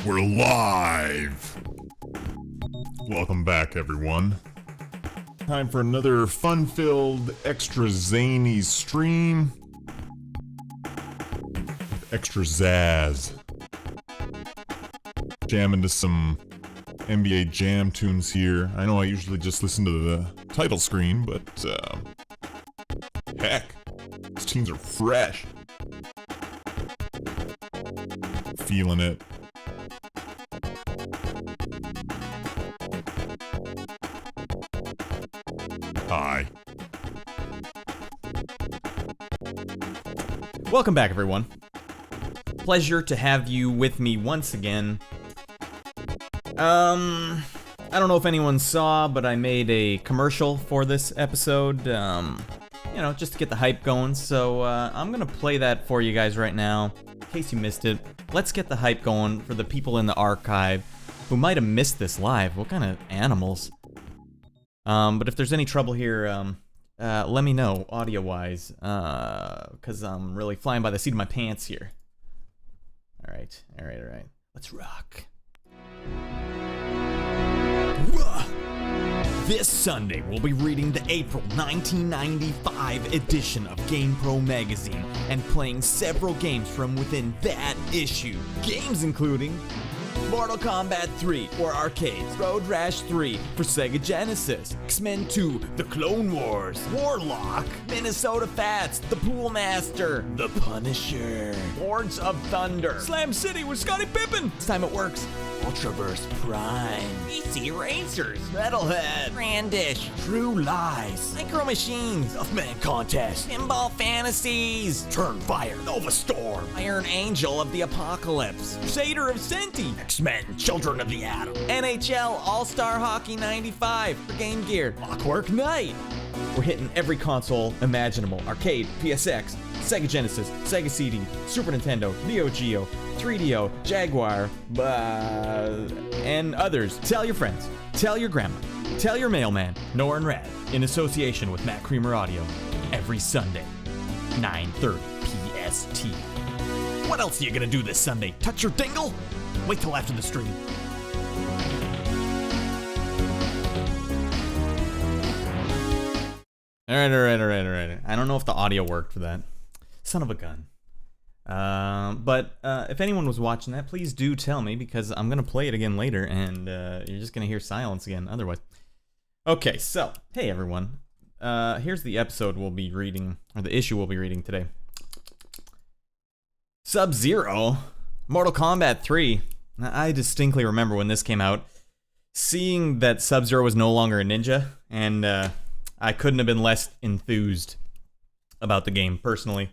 We're live! Welcome back, everyone. Time for another fun-filled, extra zany stream. Extra zazz. Jam into some NBA Jam tunes here. I know I usually just listen to the title screen, but, heck, these tunes are fresh. Feeling it. Hi. Welcome back, everyone. Pleasure to have you with me once again. I don't know if anyone saw, but I made a commercial for this episode, you know, just to get the hype going, so I'm gonna play that for you guys right now, in case you missed it. Let's get the hype going for the people in the archive who might have missed this live. What kind of animals? But if there's any trouble here, let me know, audio-wise, because I'm really flying by the seat of my pants here. Alright. Let's rock. This Sunday, we'll be reading the April 1995 edition of GamePro Magazine and playing several games from within that issue. Games including Mortal Kombat 3 for arcades, Rash 3 for Sega Genesis, X-Men 2, The Clone Wars, Warlock, Minnesota Fats, The Pool Master, The Punisher, Lords of Thunder, Slam City with Scottie Pippen, This Time It Works, Ultraverse Prime, PC Racers, Metalhead, Brandish, True Lies, Micro Machines, Duffman Contest, Pinball Fantasies, Turnfire, Nova Storm, Iron Angel of the Apocalypse, Crusader of Senti, X-Men, Children of the Atom, NHL All-Star Hockey 95 for Game Gear, Clockwork Knight. We're hitting every console imaginable: arcade, PSX, Sega Genesis, Sega CD, Super Nintendo, Neo Geo, 3DO, Jaguar, and others. Tell your friends, tell your grandma, tell your mailman, Nor and Radd, in association with Matt Creamer Audio, every Sunday, 9:30 PST. What else are you gonna do this Sunday? Touch your dingle? Wait till after the stream. Alright. I don't know if the audio worked for that. Son of a gun. But if anyone was watching that, please do tell me, because I'm gonna play it again later, and you're just gonna hear silence again otherwise. Okay, so, hey everyone. Here's the episode we'll be reading, or the issue we'll be reading today. Sub-Zero, Mortal Kombat 3. Now, I distinctly remember when this came out, seeing that Sub-Zero was no longer a ninja, and I couldn't have been less enthused about the game, personally.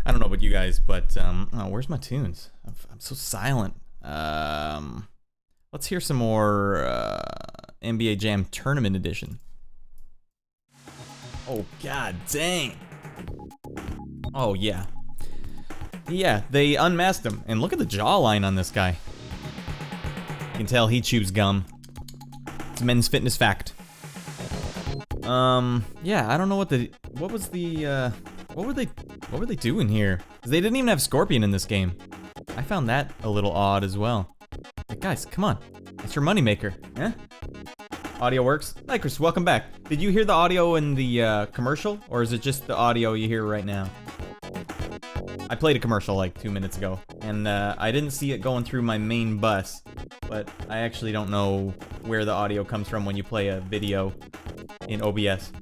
I don't know about you guys, but, oh, where's my tunes? I'm so silent. Let's hear some more, NBA Jam Tournament Edition. Oh, god dang. Oh, yeah. Yeah, they unmasked him, and look at the jawline on this guy. You can tell he chews gum. It's a men's fitness fact. Yeah, I don't know what were they doing here? They didn't even have Scorpion in this game. I found that a little odd as well. Like, guys, come on. That's your moneymaker, eh? Audio works? Hi, Chris, welcome back. Did you hear the audio in the commercial, or is it just the audio you hear right now? I played a commercial like 2 minutes ago, and I didn't see it going through my main bus, but I actually don't know where the audio comes from when you play a video in OBS.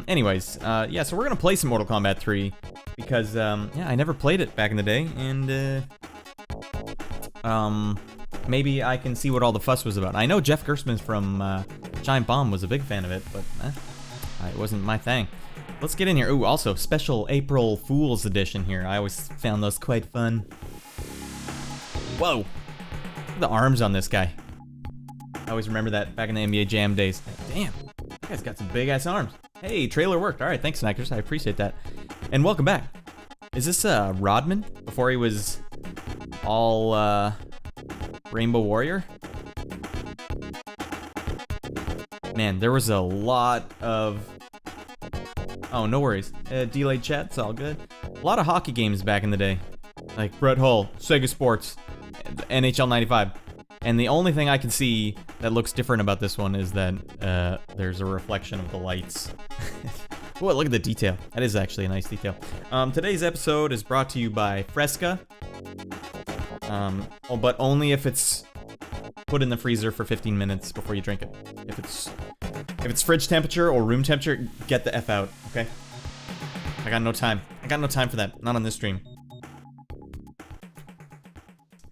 Anyways, yeah, so we're gonna play some Mortal Kombat 3, because, yeah, I never played it back in the day, and, maybe I can see what all the fuss was about. I know Jeff Gerstmann from, Giant Bomb was a big fan of it, but, it wasn't my thing. Let's get in here. Ooh, also, special April Fool's edition here. I always found those quite fun. Whoa! Look at the arms on this guy. I always remember that back in the NBA Jam days. Damn, that guy's got some big-ass arms. Hey, trailer worked. Alright, thanks, Snackers. I appreciate that. And welcome back. Is this, Rodman? Before he was all, Rainbow Warrior? Man, there was a lot of... Oh, no worries. Delayed chat, it's all good. A lot of hockey games back in the day. Like Brett Hull, Sega Sports, NHL 95. And the only thing I can see that looks different about this one is that there's a reflection of the lights. Whoa, look at the detail. That is actually a nice detail. Today's episode is brought to you by Fresca. But only if it's put in the freezer for 15 minutes before you drink it. If it's fridge temperature or room temperature, get the F out, okay? I got no time. I got no time for that. Not on this stream.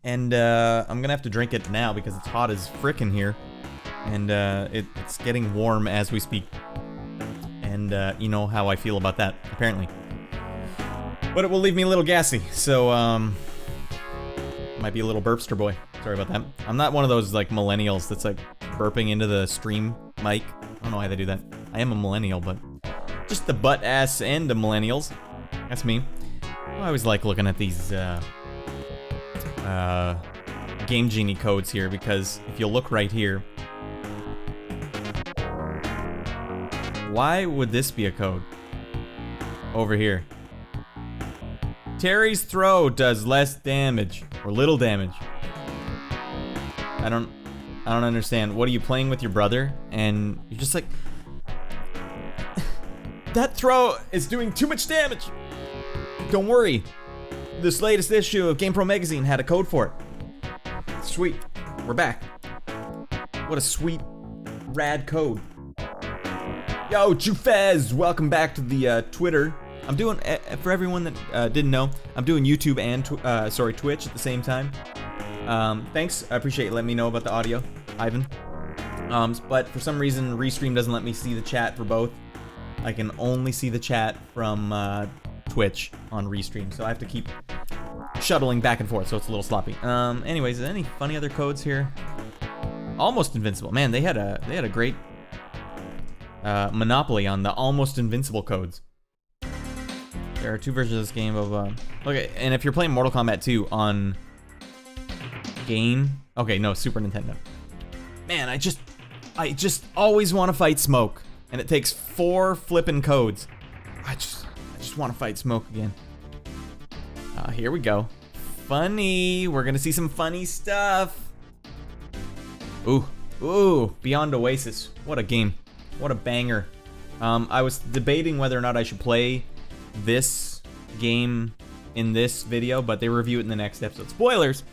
And I'm gonna have to drink it now because it's hot as frickin' here. And it's getting warm as we speak. And you know how I feel about that, apparently. But it will leave me a little gassy, so might be a little burpster boy. Sorry about that. I'm not one of those like millennials that's like burping into the stream mic. I don't know why they do that. I am a millennial, but just the butt ass end of millennials. That's me. I always like looking at these Game Genie codes here because if you look right here, why would this be a code over here? Terry's throw does less damage or little damage. I don't understand. What are you playing with your brother and you're just like that throw is doing too much damage. Don't worry. This latest issue of GamePro Magazine had a code for it. Sweet. We're back. What a sweet rad code. Yo, Jufez, welcome back to the Twitter. I'm doing, for everyone that didn't know, I'm doing YouTube and Twitch at the same time. Thanks, I appreciate you letting me know about the audio, Ivan. But for some reason, Restream doesn't let me see the chat for both. I can only see the chat from Twitch on Restream, so I have to keep shuttling back and forth, so it's a little sloppy. Anyways, any funny other codes here? Almost Invincible. Man, they had a great monopoly on the almost invincible codes. There are two versions of this game of okay, and if you're playing Mortal Kombat 2 on Super Nintendo. Man, I just always want to fight Smoke, and it takes 4 flippin' codes. I just want to fight Smoke again. Here we go. Funny. We're gonna see some funny stuff. Ooh, Beyond Oasis. What a game. What a banger. I was debating whether or not I should play this game in this video, but they review it in the next episode. Spoilers!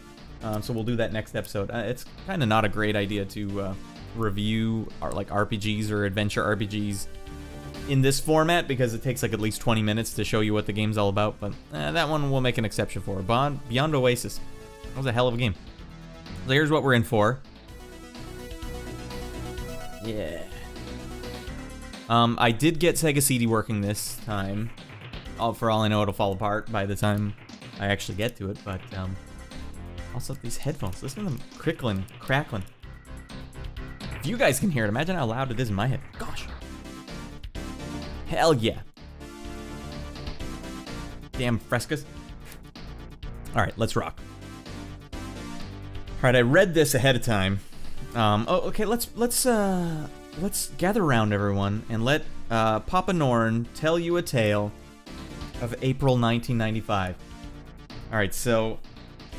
So we'll do that next episode. It's kind of not a great idea to review like RPGs or adventure RPGs in this format because it takes like at least 20 minutes to show you what the game's all about, but that one we'll make an exception for. Beyond Oasis. That was a hell of a game. So here's what we're in for. Yeah. I did get Sega CD working this time. For all I know, it'll fall apart by the time I actually get to it, but also these headphones, listen to them crickling, crackling. If you guys can hear it, imagine how loud it is in my head. Gosh. Hell yeah. Damn Frescas. Alright, let's rock. Alright, I read this ahead of time. Okay, let's gather around, everyone, and let Papa Norn tell you a tale of April 1995. Alright, so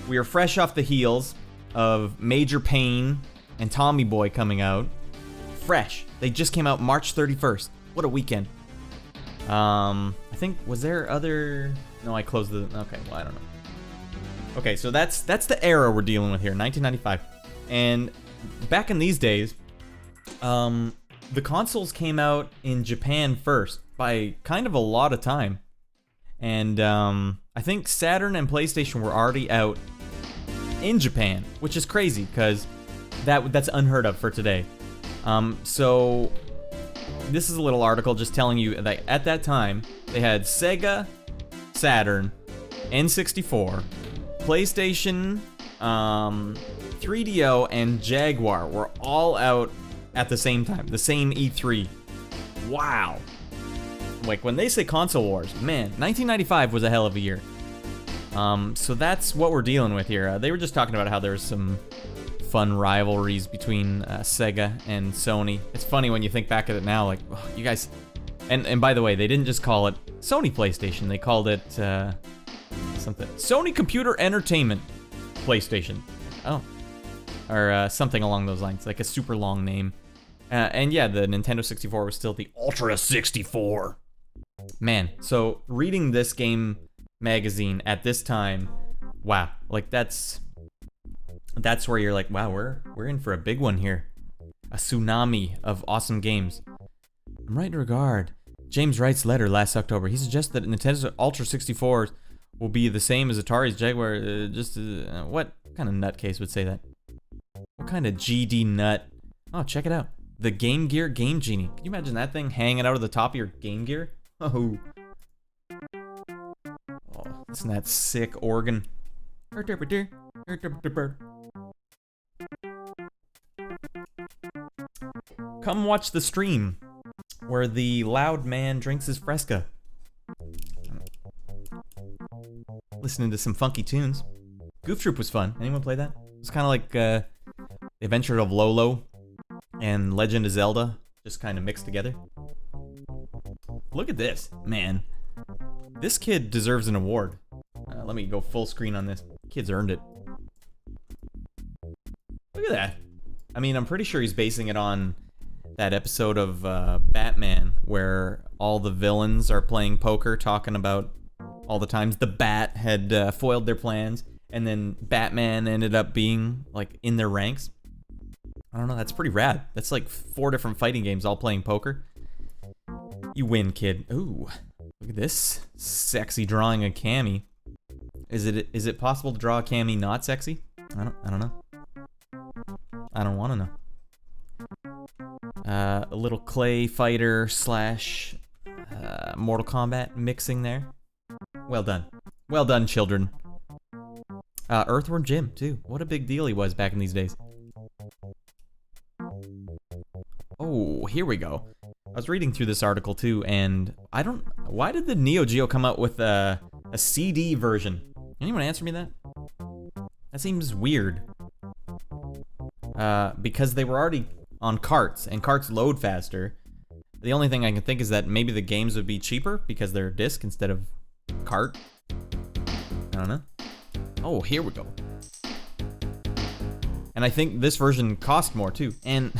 we are fresh off the heels of Major Payne and Tommy Boy coming out. Fresh. They just came out March 31st. What a weekend. I think, was there other... No, I closed the... Okay, well, I don't know. Okay, so that's the era we're dealing with here, 1995. And back in these days, the consoles came out in Japan first by kind of a lot of time. And I think Saturn and PlayStation were already out in Japan, which is crazy because that's unheard of for today. So this is a little article just telling you that at that time they had Sega, Saturn, N64, PlayStation, 3DO, and Jaguar were all out at the same time, the same E3. Wow. Like, when they say console wars, man, 1995 was a hell of a year. So that's what we're dealing with here. They were just talking about how there's some fun rivalries between Sega and Sony. It's funny when you think back at it now, like, oh, you guys... And by the way, they didn't just call it Sony PlayStation, they called it something. Sony Computer Entertainment. PlayStation. Oh. Or something along those lines. Like a super long name. And yeah, the Nintendo 64 was still the Ultra 64. Man, so reading this game magazine at this time, wow. Like that's where you're like, wow, we're in for a big one here. A tsunami of awesome games. I'm right in regard. James Wright's letter last October. He suggests that Nintendo's Ultra 64 will be the same as Atari's Jaguar. What kind of nutcase would say that? What kind of GD nut? Oh, check it out. The Game Gear Game Genie. Can you imagine that thing hanging out of the top of your Game Gear? Oh. Oh, isn't that sick organ? Come watch the stream where the loud man drinks his Fresca. Listening to some funky tunes. Goof Troop was fun. Anyone play that? It's kind of like the Adventure of Lolo and Legend of Zelda, just kind of mixed together. Look at this, man. This kid deserves an award. Let me go full screen on this. Kid's earned it. Look at that. I mean, I'm pretty sure he's basing it on that episode of Batman where all the villains are playing poker, talking about all the times the Bat had foiled their plans, and then Batman ended up being like in their ranks. I don't know, that's pretty rad. That's like 4 different fighting games all playing poker. You win, kid. Ooh, look at this sexy drawing of Cammy. Is it possible to draw a Cammy not sexy? I don't know. I don't want to know. A little Clay Fighter slash Mortal Kombat mixing there. Well done. Well done, children. Earthworm Jim, too. What a big deal he was back in these days. Oh, here we go. I was reading through this article, too, and why did the Neo Geo come out with a CD version? Anyone answer me that? That seems weird. Because they were already on carts, and carts load faster. The only thing I can think is that maybe the games would be cheaper because they're disc instead of cart. I don't know. Oh, here we go. And I think this version cost more too. And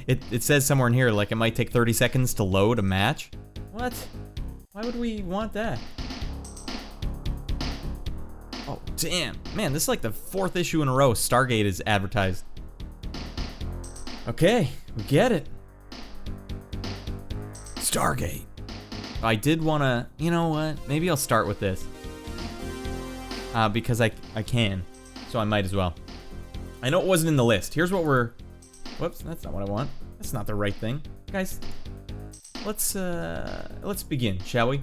it says somewhere in here like it might take 30 seconds to load a match. What? Why would we want that? Oh, damn. Man, this is like the 4th issue in a row Stargate is advertised. Okay, we get it. Stargate. I did want to, you know what? Maybe I'll start with this. Because I can. So I might as well. I know it wasn't in the list. Here's what we're... Whoops, that's not what I want. That's not the right thing. Guys, let's begin, shall we?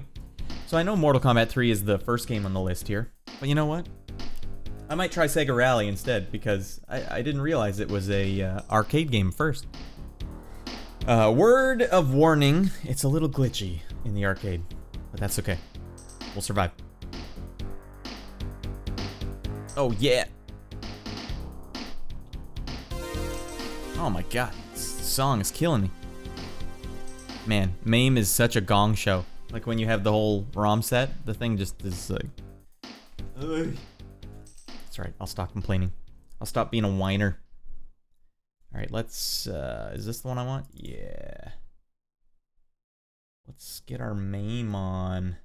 So I know Mortal Kombat 3 is the first game on the list here. But you know what? I might try Sega Rally instead, because I didn't realize it was a arcade game first. Word of warning, it's a little glitchy in the arcade. But that's okay. We'll survive. Oh, yeah. Oh my god, this song is killing me. Man, MAME is such a gong show. Like when you have the whole ROM set, the thing just is like... Ugh. That's right, I'll stop complaining. I'll stop being a whiner. Alright, let's... is this the one I want? Yeah. Let's get our MAME on.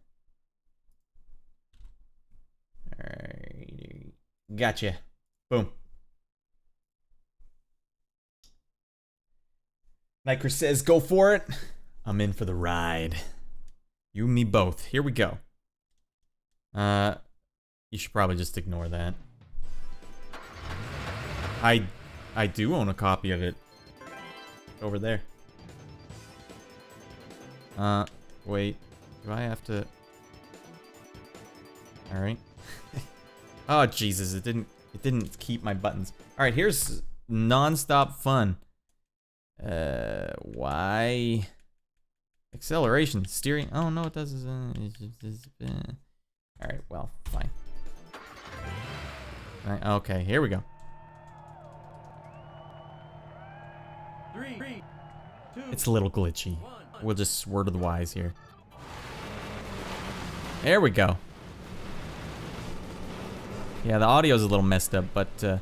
Alright. Gotcha. Boom. Nyker says, go for it. I'm in for the ride. You and me both. Here we go. You should probably just ignore that. I do own a copy of it. Over there. Wait. Do I have to... Alright. Oh, Jesus. It didn't keep my buttons. Alright, here's non-stop fun. Why? Acceleration, steering. Oh, no, it does. Alright, well, fine. Right, okay, here we go. 3, 2, It's a little glitchy. We'll just word of the wise here. There we go. Yeah, the audio's a little messed up, but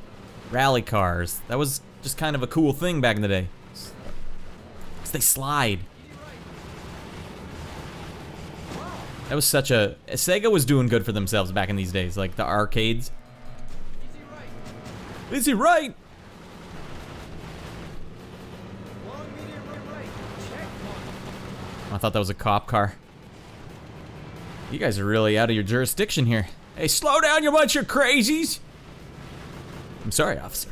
rally cars, that was just kind of a cool thing back in the day. 'Cause they slide. That was such a... Sega was doing good for themselves back in these days, like the arcades. Easy right! I thought that was a cop car. You guys are really out of your jurisdiction here. Hey, slow down, you bunch of crazies! I'm sorry, officer.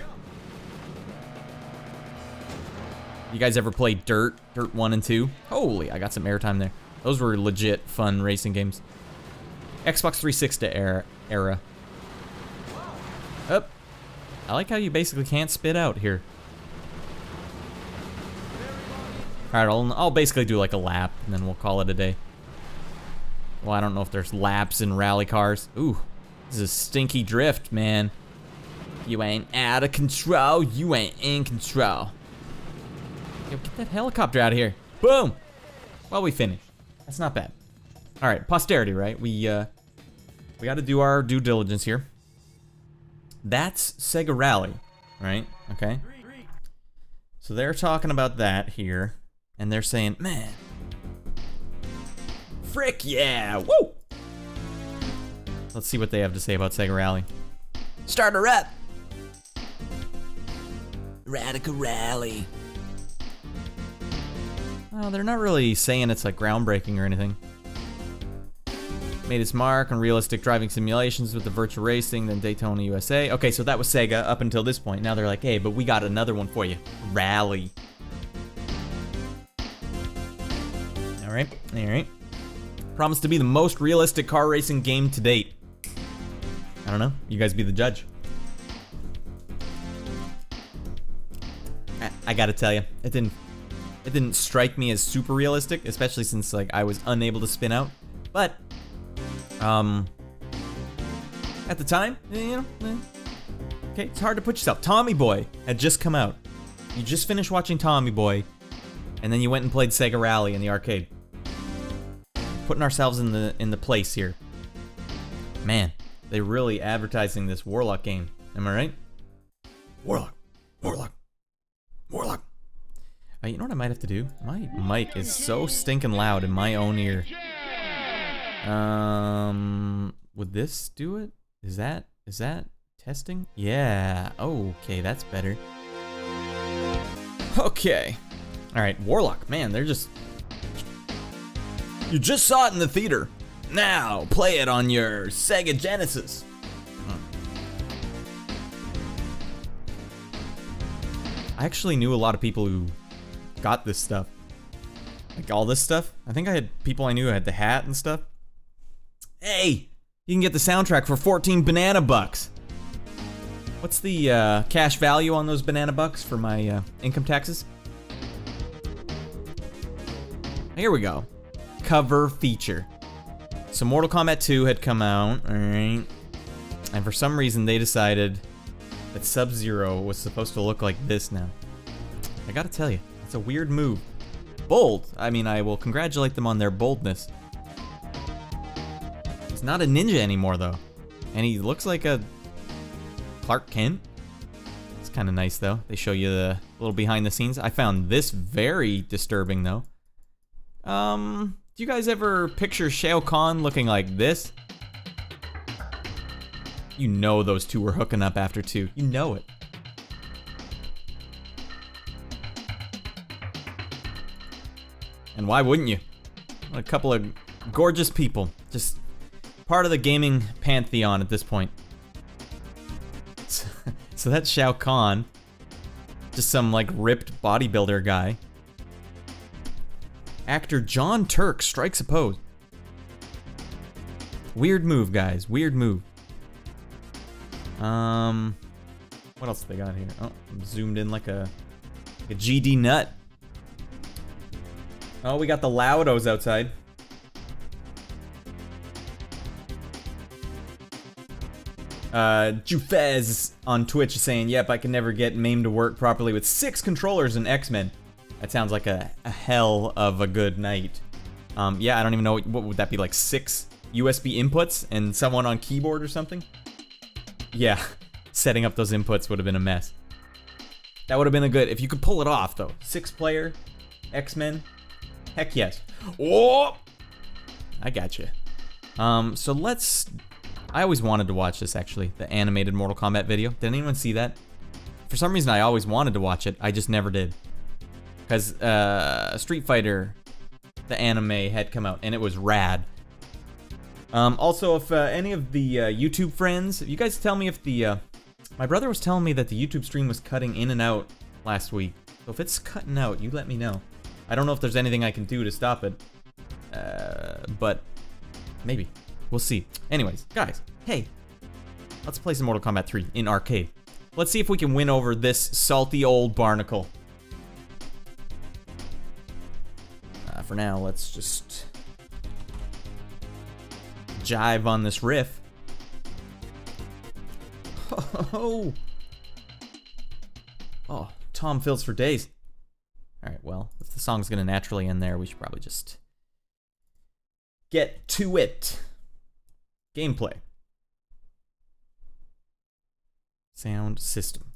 You guys ever play Dirt? Dirt 1 and 2? Holy, I got some airtime there. Those were legit fun racing games. Xbox 360 era. Up. I like how you basically can't spit out here. Alright, I'll basically do like a lap, and then we'll call it a day. Well, I don't know if there's laps in rally cars. Ooh, this is a stinky drift, man. You ain't out of control, you ain't in control. Yo, get that helicopter out of here. Boom! Well, we finished. That's not bad. Alright, posterity, right? We gotta do our due diligence here. That's Sega Rally, right? Okay. So they're talking about that here, and they're saying, man, frick yeah, woo! Let's see what they have to say about Sega Rally. Start her up! Radical Rally. Oh, they're not really saying it's like groundbreaking or anything. Made its mark on realistic driving simulations with the virtual racing, then Daytona USA. Okay, so that was Sega up until this point. Now they're like, hey, but we got another one for you. Rally. Alright, alright. Promised to be the most realistic car racing game to date. I don't know, you guys be the judge. I gotta tell you, it didn't strike me as super realistic, especially since like I was unable to spin out. But at the time, you know, okay, it's hard to put yourself. Tommy Boy had just come out. You just finished watching Tommy Boy, and then you went and played Sega Rally in the arcade. Putting ourselves in the place here. Man, they're really advertising this Warlock game. Am I right? Warlock, Warlock, Warlock. You know what I might have to do? My mic is so stinking loud in my own ear. Would this do it? Is that testing? Yeah. Okay, that's better. Okay. All right, Warlock. Man, they're just... You just saw it in the theater. Now, play it on your Sega Genesis. I actually knew a lot of people who got this stuff. Like all this stuff. I think I had people I knew who had the hat and stuff. Hey, you can get the soundtrack for 14 banana bucks. What's the cash value on those banana bucks for my income taxes? Here we go. Cover feature. So Mortal Kombat 2 had come out, alright. And for some reason they decided that Sub-Zero was supposed to look like this now. I gotta tell you, it's a weird move. Bold. I mean, I will congratulate them on their boldness. He's not a ninja anymore, though. And he looks like a Clark Kent. It's kind of nice, though. They show you the little behind the scenes. I found this very disturbing, though. Do you guys ever picture Shao Kahn looking like this? You know those two were hooking up after 2. You know it. And why wouldn't you? A couple of gorgeous people. Just part of the gaming pantheon at this point. So that's Shao Kahn. Just some like ripped bodybuilder guy. Actor John Turk strikes a pose. Weird move, guys. Weird move. What else do they got here? Oh, I'm zoomed in like a GD nut. Oh, we got the Loudos outside. Jufez on Twitch is saying, yep, I can never get MAME to work properly with 6 controllers in X-Men. That sounds like a hell of a good night. Yeah, I don't even know, what would that be, like 6 USB inputs and someone on keyboard or something? Yeah, setting up those inputs would have been a mess. That would have been a good, if you could pull it off though. 6-player, X-Men, heck yes. Oh! I got you. So let's, I always wanted to watch this actually, the animated Mortal Kombat video. Did anyone see that? For some reason I always wanted to watch it, I just never did. Because Street Fighter, the anime, had come out and it was rad. Also, if any of the YouTube friends, you guys tell me if the, my brother was telling me that the YouTube stream was cutting in and out last week. So if it's cutting out, you let me know. I don't know if there's anything I can do to stop it. But maybe. We'll see. Anyways, guys, hey. Let's play some Mortal Kombat 3 in arcade. Let's see if we can win over this salty old barnacle. For now, let's just jive on this riff. Oh, Tom fills for days. Alright, well, if the song's gonna naturally end there, we should probably just get to it. Gameplay. Sound system.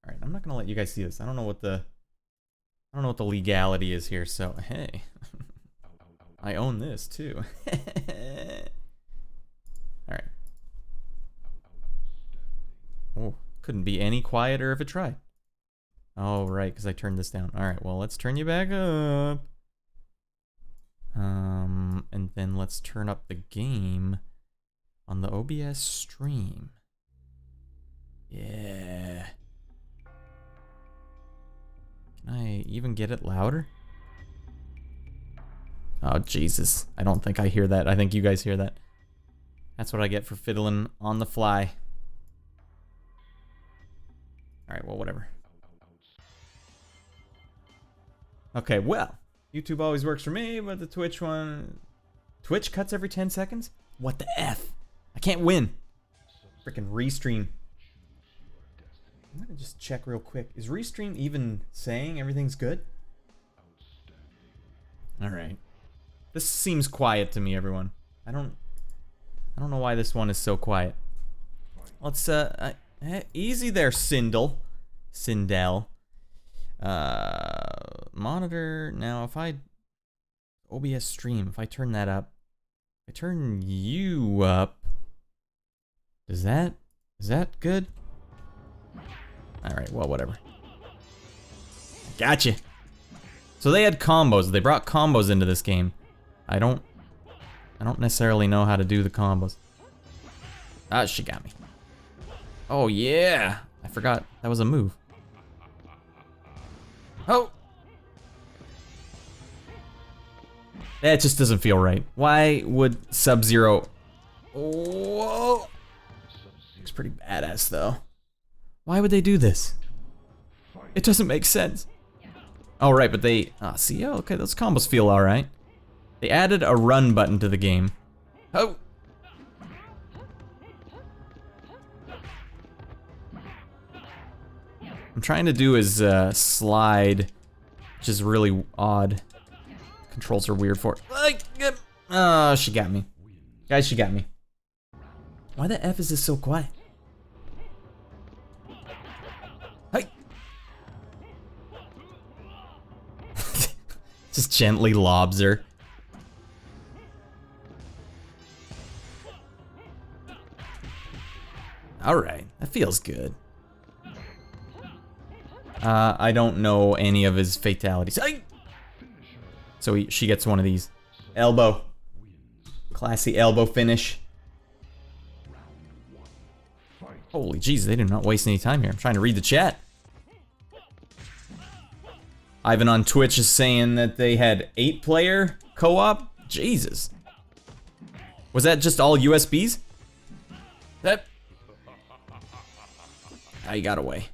Alright, I'm not gonna let you guys see this. I don't know what the legality is here, so hey. I own this too. Alright. Oh, couldn't be any quieter if it tried. Oh, right, because I turned this down. Alright, well, let's turn you back up. And then let's turn up the game on the OBS stream. Yeah. Can I even get it louder? Oh, Jesus. I don't think I hear that. I think you guys hear that. That's what I get for fiddling on the fly. Alright, well, whatever. Okay, well, YouTube always works for me, but the Twitch one... Twitch cuts every 10 seconds? What the F? I can't win. Freaking Restream. I'm gonna just check real quick. Is Restream even saying everything's good? Alright. This seems quiet to me, everyone. I don't know why this one is so quiet. Let's, easy there, Sindel. Monitor, now if I, OBS stream, if I turn that up, if I turn you up, is that good? Alright, well, whatever. Gotcha. So they had combos, they brought combos into this game. I don't necessarily know how to do the combos. Ah, she got me. Oh yeah, I forgot that was a move. Oh! That just doesn't feel right. Why would Sub-Zero... Whoa! Looks pretty badass though. Why would they do this? It doesn't make sense. Oh right, but they... see, oh, okay, those combos feel alright. They added a run button to the game. Oh! I'm trying to do his slide, which is really odd. Controls are weird for it. Oh, she got me. Guys, she got me. Why the F is this so quiet? Hey! Just gently lobs her. Alright, that feels good. I don't know any of his fatalities. So she gets one of these. Elbow. Classy elbow finish. Holy jeez, they did not waste any time here. I'm trying to read the chat. Ivan on Twitch is saying that they had 8-player co-op? Jesus. Was that just all USBs? That... I got away.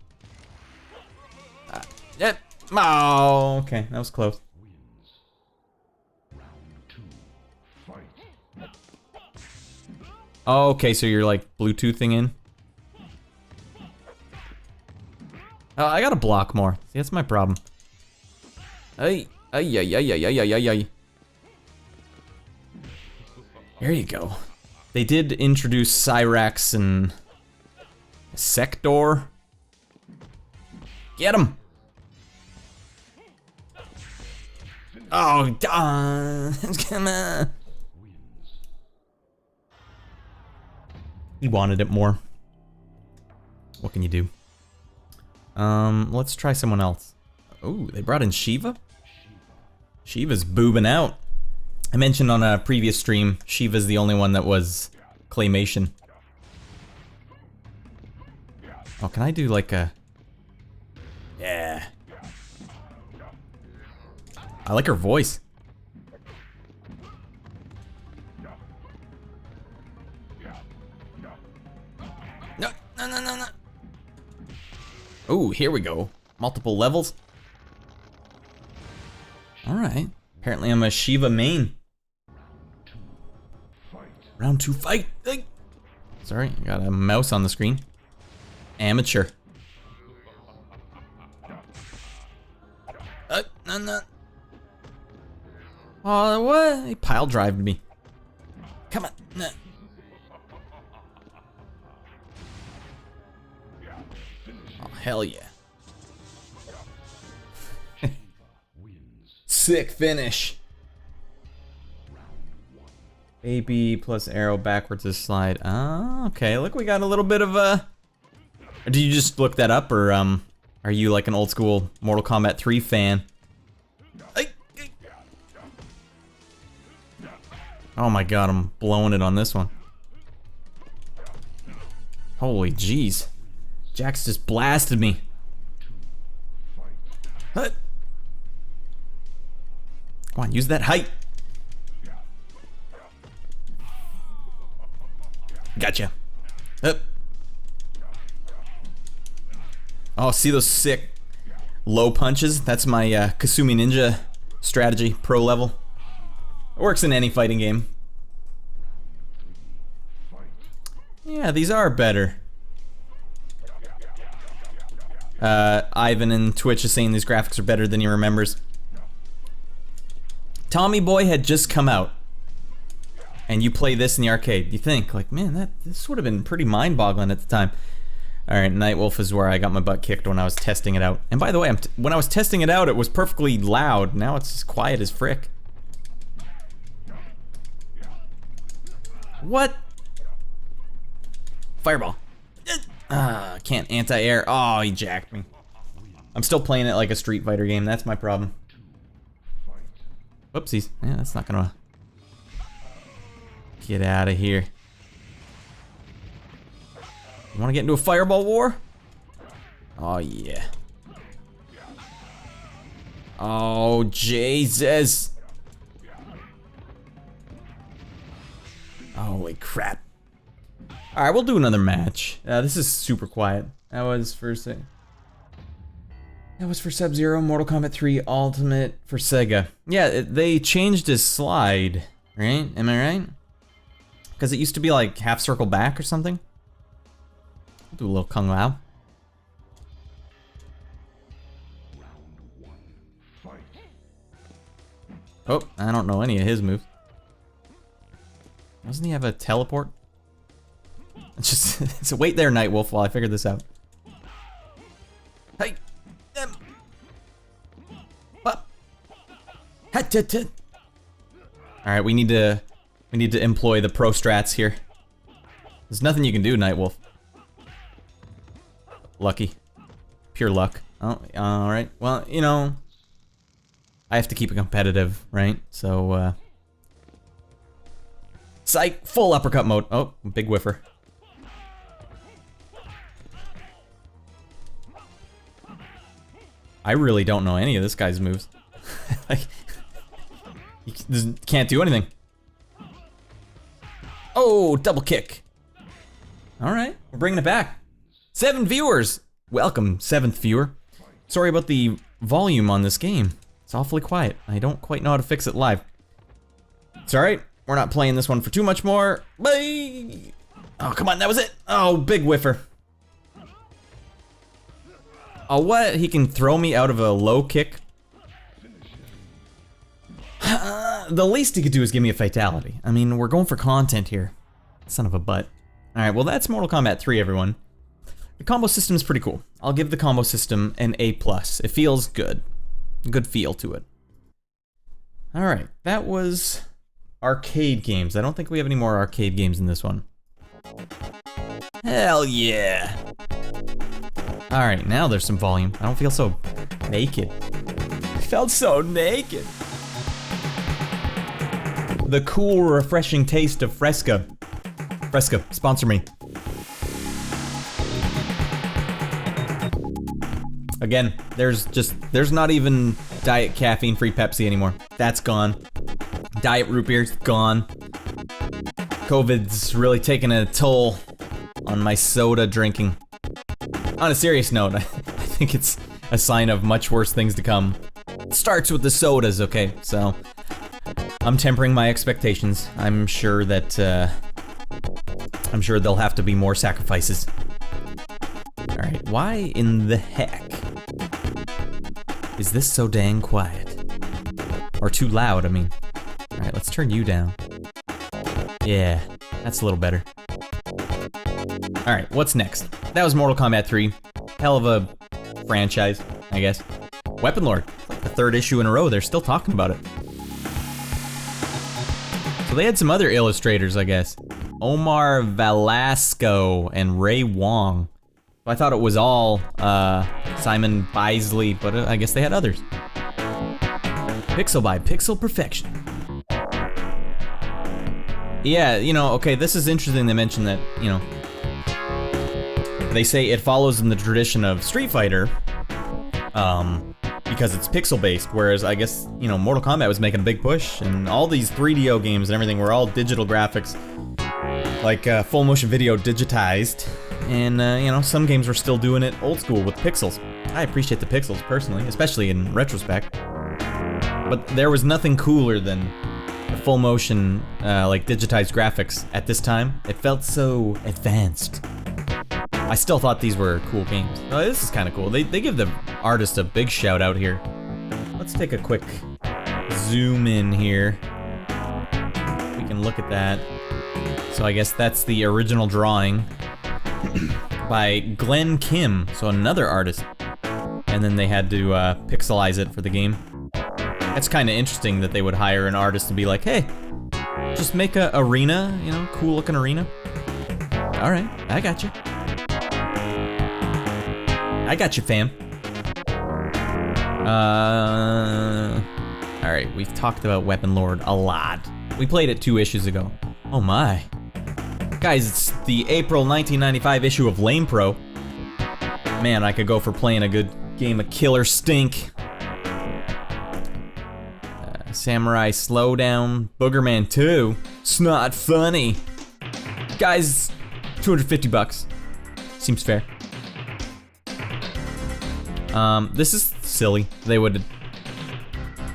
Yep. Oh, okay, that was close. Oh, okay, so you're like Bluetoothing in. Oh, I gotta block more. See, that's my problem. Ay, ay, ay, ay, ay, ay, ay, ay. There you go. They did introduce Cyrax and Sector. Get him. Oh, come on. He wanted it more. What can you do? Let's try someone else. Oh, they brought in Shiva? Shiva's boobing out. I mentioned on a previous stream, Shiva's the only one that was claymation. Oh, can I do like a... Yeah. I like her voice. No, no, no, no, no. Oh, here we go. Multiple levels. Alright. Apparently I'm a Shiva main. Round 2 fight. Sorry, I got a mouse on the screen. Amateur. No, no. Oh, what? He pile drived me. Come on. No. Oh, hell yeah. Sick finish. AB plus arrow backwards to slide. Oh, okay. Look, we got a little bit of a... Did you just look that up, or are you like an old school Mortal Kombat 3 fan? Oh my god, I'm blowing it on this one. Holy jeez. Jax just blasted me. Come on, use that height. Gotcha. Up. Oh, see those sick low punches? That's my Kasumi Ninja strategy, pro level. It works in any fighting game. Yeah, these are better. Ivan in Twitch is saying these graphics are better than he remembers. Tommy Boy had just come out, and you play this in the arcade. You think, like, man, this would have been pretty mind-boggling at the time. Alright, Nightwolf is where I got my butt kicked when I was testing it out. And by the way, when I was testing it out, it was perfectly loud. Now it's just quiet as frick. What? Fireball. Can't anti-air. Oh, he jacked me. I'm still playing it like a Street Fighter game. That's my problem. Whoopsies. Yeah, that's not gonna... Get out of here. You wanna get into a fireball war? Oh, yeah. Oh, Jesus. Holy crap. Alright, we'll do another match. This is super quiet. That was for Sub-Zero, Mortal Kombat 3 Ultimate for Sega. Yeah, they changed his slide, right? Am I right? Because it used to be like half circle back or something. We'll do a little Kung Lao. Oh, I don't know any of his moves. Doesn't he have a teleport? Just so wait there, Nightwolf, while I figure this out. Hey, up. All right, we need to employ the pro strats here. There's nothing you can do, Nightwolf. Lucky, pure luck. Oh, all right. Well, you know, I have to keep it competitive, right? So, psych, full uppercut mode. Oh, big whiffer. I really don't know any of this guy's moves. Like, he can't do anything. Oh, double kick. All right, we're bringing it back. 7 viewers. Welcome, 7th viewer. Sorry about the volume on this game. It's awfully quiet. I don't quite know how to fix it live. It's all right. We're not playing this one for too much more. Bye. Oh, come on, that was it. Oh, big whiffer. Oh, what? He can throw me out of a low kick? The least he could do is give me a fatality. I mean, we're going for content here. Son of a butt. Alright, well that's Mortal Kombat 3, everyone. The combo system is pretty cool. I'll give the combo system an A+. It feels good. Good feel to it. Alright, that was arcade games. I don't think we have any more arcade games in this one. Hell yeah! Alright, now there's some volume. I don't feel so naked. I felt so naked. The cool, refreshing taste of Fresca. Fresca, sponsor me. Again, there's not even diet caffeine-free Pepsi anymore. That's gone. Diet root beer's gone. COVID's really taken a toll on my soda drinking. On a serious note, I think it's a sign of much worse things to come. It starts with the sodas, okay? So, I'm tempering my expectations. I'm sure there'll have to be more sacrifices. Alright, why in the heck is this so dang quiet? Or too loud, I mean. Alright, let's turn you down. Yeah, that's a little better. Alright, what's next? That was Mortal Kombat 3. Hell of a franchise, I guess. Weapon Lord. Like the third issue in a row, they're still talking about it. So they had some other illustrators, I guess. Omar Velasco and Ray Wong. I thought it was all Simon Bisley, but I guess they had others. Pixel by pixel perfection. Yeah, you know, okay, this is interesting they mention that, you know, they say it follows in the tradition of Street Fighter, because it's pixel-based, whereas I guess, you know, Mortal Kombat was making a big push, and all these 3DO games and everything were all digital graphics, like full motion video digitized, and, you know, some games were still doing it old school with pixels. I appreciate the pixels, personally, especially in retrospect, but there was nothing cooler than the full motion, like, digitized graphics at this time. It felt so advanced. I still thought these were cool games. Oh, this is kind of cool. They give the artist a big shout out here. Let's take a quick zoom in here. We can look at that. So I guess that's the original drawing by Glenn Kim, so another artist. And then they had to pixelize it for the game. That's kind of interesting that they would hire an artist to be like, hey, just make a arena, you know, cool looking arena. All right, I got you. I got you, fam. Alright, we've talked about Weapon Lord a lot. We played it 2 issues ago. Oh my. Guys, it's the April 1995 issue of Lame Pro. Man, I could go for playing a good game of Killer Stink. Samurai Slowdown, Boogerman 2. It's not funny. Guys, $250. Seems fair. This is silly. They would,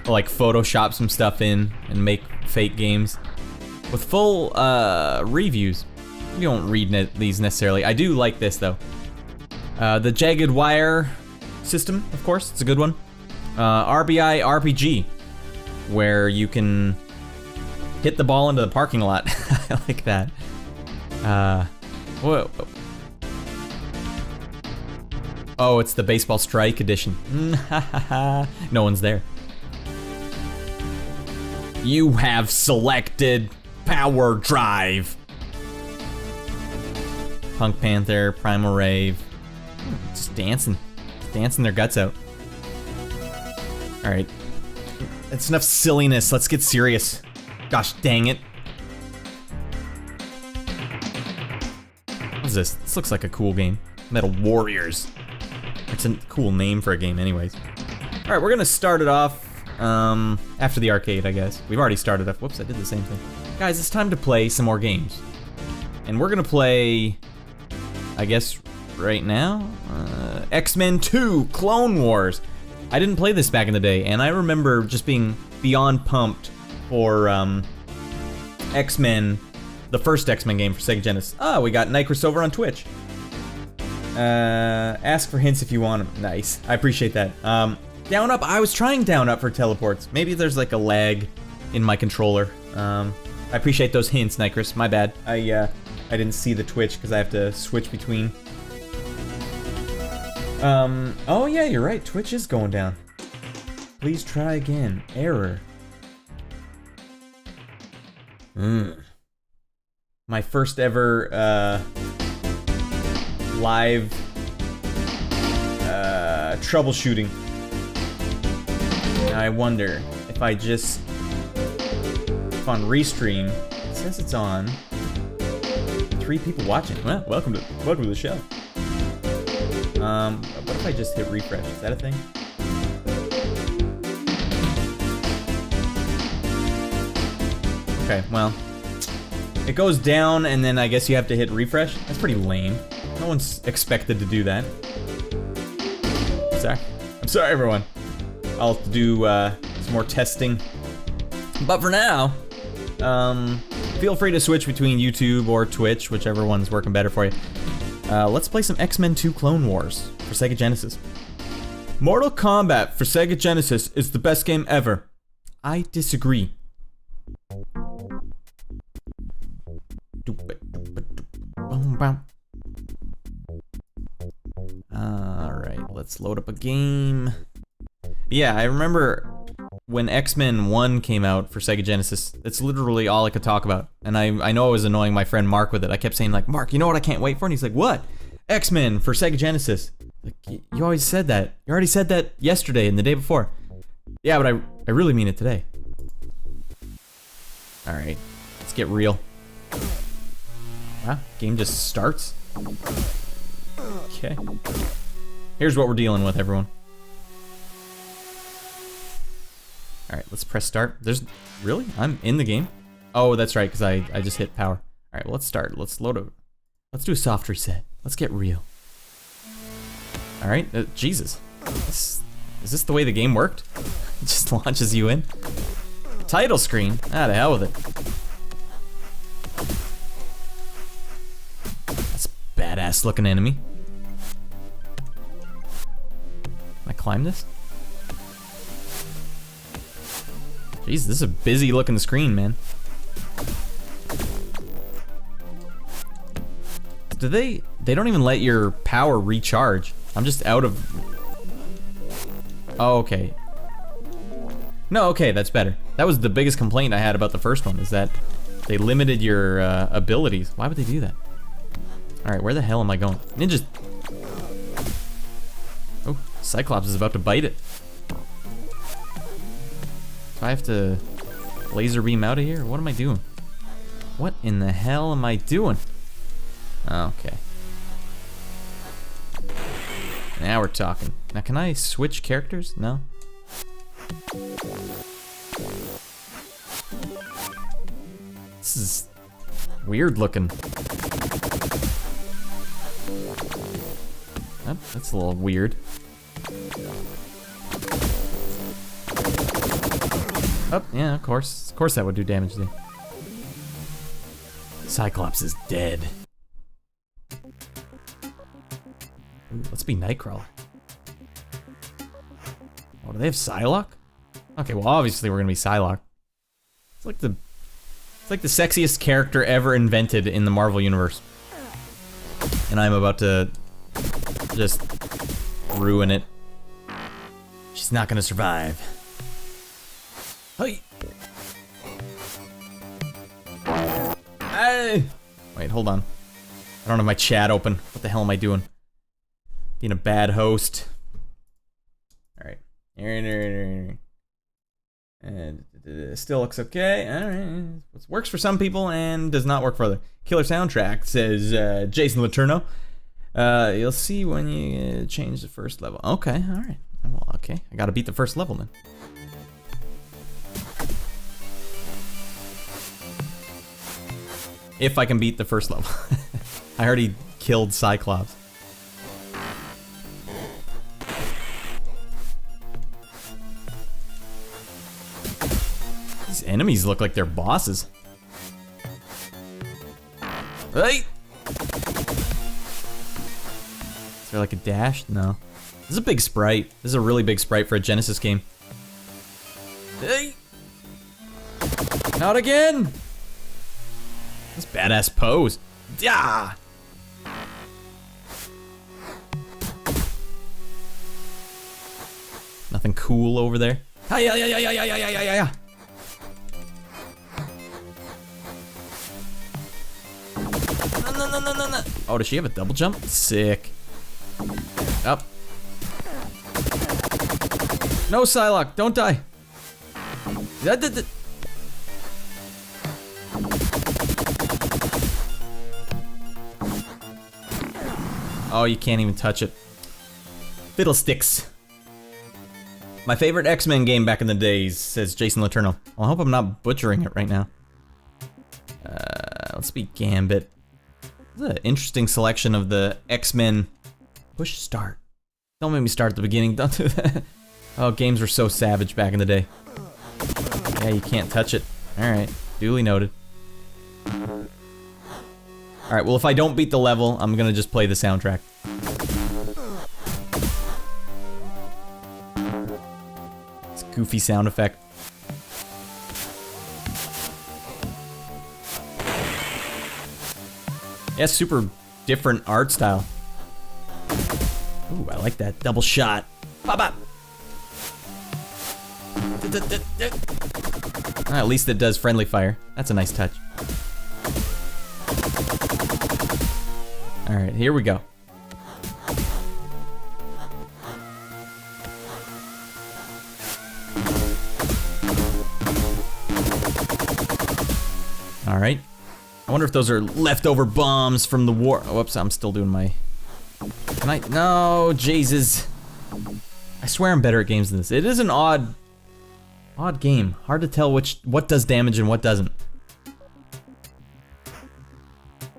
like, Photoshop some stuff in and make fake games with full, reviews. You don't read these necessarily. I do like this, though. The Jagged Wire system, of course, it's a good one. RBI RPG, where you can hit the ball into the parking lot. I like that. Whoa. Oh, it's the Baseball Strike edition. No one's there. You have selected Power Drive. Punk Panther, Primal Rave. Just dancing. Just dancing their guts out. Alright. That's enough silliness. Let's get serious. Gosh dang it. What is this? This looks like a cool game. Metal Warriors. It's a cool name for a game anyways. Alright, we're gonna start it off after the arcade, I guess. We've already started off. Whoops, I did the same thing. Guys, it's time to play some more games. And we're gonna play, I guess, right now? X-Men 2 Clone Wars. I didn't play this back in the day, and I remember just being beyond pumped for X-Men, the first X-Men game for Sega Genesis. Ah, we got Nycris over on Twitch. Ask for hints if you want them. Nice. I appreciate that. Down up. I was trying down up for teleports. Maybe there's like a lag in my controller. I appreciate those hints, Nycris. My bad. I didn't see the Twitch because I have to switch between. Oh yeah, you're right. Twitch is going down. Please try again. Error. My first ever, live, troubleshooting. Now I wonder if I just, if on Restream, it says it's on. 3 people watching. Well, welcome to the show. What if I just hit refresh? Is that a thing? Okay, well, it goes down and then I guess you have to hit refresh. That's pretty lame. No one's expected to do that. I'm sorry, everyone. I'll have to do some more testing. But for now, feel free to switch between YouTube or Twitch, whichever one's working better for you. Let's play some X-Men 2 Clone Wars for Sega Genesis. Mortal Kombat for Sega Genesis is the best game ever. I disagree. Alright, let's load up a game. Yeah, I remember when X-Men 1 came out for Sega Genesis, it's literally all I could talk about. And I know I was annoying my friend Mark with it. I kept saying like, Mark, you know what I can't wait for? And he's like, what? X-Men for Sega Genesis. Like, you always said that. You already said that yesterday and the day before. Yeah, but I really mean it today. Alright, let's get real. Wow, game just starts. Okay. Here's what we're dealing with, everyone. Alright, let's press start. Really? I'm in the game? Oh, that's right, because I just hit power. Alright, well, let's start. Let's load up. Let's do a soft reset. Let's get real. Alright, Jesus. Is this the way the game worked? It just launches you in? Title screen? Ah, the hell with it. That's a badass looking enemy. Can I climb this? Jeez, this is a busy looking screen, man. They don't even let your power recharge. I'm just out of... Oh, okay. No, okay, that's better. That was the biggest complaint I had about the first one, is that they limited your abilities. Why would they do that? Alright, where the hell am I going? Ninja... Oh, Cyclops is about to bite it. Do I have to laser beam out of here? What am I doing? What in the hell am I doing? Okay. Now we're talking. Now can I switch characters? No? This is weird looking. That's a little weird. Oh, yeah, of course. Of course that would do damage there. Cyclops is dead. Ooh, let's be Nightcrawler. Oh, do they have Psylocke? Okay, well obviously we're gonna be Psylocke. It's like the sexiest character ever invented in the Marvel Universe. And I'm about to just ruin it. She's not gonna survive. Hey! Hey! Wait, hold on. I don't have my chat open. What the hell am I doing? Being a bad host. Alright. And still looks okay. Alright. Works for some people and does not work for others. Killer soundtrack, says Jason Letourneau. You'll see when you change the first level. Okay, alright. Well, okay. I gotta beat the first level then. If I can beat the first level. I already killed Cyclops. These enemies look like they're bosses. Hey! Is there like a dash? No. This is a big sprite. This is a really big sprite for a Genesis game. Hey! Not again! This badass pose. Yeah! something cool over there. Hi-ya-ya-ya-ya-ya-ya-ya-ya. No. Oh, does she have a double jump? Sick. Up. No, Psylocke, don't die. Oh, you can't even touch it. Fiddlesticks. My favorite X-Men game back in the days, says Jason Letourneau. Well, I hope I'm not butchering it right now. Let's be Gambit. This is an interesting selection of the X-Men. Push start. Don't make me start at the beginning, don't do that. Oh, games were so savage back in the day. Yeah, you can't touch it. Alright, duly noted. Alright, well if I don't beat the level, I'm gonna just play the soundtrack. It's a goofy sound effect. Yeah, super different art style. Ooh, I like that double shot. Pop up. At least it does friendly fire. That's a nice touch. Alright, here we go. Alright. I wonder if those are leftover bombs from the war. Oh, whoops, I'm still doing my... Can I? No, Jesus. I swear I'm better at games than this. It is an odd game. Hard to tell what does damage and what doesn't.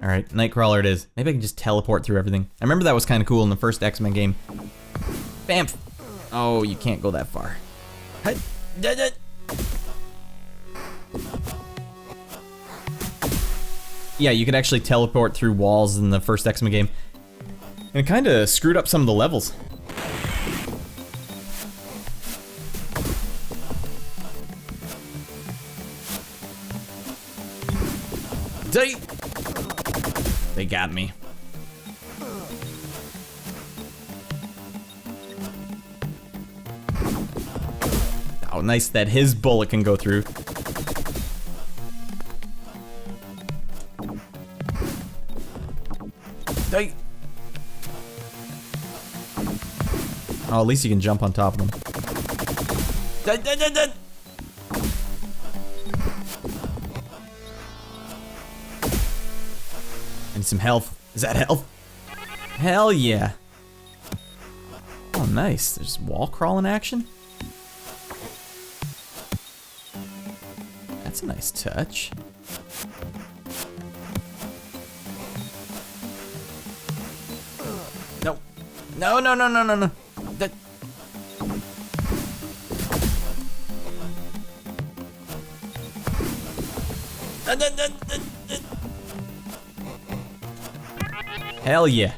Alright, Nightcrawler it is. Maybe I can just teleport through everything. I remember that was kind of cool in the first X-Men game. Bam! Oh, you can't go that far. Yeah, you could actually teleport through walls in the first X-Men game. And it kind of screwed up some of the levels. They got me. Oh, nice that his bullet can go through. Oh, at least you can jump on top of them. I need some health. Is that health? Hell yeah. Oh, nice. There's wall crawling action. That's a nice touch. No. No. Hell yeah.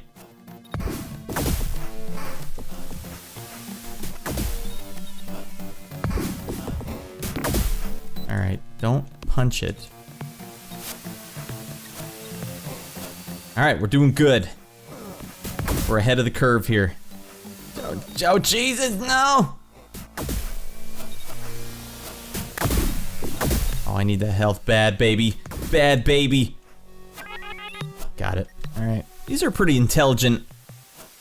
Alright, don't punch it. Alright, we're doing good. We're ahead of the curve here. Oh, Jesus, no! Oh, I need that health. Bad baby. Bad baby. Got it. Alright. These are pretty intelligent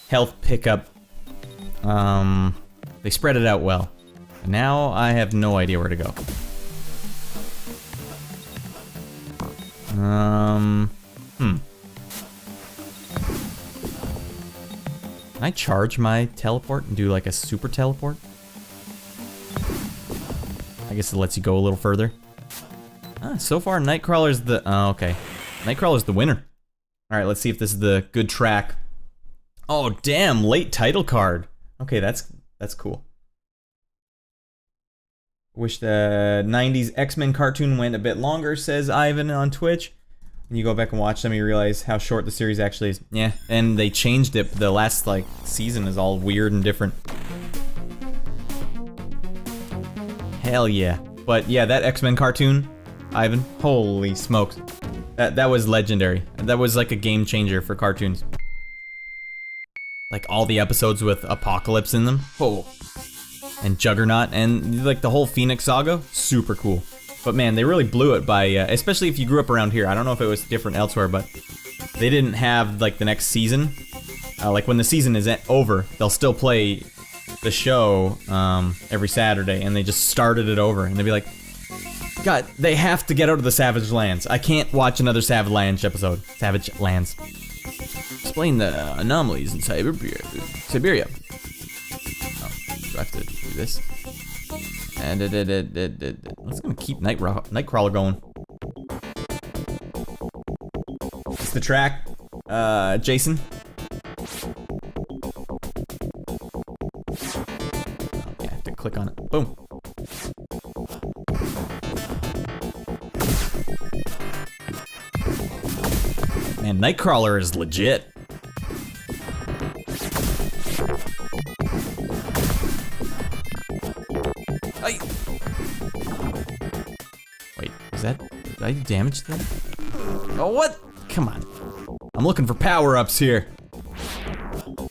health pickup. They spread it out well. Now I have no idea where to go. Can I charge my teleport and do like a super teleport? I guess it lets you go a little further. So far Nightcrawler's the... Oh, okay. Nightcrawler's the winner. Alright, let's see if this is the good track. Oh, damn, late title card. Okay, that's cool. Wish the 90s X-Men cartoon went a bit longer, says Ivan on Twitch. When you go back and watch them, you realize how short the series actually is. Yeah, and they changed it. The last, like, season is all weird and different. Hell yeah. But yeah, that X-Men cartoon, Ivan, holy smokes. That was legendary. That was like a game changer for cartoons. Like all the episodes with Apocalypse in them. Oh. and Juggernaut, and like the whole Phoenix saga, super cool. But man, they really blew it by, especially if you grew up around here. I don't know if it was different elsewhere, but they didn't have like the next season. Like when the season is over, they'll still play the show every Saturday, and they just started it over, and they'd be like, God, they have to get out of the Savage Lands. I can't watch another Savage Lands episode. Savage Lands. Explain the anomalies in Siberia. Oh, do I have to do this? And let's gonna keep Nightcrawler going. It's the track, Jason. Okay, I have to click on it. Boom. Man, Nightcrawler is legit. Ay. Wait, did I damage that? Oh, what? Come on. I'm looking for power-ups here.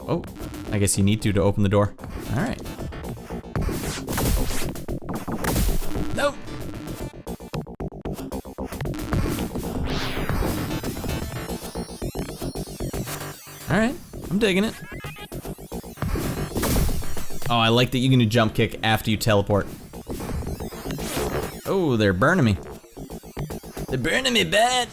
Oh, I guess you need to open the door. All right. Nope. All right, I'm digging it. Oh, I like that you can do jump kick after you teleport. Oh, they're burning me. They're burning me bad.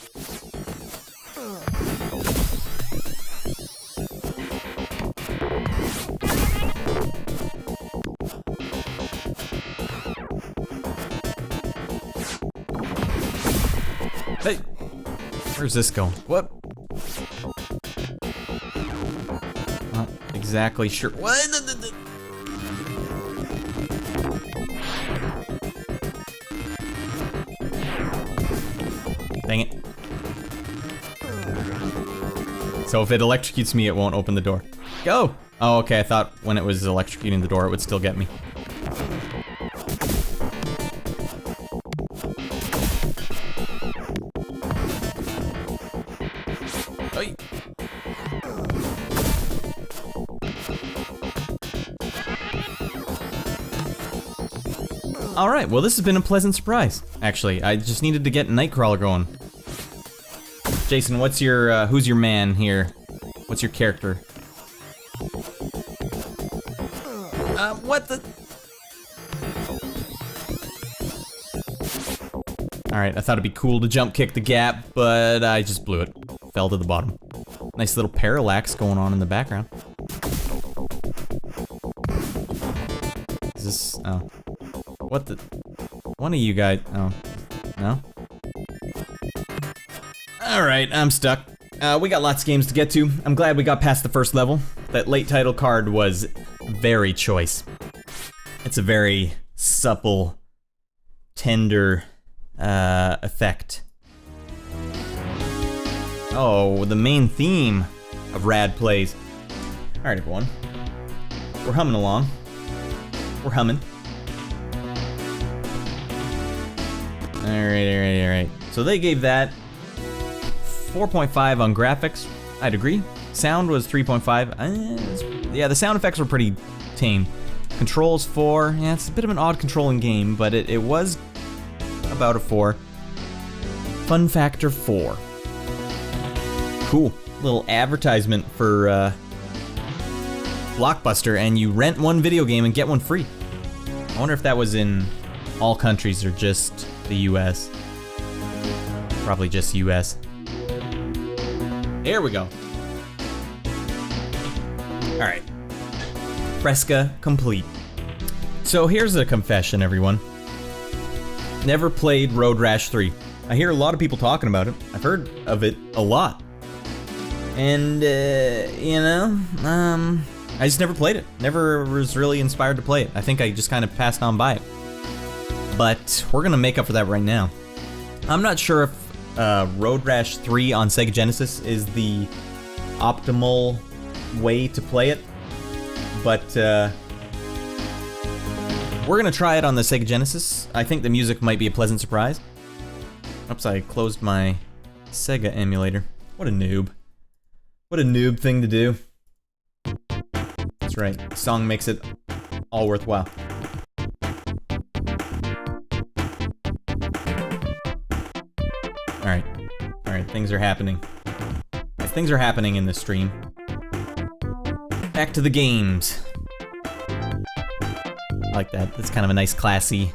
Hey, where's this going? What? Not exactly sure. What? Dang it. So if it electrocutes me, it won't open the door. Go! Oh, okay, I thought when it was electrocuting the door, it would still get me. Oy. Alright, well this has been a pleasant surprise. Actually, I just needed to get Nightcrawler going. Jason, what's your, who's your man here? What's your character? What the? Alright, I thought it'd be cool to jump kick the gap, but I just blew it. Fell to the bottom. Nice little parallax going on in the background. Is this, oh. What the? One of you guys, oh. No? Alright, I'm stuck. We got lots of games to get to. I'm glad we got past the first level. That late title card was very choice. It's a very supple, tender effect. Oh, the main theme of Radd Plays. Alright, everyone. We're humming along. We're humming. Alright. So they gave that 4.5 on graphics. I'd agree. Sound was 3.5. Yeah, the sound effects were pretty tame. Controls 4. Yeah, it's a bit of an odd controlling game, but it was about a 4. Fun factor 4. Cool. Little advertisement for Blockbuster, and you rent one video game and get one free. I wonder if that was in all countries or just the US. Probably just US. Here we go. Alright. Fresca complete. So here's a confession, everyone. Never played Road Rash 3. I hear a lot of people talking about it. I've heard of it a lot. And, you know, I just never played it. Never was really inspired to play it. I think I just kind of passed on by it. But we're gonna make up for that right now. I'm not sure if Road Rash 3 on Sega Genesis is the optimal way to play it, but we're gonna try it on the Sega Genesis. I think the music might be a pleasant surprise. Oops, I closed my Sega emulator. What a noob. What a noob thing to do. That's right, the song makes it all worthwhile. Alright, things are happening. Things are happening in this stream. Back to the games. I like that. That's kind of a nice, classy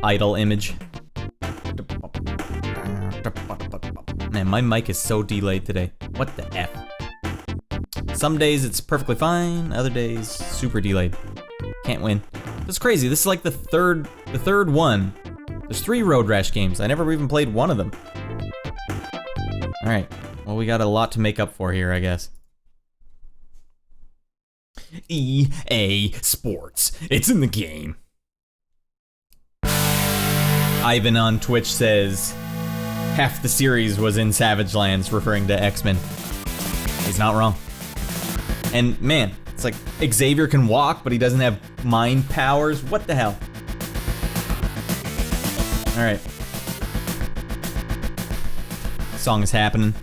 idle image. Man, my mic is so delayed today. What the F? Some days it's perfectly fine, other days super delayed. Can't win. That's crazy. This is like the third one. There's 3 Road Rash games. I never even played one of them. Alright. Well, we got a lot to make up for here, I guess. EA Sports. It's in the game. Ivan on Twitch says half the series was in Savage Lands, referring to X-Men. He's not wrong. And man, it's like Xavier can walk, but he doesn't have mind powers. What the hell? Alright. Song is happening.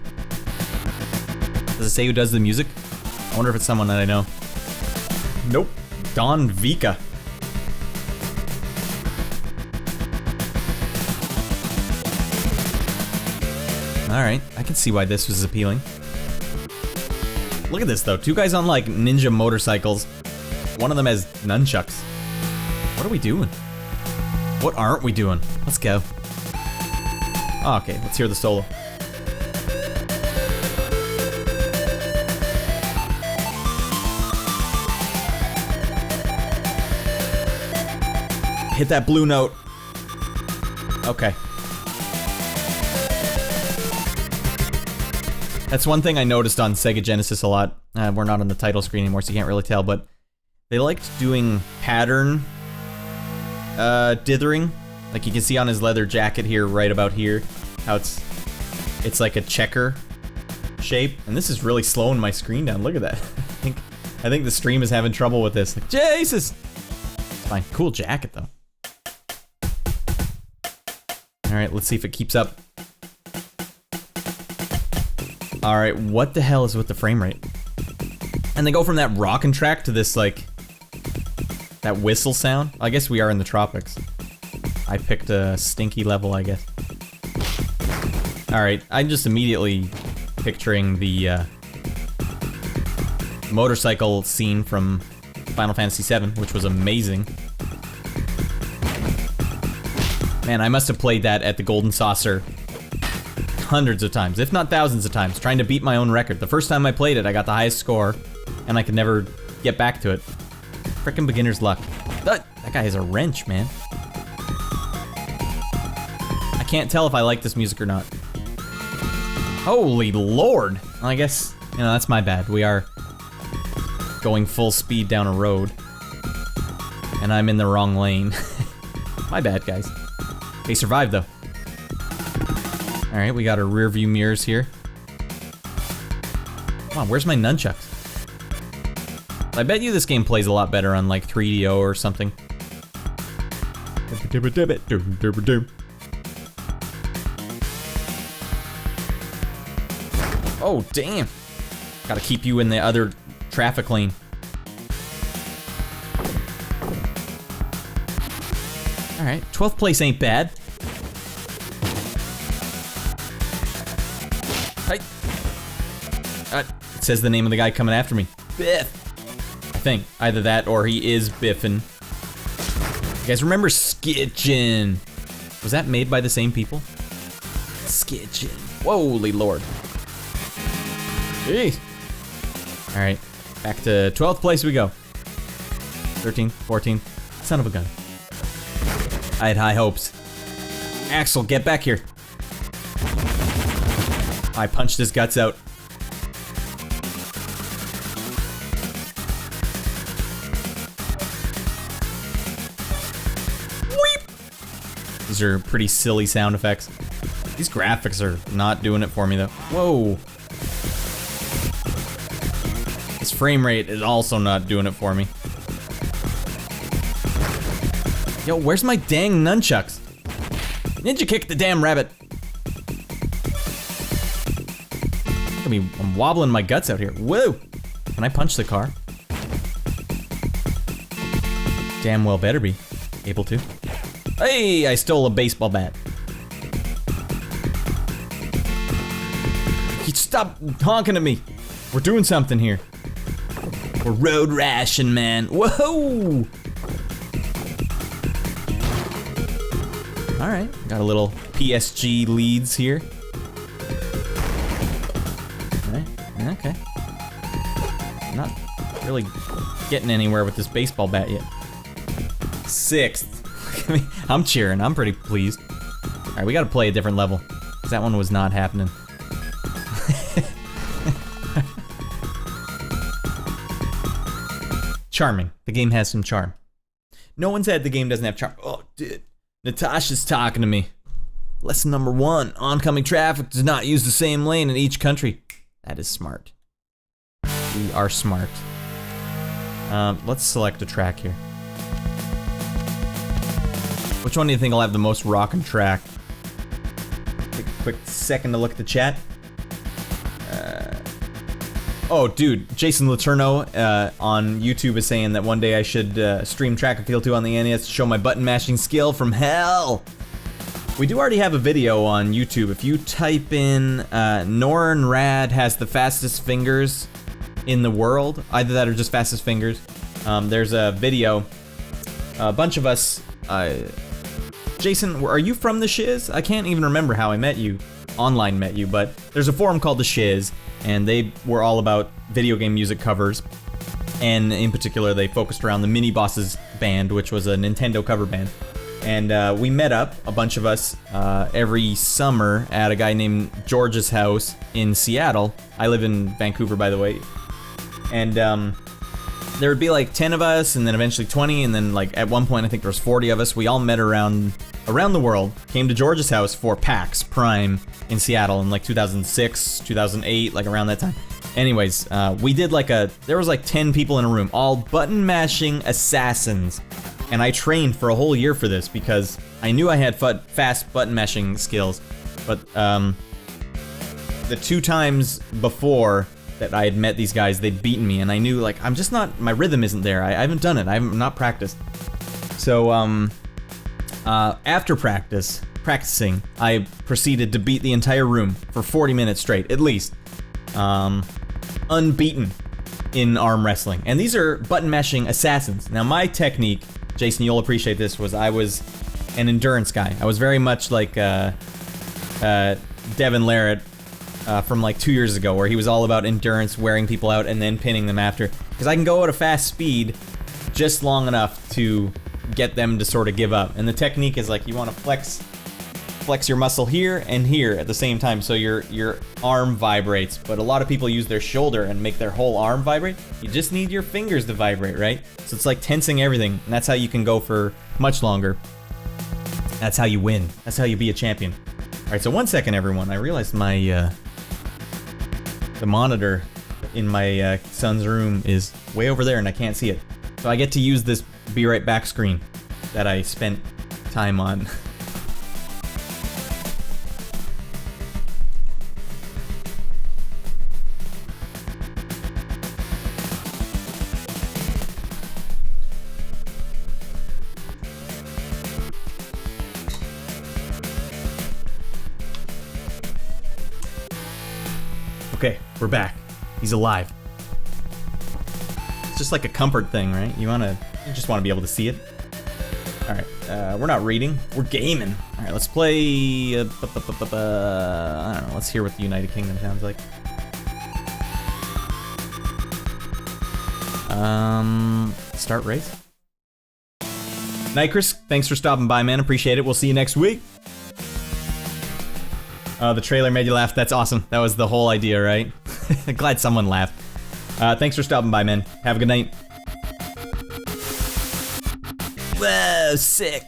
Does it say who does the music? I wonder if it's someone that I know. Nope. Don Vika. Alright, I can see why this was appealing. Look at this though, 2 guys on like ninja motorcycles. One of them has nunchucks. What are we doing? What aren't we doing? Let's go. Oh, okay, let's hear the solo. Hit that blue note. Okay. That's one thing I noticed on Sega Genesis a lot. We're not on the title screen anymore, so you can't really tell, but they liked doing pattern dithering. Like you can see on his leather jacket here, right about here, how it's like a checker shape. And this is really slowing my screen down. Look at that. I think the stream is having trouble with this. Like, Jesus! It's fine. Cool jacket though. Alright, let's see if it keeps up. Alright, what the hell is with the frame rate? And they go from that rockin' track to this, like, that whistle sound. I guess we are in the tropics. I picked a stinky level, I guess. Alright, I'm just immediately picturing the motorcycle scene from Final Fantasy VII, which was amazing. Man, I must have played that at the Golden Saucer hundreds of times, if not thousands of times, trying to beat my own record. The first time I played it, I got the highest score, and I could never get back to it. Frickin' beginner's luck. That guy has a wrench, man. I can't tell if I like this music or not. Holy lord! Well, I guess, you know, that's my bad. We are going full speed down a road, and I'm in the wrong lane. My bad, guys. They survived, though. Alright, we got our rear view mirrors here. Come on, where's my nunchucks? I bet you this game plays a lot better on like 3DO or something. Oh, damn. Gotta keep you in the other traffic lane. Alright, 12th place ain't bad. It says the name of the guy coming after me. Biff! I think. Either that or he is Biffin. You guys remember Skitchin? Was that made by the same people? Skitchin. Holy lord. Jeez. Alright, back to 12th place we go. 13th, 14th. Son of a gun. I had high hopes. Axel, get back here. I punched his guts out. Weep. These are pretty silly sound effects. These graphics are not doing it for me though. Whoa. This frame rate is also not doing it for me. Yo, where's my dang nunchucks? Ninja kick the damn rabbit. I'm wobbling my guts out here. Whoa! Can I punch the car? Damn well better be able to. Hey, I stole a baseball bat. stop honking at me. We're doing something here. We're road rashing, man. Whoa! All right, got a little PSG leads here. All right, okay. Not really getting anywhere with this baseball bat yet. 6th. I'm cheering, I'm pretty pleased. All right, we gotta play a different level, because that one was not happening. Charming. The game has some charm. No one said the game doesn't have charm. Oh, dude. Natasha's talking to me. Lesson number 1. Oncoming traffic does not use the same lane in each country. That is smart. We are smart. Let's select a track here. Which one do you think will have the most rockin' track? Take a quick second to look at the chat. Oh, dude, Jason Letourneau on YouTube is saying that one day I should stream Track and Field 2 on the NES to show my button mashing skill from hell. We do already have a video on YouTube. If you type in Norrin Radd has the fastest fingers in the world, either that or just fastest fingers, there's a video. A bunch of us, Jason, are you from the Shiz? I can't even remember how I met you, online met you, but there's a forum called the Shiz, and they were all about video game music covers, and in particular they focused around the Mini Bosses band, which was a Nintendo cover band. And we met up, a bunch of us, every summer at a guy named George's house in Seattle. I live in Vancouver, by the way. And there would be like 10 of us, and then eventually 20, and then like at one point I think there was 40 of us. We all met around the world, came to George's house for PAX Prime in Seattle in like 2006, 2008, like around that time. Anyways, we did like there was like 10 people in a room, all button mashing assassins. And I trained for a whole year for this because I knew I had fast button mashing skills. But the 2 times before that I had met these guys, they'd beaten me, and I knew like I'm just not, my rhythm isn't there. I haven't done it. I'm not practiced. So after practicing, I proceeded to beat the entire room for 40 minutes straight, at least. Unbeaten in arm wrestling. And these are button mashing assassins. Now my technique, Jason, you'll appreciate this, was I was an endurance guy. I was very much like Devin Larratt from like 2 years ago, where he was all about endurance, wearing people out, and then pinning them after. Because I can go at a fast speed just long enough to get them to sort of give up. And the technique is like you want to flex your muscle here and here at the same time, so your arm vibrates. But a lot of people use their shoulder and make their whole arm vibrate. You just need your fingers to vibrate, right? So it's like tensing everything, and that's how you can go for much longer. That's how you win. That's how you be a champion. All right, so 1 second, everyone. I realized my the monitor in my son's room is way over there, and I can't see it. So I get to use this be right back screen that I spent time on. Okay, we're back. He's alive. It's just like a comfort thing, right? You just want to be able to see it. All right, we're not reading, we're gaming. All right, let's play. I don't know. Let's hear what the United Kingdom sounds like. Start race. Nycris, thanks for stopping by, man. Appreciate it. We'll see you next week. The trailer made you laugh. That's awesome. That was the whole idea, right? Glad someone laughed. Thanks for stopping by, man. Have a good night. Whoa, sick.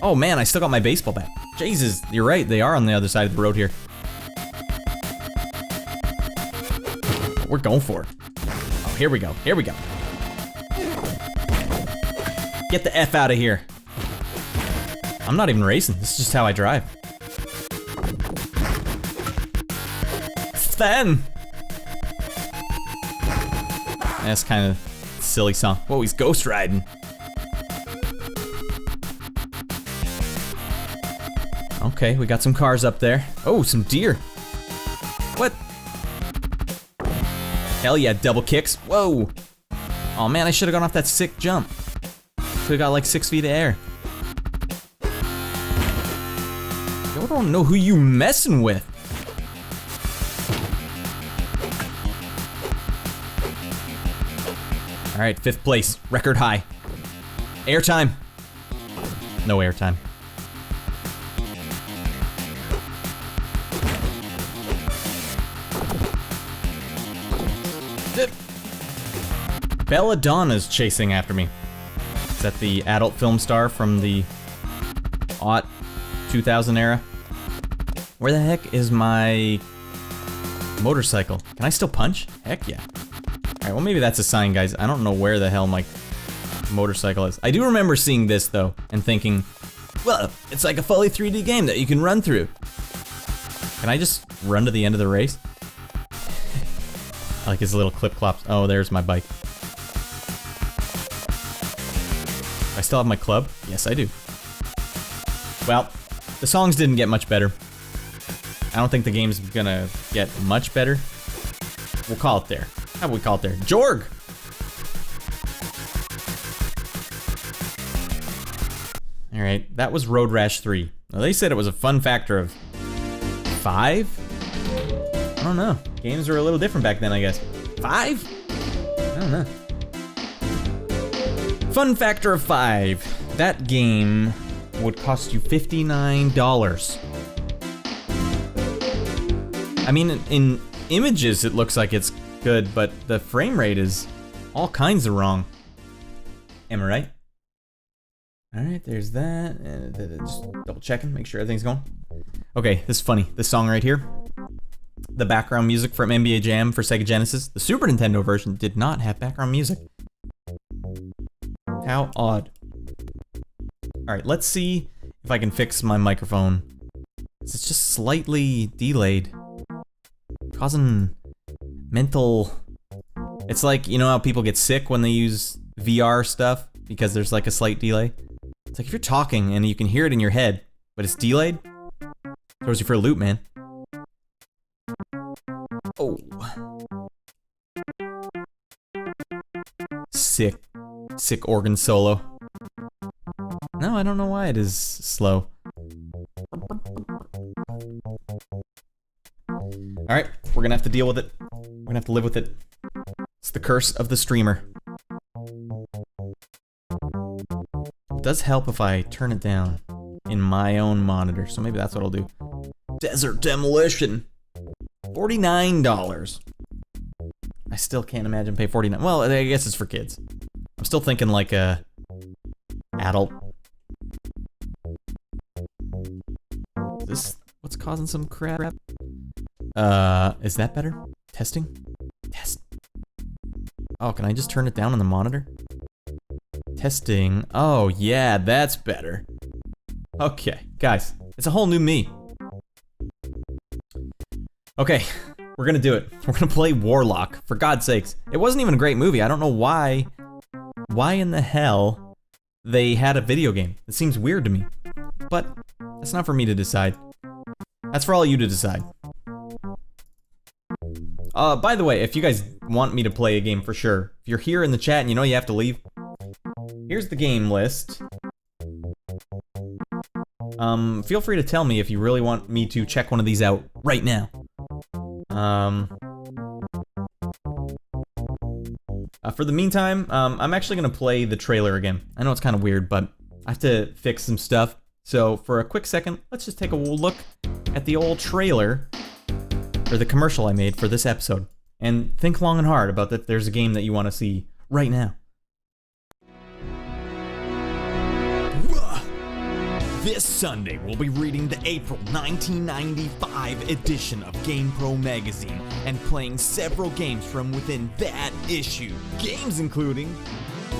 Oh man, I still got my baseball bat. Jesus, you're right. They are on the other side of the road here. We're going for it. Oh, here we go. Here we go. Get the F out of here. I'm not even racing. This is just how I drive. Then that's kind of a silly song. Whoa, he's ghost riding. Okay, we got some cars up there. Oh, some deer. What? Hell yeah, double kicks. Whoa. Oh man, I should have gone off that sick jump. Could've got like 6 feet of air. Yo, don't know who you messing with. All right, 5th place, record high. Airtime. No airtime. Belladonna's chasing after me. Is that the adult film star from the 2000 era? Where the heck is my motorcycle? Can I still punch? Heck yeah. Alright, well maybe that's a sign, guys. I don't know where the hell my motorcycle is. I do remember seeing this, though, and thinking, well, it's like a fully 3D game that you can run through. Can I just run to the end of the race? I like his little clip-clops. Oh, there's my bike. I still have my club? Yes, I do. Well, the songs didn't get much better. I don't think the game's gonna get much better. We'll call it there. How about we call it there? Jorg! Alright, that was Road Rash 3. Now, they said it was a fun factor of 5? I don't know. Games were a little different back then, I guess. 5? I don't know. Fun factor of 5. That game would cost you $59. I mean, in images it looks like it's good, but the frame rate is all kinds of wrong. Am I right? Alright, there's that. Just double checking, make sure everything's going. Okay, this is funny. This song right here. The background music from NBA Jam for Sega Genesis. The Super Nintendo version did not have background music. How odd. Alright, let's see if I can fix my microphone. It's just slightly delayed. Causing mental... It's like, you know how people get sick when they use VR stuff? Because there's like a slight delay? It's like if you're talking and you can hear it in your head, but it's delayed, throws you for a loop, man. Oh. Sick. Sick organ solo. No, I don't know why it is slow. Alright, we're gonna have to deal with it. We're gonna have to live with it. It's the curse of the streamer. It does help if I turn it down in my own monitor, so maybe that's what I'll do. Desert Demolition. $49. I still can't imagine pay $49. Well, I guess it's for kids. I'm still thinking like a adult. Is this what's causing some crap? Is that better? Testing? Test. Oh, can I just turn it down on the monitor? Testing. Oh, yeah, that's better. Okay, guys, it's a whole new me. Okay, we're gonna do it. We're gonna play Warlock, for God's sakes. It wasn't even a great movie. I don't know why in the hell they had a video game. It seems weird to me. But that's not for me to decide. That's for all you to decide. By the way, if you guys want me to play a game for sure, if you're here in the chat and you know you have to leave, here's the game list. Feel free to tell me if you really want me to check one of these out right now. For the meantime, I'm actually gonna play the trailer again. I know it's kind of weird, but I have to fix some stuff. So for a quick second, let's just take a look at the old trailer, or the commercial I made for this episode, and think long and hard about if there's a game that you want to see right now. This Sunday, we'll be reading the April 1995 edition of GamePro Magazine and playing several games from within that issue. Games including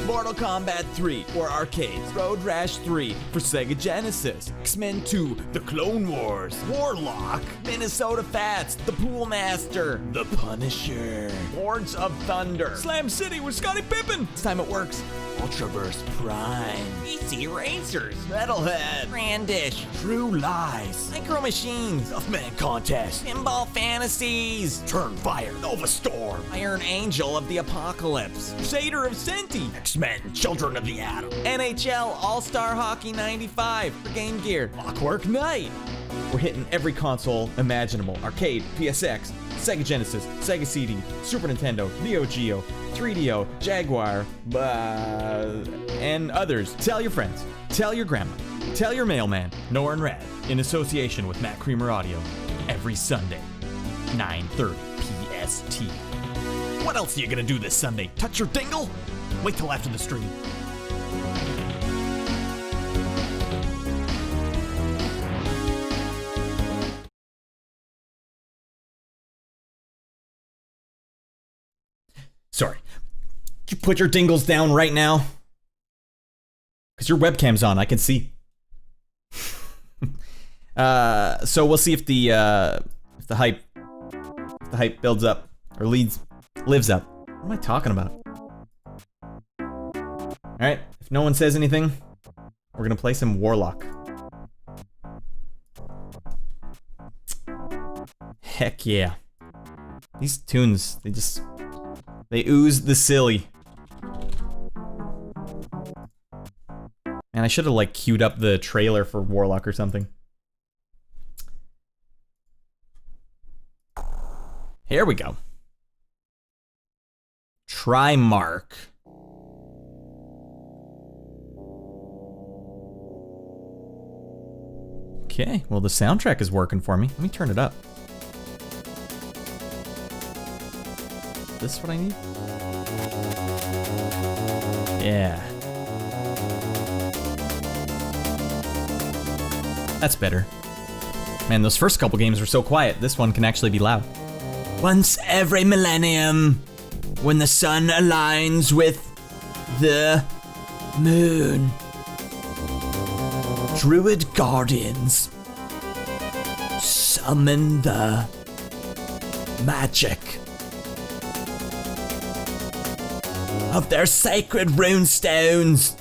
Mortal Kombat 3 for arcades, Road Rash 3 for Sega Genesis, X-Men 2, The Clone Wars, Warlock, Minnesota Fats, The Pool Master, The Punisher, Lords of Thunder, Slam City with Scottie Pippen, This Time It Works, Ultraverse Prime, PC Racers, Metalhead, Brandish, True Lies, Micro Machines, Duffman Contest, Pinball Fantasies, Turnfire, Nova Storm, Iron Angel of the Apocalypse, Crusader of Senti, X-Men, Children of the Atom, NHL All-Star Hockey 95 for Game Gear, Clockwork Knight. We're hitting every console imaginable: arcade, PSX, Sega Genesis, Sega CD, Super Nintendo, Neo Geo, 3DO, Jaguar, and others. Tell your friends, tell your grandma, tell your mailman, Nor and Radd, in association with Matt Creamer Audio, every Sunday, 9:30 PST. What else are you gonna do this Sunday? Touch your dingle? Wait till after the stream. Sorry. Could you put your dingles down right now? Because your webcam's on, I can see. So we'll see if the hype builds up or lives up. What am I talking about? All right, if no one says anything, we're gonna play some Warlock. Heck yeah. These tunes, they ooze the silly. Man, I should have like queued up the trailer for Warlock or something. Here we go. Trimark. Okay, well the soundtrack is working for me. Let me turn it up. Is this what I need? Yeah. That's better. Man, those first couple games were so quiet. This one can actually be loud. Once every millennium, when the sun aligns with the moon, Druid Guardians summon the magic of their sacred runestones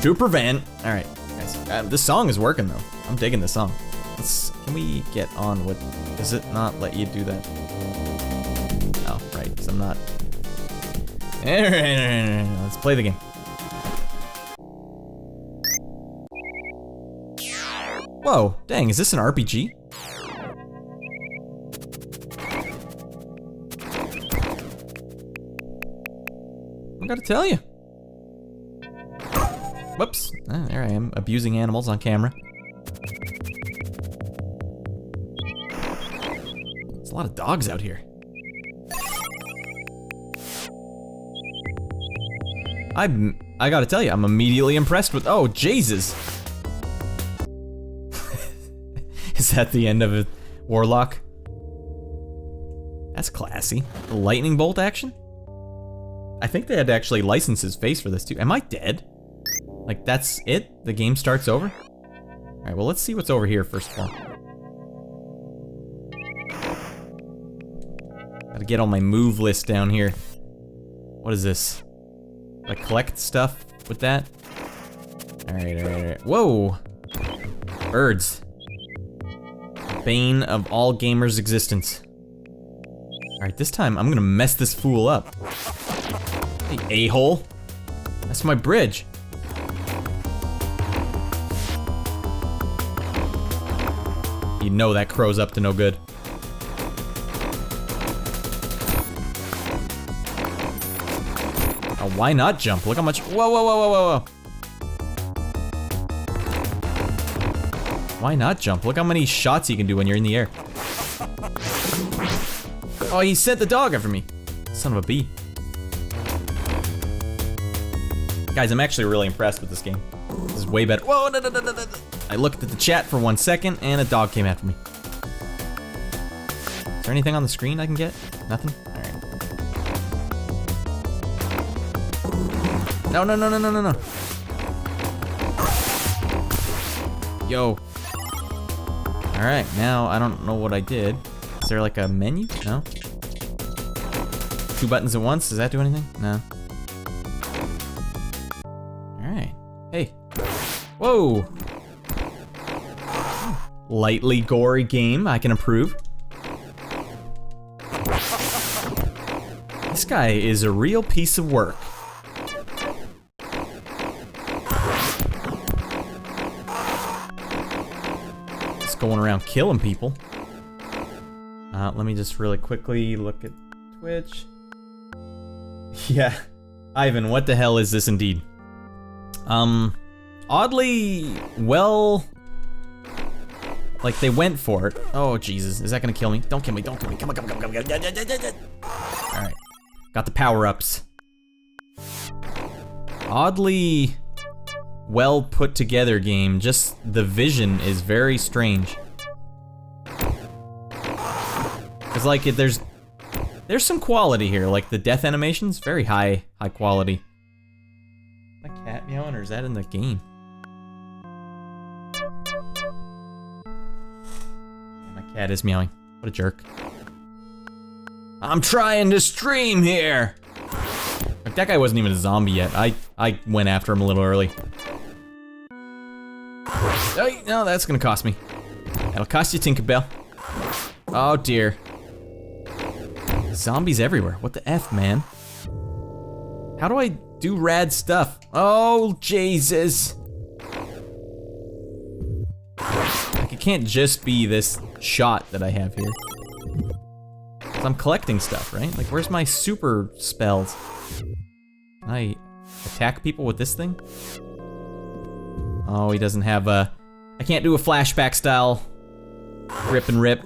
to prevent. All right, guys, this song is working though. I'm digging this song. Can we get on with? Does it not let you do that? Oh, right, because I'm not. All right, let's play the game. Whoa, dang, is this an RPG? I gotta tell you. Whoops, there I am, abusing animals on camera. There's a lot of dogs out here. I gotta tell you, I'm immediately impressed with, oh, Jesus. Is that the end of a Warlock? That's classy. The lightning bolt action? I think they had to actually license his face for this too. Am I dead? Like that's it? The game starts over? Alright, well let's see what's over here first of all. Gotta get all my move list down here. What is this? Like collect stuff with that? Alright. Whoa! Birds. Bane of all gamers' existence. Alright, this time I'm gonna mess this fool up. Hey, a-hole. That's my bridge. You know that crow's up to no good. Oh, why not jump? Look how much. Whoa, whoa, whoa, whoa, whoa, whoa. Why not jump? Look how many shots you can do when you're in the air. Oh, he sent the dog after me. Son of a bee. Guys, I'm actually really impressed with this game. This is way better. Whoa, no. I looked at the chat for 1 second and a dog came after me. Is there anything on the screen I can get? Nothing? Alright. No, no, no, no, no, no, no. Yo. All right, now I don't know what I did. Is there like a menu? No. 2 buttons at once, does that do anything? No. All right, hey. Whoa. Lightly gory game, I can approve. This guy is a real piece of work. Just going around killing people. Let me just really quickly look at Twitch. Yeah, Ivan, what the hell is this indeed? Oddly, well, like they went for it. Oh Jesus, is that gonna kill me? Don't kill me, don't kill me, come on, come on, come on, come on. All right, got the power-ups. Oddly well put together game, just the vision is very strange. Cause like there's some quality here, like the death animation's very high quality. Is that cat meowing or is that in the game? Yeah, my cat is meowing. What a jerk. I'm trying to stream here! Like, that guy wasn't even a zombie yet. I went after him a little early. Oh, no, that's gonna cost me. That'll cost you, Tinkerbell. Oh dear. Zombies everywhere. What the F, man? How do I do rad stuff? Oh, Jesus. Like, it can't just be this shot that I have here. 'Cause I'm collecting stuff, right? Like, where's my super spells? Can I attack people with this thing? Oh, he doesn't have a... I can't do a flashback style rip and rip.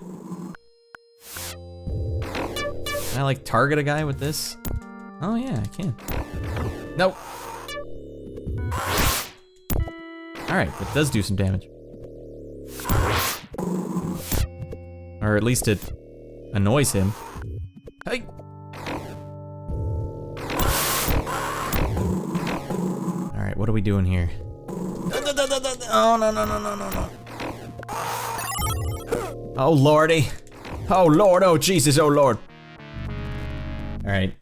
Can I like target a guy with this? Oh yeah, I can. Nope. Alright, that does do some damage. Or at least it annoys him. Hey! Alright, what are we doing here? Oh, no, no, no, no, no, no. Oh, lordy. Oh, Lord, oh, Jesus, oh, Lord. Alright,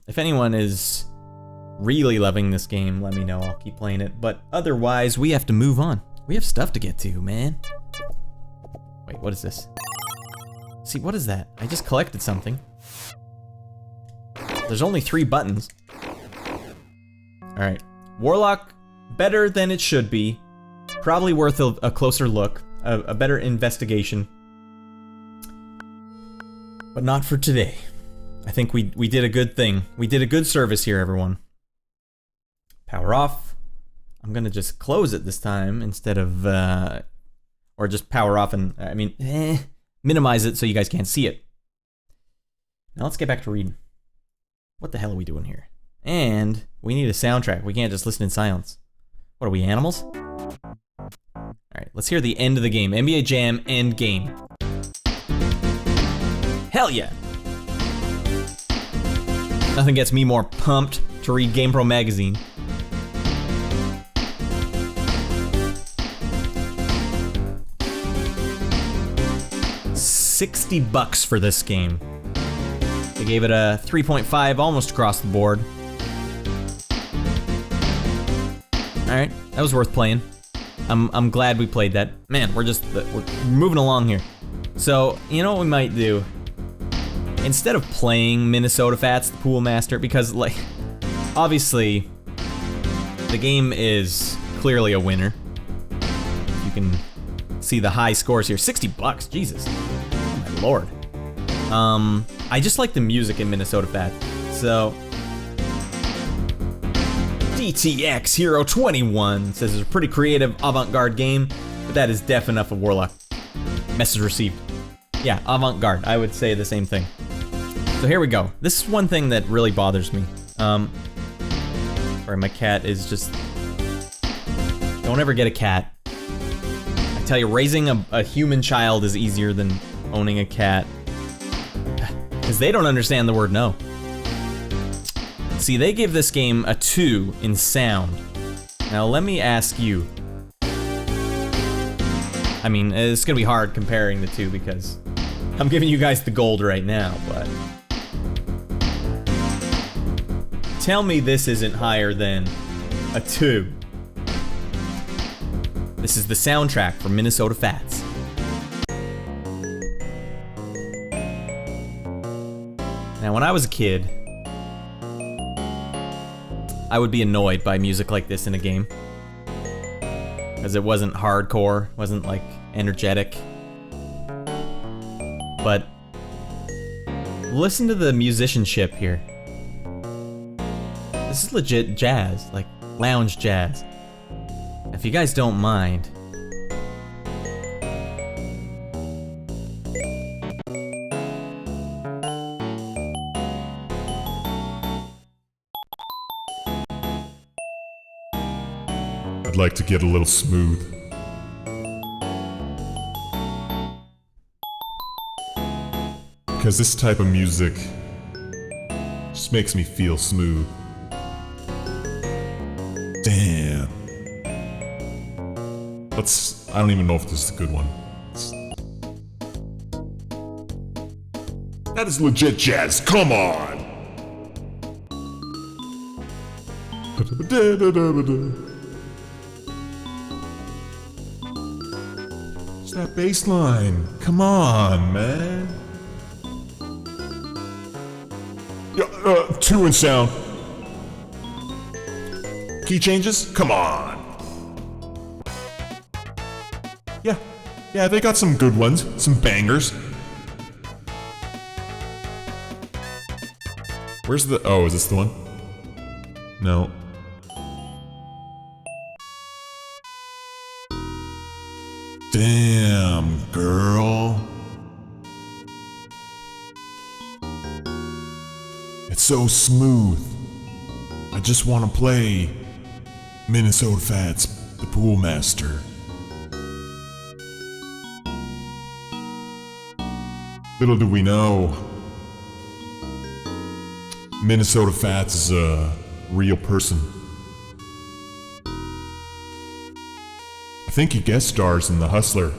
if anyone is really loving this game, let me know, I'll keep playing it. But otherwise, we have to move on. We have stuff to get to, man. Wait, what is this? See, what is that? I just collected something. There's only 3 buttons. Alright, Warlock, better than it should be. Probably worth a closer look, a better investigation. But not for today. I think we did a good thing. We did a good service here, everyone. Power off. I'm gonna just close it this time instead of, or just power off and, I mean, minimize it so you guys can't see it. Now let's get back to reading. What the hell are we doing here? And we need a soundtrack. We can't just listen in silence. What are we, animals? Alright, let's hear the end of the game. NBA Jam end game. Hell yeah! Nothing gets me more pumped to read GamePro Magazine. $60 for this game. They gave it a 3.5 almost across the board. Alright, that was worth playing. I'm glad we played that. Man, we're moving along here. So, you know what we might do? Instead of playing Minnesota Fats, the Pool Master, because, like, obviously, the game is clearly a winner. You can see the high scores here. $60, Jesus. Oh my lord. I just like the music in Minnesota Fats. So, DTX Hero 21 says it's a pretty creative avant-garde game, but that is deaf enough of Warlock. Message received. Yeah, avant-garde, I would say the same thing. So here we go. This is one thing that really bothers me. Sorry, my cat is just... Don't ever get a cat. I tell you, raising a human child is easier than owning a cat. Because they don't understand the word no. See, they give this game a 2 in sound. Now let me ask you. I mean, it's gonna be hard comparing the two because I'm giving you guys the gold right now, but tell me this isn't higher than a 2. This is the soundtrack for Minnesota Fats. Now, when I was a kid, I would be annoyed by music like this in a game. Because it wasn't hardcore, wasn't like energetic. But listen to the musicianship here. This is legit jazz, like lounge jazz. If you guys don't mind. I'd like to get a little smooth. Because this type of music just makes me feel smooth. Damn. I don't even know if this is a good one. That is legit jazz, come on! It's that bass line. Come on, man. Yeah, 2 in sound. Key changes? Come on. Yeah, they got some good ones, some bangers. Where's the, oh, is this the one? No. Damn, girl. It's so smooth. I just want to play Minnesota Fats, the Pool Master. Little do we know, Minnesota Fats is a real person. I think he guest stars in The Hustler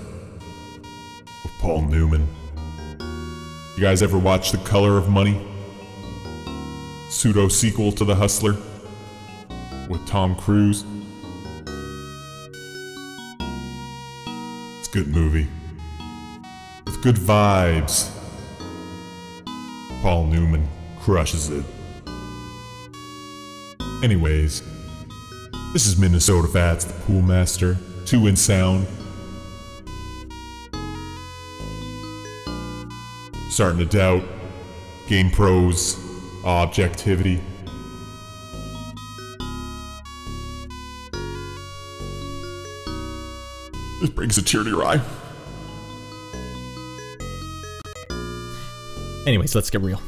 with Paul Newman. You guys ever watch The Color of Money? Pseudo-sequel to The Hustler with Tom Cruise. It's a good movie. With good vibes. Paul Newman crushes it. Anyways, this is Minnesota Fats, the Pool Master. 2 in sound. Starting to doubt GamePro's objectivity. This brings a tear to your eye. Anyways, let's get real.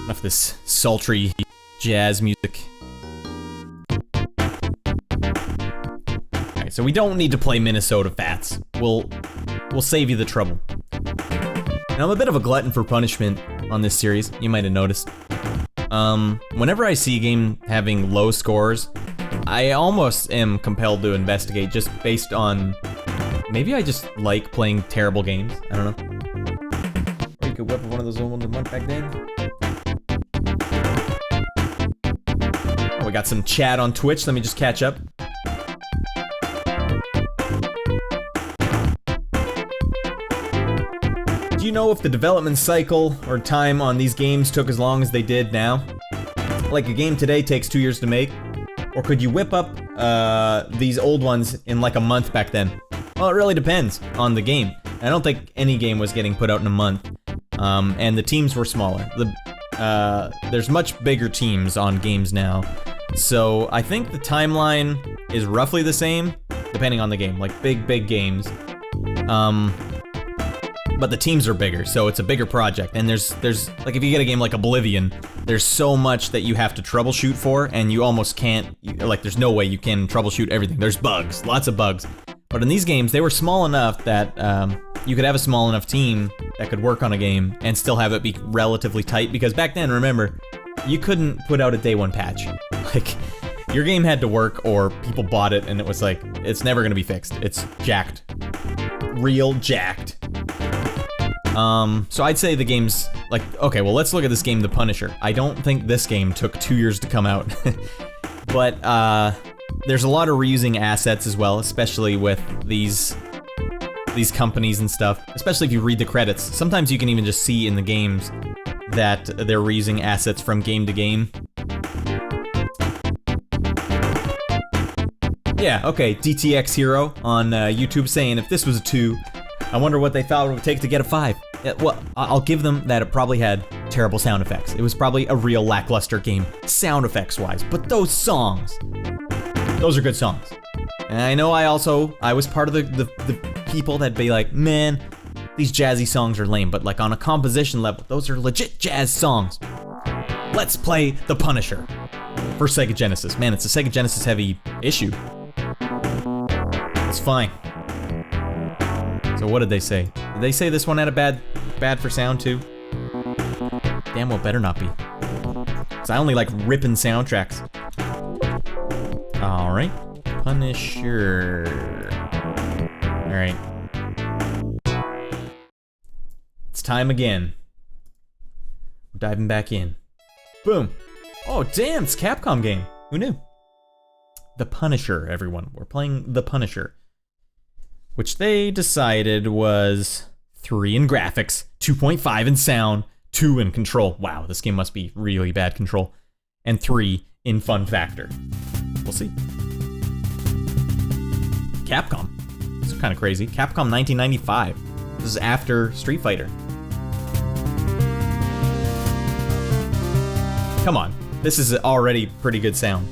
Enough of this sultry jazz music. Alright, so we don't need to play Minnesota Fats. We'll save you the trouble. Now, I'm a bit of a glutton for punishment on this series, you might have noticed. Whenever I see a game having low scores, I almost am compelled to investigate just based on... Maybe I just like playing terrible games, I don't know. Or you could whip one of those old ones a month back then. Oh, we got some chat on Twitch, let me just catch up. Do you know if the development cycle or time on these games took as long as they did now? Like a game today takes 2 years to make? Or could you whip up these old ones in like a month back then? Well, it really depends on the game. I don't think any game was getting put out in a month. And the teams were smaller. There's much bigger teams on games now. So I think the timeline is roughly the same, depending on the game. Like big games. But the teams are bigger, so it's a bigger project. And there's like if you get a game like Oblivion, there's so much that you have to troubleshoot for, and you almost can't, like there's no way you can troubleshoot everything. There's bugs, lots of bugs. But in these games, they were small enough that you could have a small enough team that could work on a game and still have it be relatively tight, because back then, remember, you couldn't put out a day one patch. Like, your game had to work or people bought it and it was like, it's never gonna be fixed. It's jacked. Real jacked. So I'd say the game's like, okay, well, let's look at this game, The Punisher. I don't think this game took 2 years to come out. But, there's a lot of reusing assets as well, especially with these companies and stuff, especially if you read the credits. Sometimes you can even just see in the games that they're reusing assets from game to game. Yeah, okay, DTX Hero on YouTube saying if this was a 2, I wonder what they thought it would take to get a 5. Yeah, well, I'll give them that it probably had terrible sound effects. It was probably a real lackluster game, sound effects wise, but those songs, those are good songs. And I know I was part of the people that'd be like, man, these jazzy songs are lame, but like on a composition level, those are legit jazz songs. Let's play The Punisher for Sega Genesis. Man, it's a Sega Genesis heavy issue. It's fine. So what did they say? Did they say this one had a bad for sound too? Damn well better not be. Cause I only like ripping soundtracks. Alright. Punisher. Alright. It's time again. We're diving back in. Boom. Oh damn, it's a Capcom game. Who knew? The Punisher, everyone. We're playing The Punisher. Which they decided was 3 in graphics, 2.5 in sound, 2 in control. Wow, this game must be really bad control. And 3 in fun factor. We'll see. Capcom. This is kind of crazy. Capcom 1995. This is after Street Fighter. Come on. This is already pretty good sound.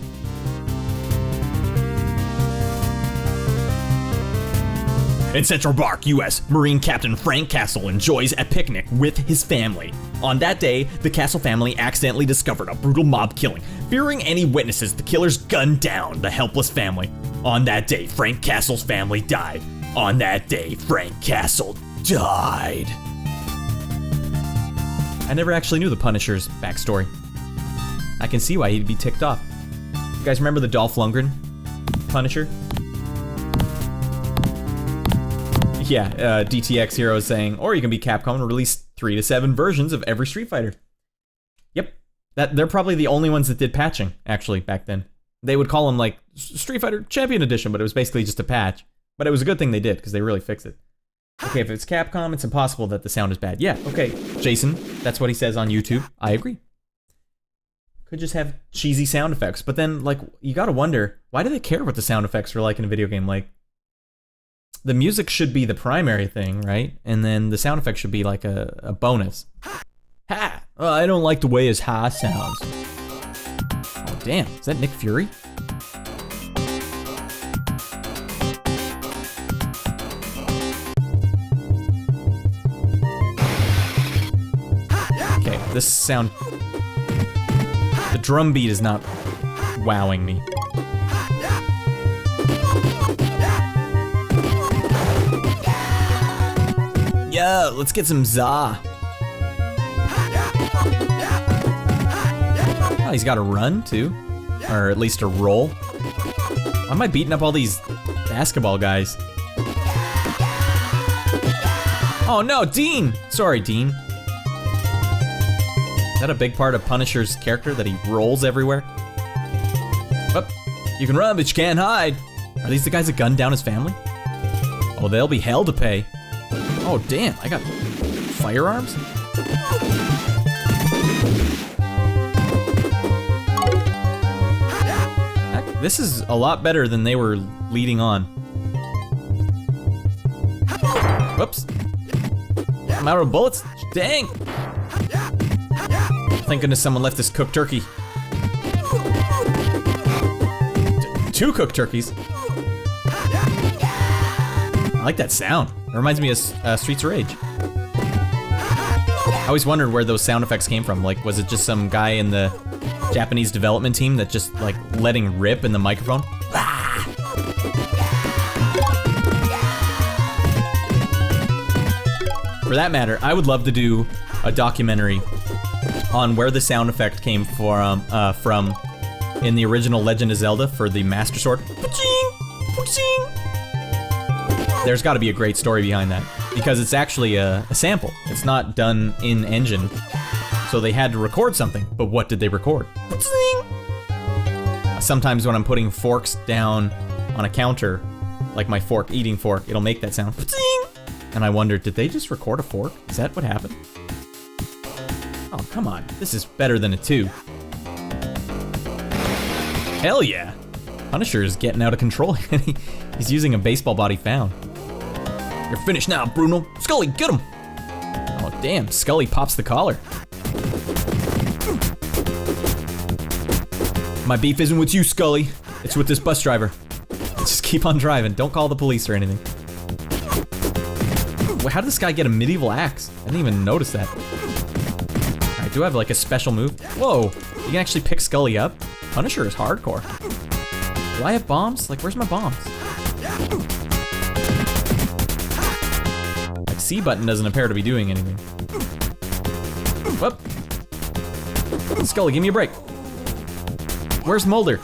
In Central Park, U.S., Marine Captain Frank Castle enjoys a picnic with his family. On that day, the Castle family accidentally discovered a brutal mob killing. Fearing any witnesses, the killers gunned down the helpless family. On that day, Frank Castle's family died. On that day, Frank Castle died. I never actually knew the Punisher's backstory. I can see why he'd be ticked off. You guys remember the Dolph Lundgren Punisher? Yeah, DTX Hero is saying, or you can be Capcom and release 3 to 7 versions of every Street Fighter. Yep, they're probably the only ones that did patching, actually, back then. They would call them, like, Street Fighter Champion Edition, but it was basically just a patch. But it was a good thing they did, because they really fixed it. Okay, if it's Capcom, it's impossible that the sound is bad. Yeah, okay, Jason, that's what he says on YouTube. I agree. Could just have cheesy sound effects, but then, like, you gotta wonder, why do they care what the sound effects are like in a video game? Like, the music should be the primary thing, right? And then the sound effect should be like a bonus. Ha! Well, I don't like the way his ha sounds. Oh, damn. Is that Nick Fury? Okay, this sound... The drum beat is not wowing me. Yo, let's get some za. Oh, he's got a run too, or at least a roll. Why am I beating up all these basketball guys? Oh no, Dean! Sorry, Dean. Is that a big part of Punisher's character, that he rolls everywhere? Oh, you can run, but you can't hide. Are these the guys that gunned down his family? Oh, they'll be hell to pay. Oh damn, I got firearms? This is a lot better than they were leading on. Whoops. I'm out of bullets. Dang. Thank goodness someone left this cooked turkey. 2 cooked turkeys. I like that sound. It reminds me of Streets of Rage. I always wondered where those sound effects came from. Like, was it just some guy in the Japanese development team that just, like, letting rip in the microphone? Ah! For that matter, I would love to do a documentary on where the sound effect came from in the original Legend of Zelda for the Master Sword. There's got to be a great story behind that, because it's actually a sample. It's not done in engine, so they had to record something. But what did they record? Sometimes when I'm putting forks down on a counter, like my eating fork, it'll make that sound. And I wonder, did they just record a fork? Is that what happened? Oh, come on. This is better than a 2. Hell yeah. Punisher is getting out of control. He's using a baseball body found. You're finished now, Bruno. Scully, get him. Oh, damn. Scully pops the collar. My beef isn't with you, Scully. It's with this bus driver. Just keep on driving. Don't call the police or anything. Wait, how did this guy get a medieval axe? I didn't even notice that. Alright, do I have like a special move? Whoa, you can actually pick Scully up? Punisher is hardcore. Do I have bombs? Like, where's my bombs? Like, C button doesn't appear to be doing anything. Whoop. Scully, give me a break. Where's Mulder?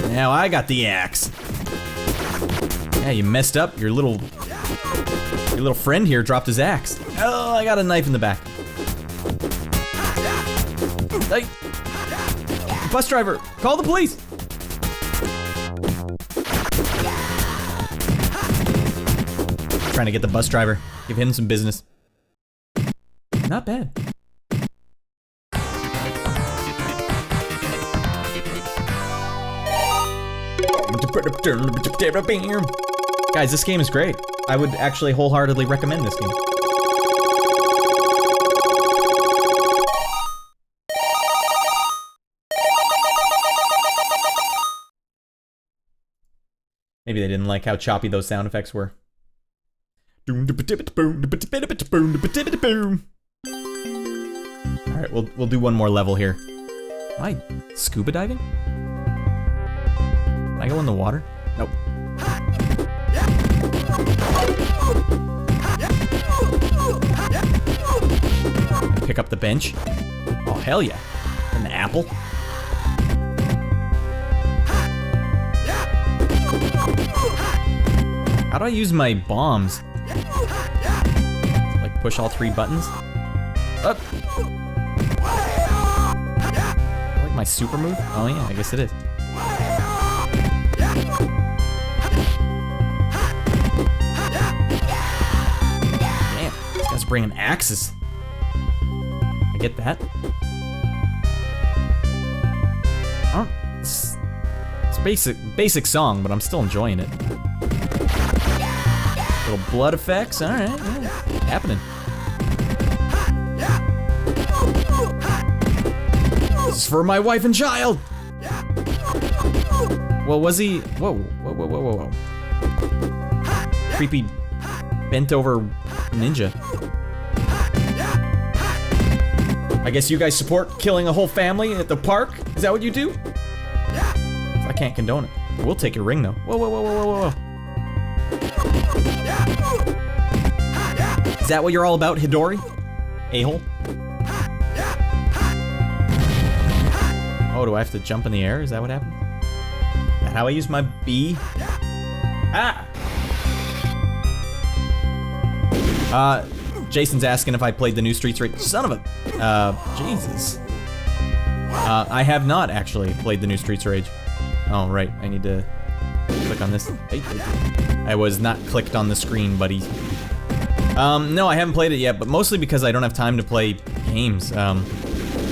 Now I got the axe. Yeah, you messed up. Your little friend here dropped his axe. Oh, I got a knife in the back. Hey, bus driver, call the police. Trying to get the bus driver. Give him some business. Not bad. Guys, this game is great. I would actually wholeheartedly recommend this game. Maybe they didn't like how choppy those sound effects were. Alright, we'll do one more level here. Am I scuba diving? Can I go in the water? Nope. Pick up the bench. Oh, hell yeah. An apple. How do I use my bombs? Like push all 3 buttons? Up. Like my super move? Oh yeah, I guess it is. Damn, this guy's bringing axes. I get that. Oh, it's basic song, but I'm still enjoying it. Little blood effects, all right, yeah, happening. This is for my wife and child. Well, was he? Whoa. Creepy, bent over ninja. I guess you guys support killing a whole family at the park? Is that what you do? I can't condone it. We'll take your ring though. Whoa. Is that what you're all about, Hidori? A-hole? Oh, do I have to jump in the air? Is that what happened? Is that how I use my B? Ah! Jason's asking if I played the new Streets Rage. Son of a... Jesus. I have not actually played the new Streets Rage. Oh, right. I need to click on this. I was not clicked on the screen, buddy. No, I haven't played it yet, but mostly because I don't have time to play games.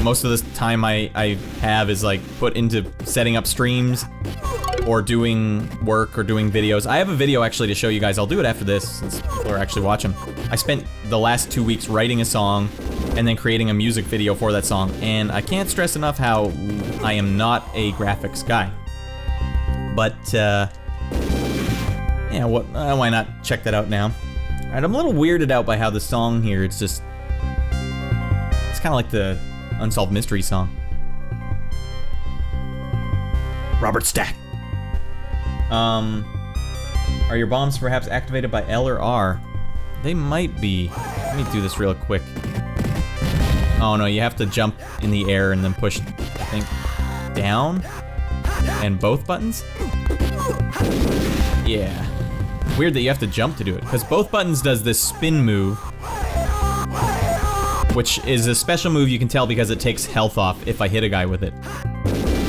Most of the time I have is like put into setting up streams or doing work or doing videos. I have a video actually to show you guys. I'll do it after this since people are actually watching. I spent the last 2 weeks writing a song and then creating a music video for that song, and I can't stress enough how I am not a graphics guy. But, yeah, why not check that out now? Alright, I'm a little weirded out by how the song here, it's just... It's kind of like the Unsolved Mystery song. Robert Stack. Are your bombs perhaps activated by L or R? They might be. Let me do this real quick. Oh no, you have to jump in the air and then push, I think, down? And both buttons? Yeah. Weird that you have to jump to do it, because both buttons does this spin move, which is a special move you can tell because it takes health off if I hit a guy with it.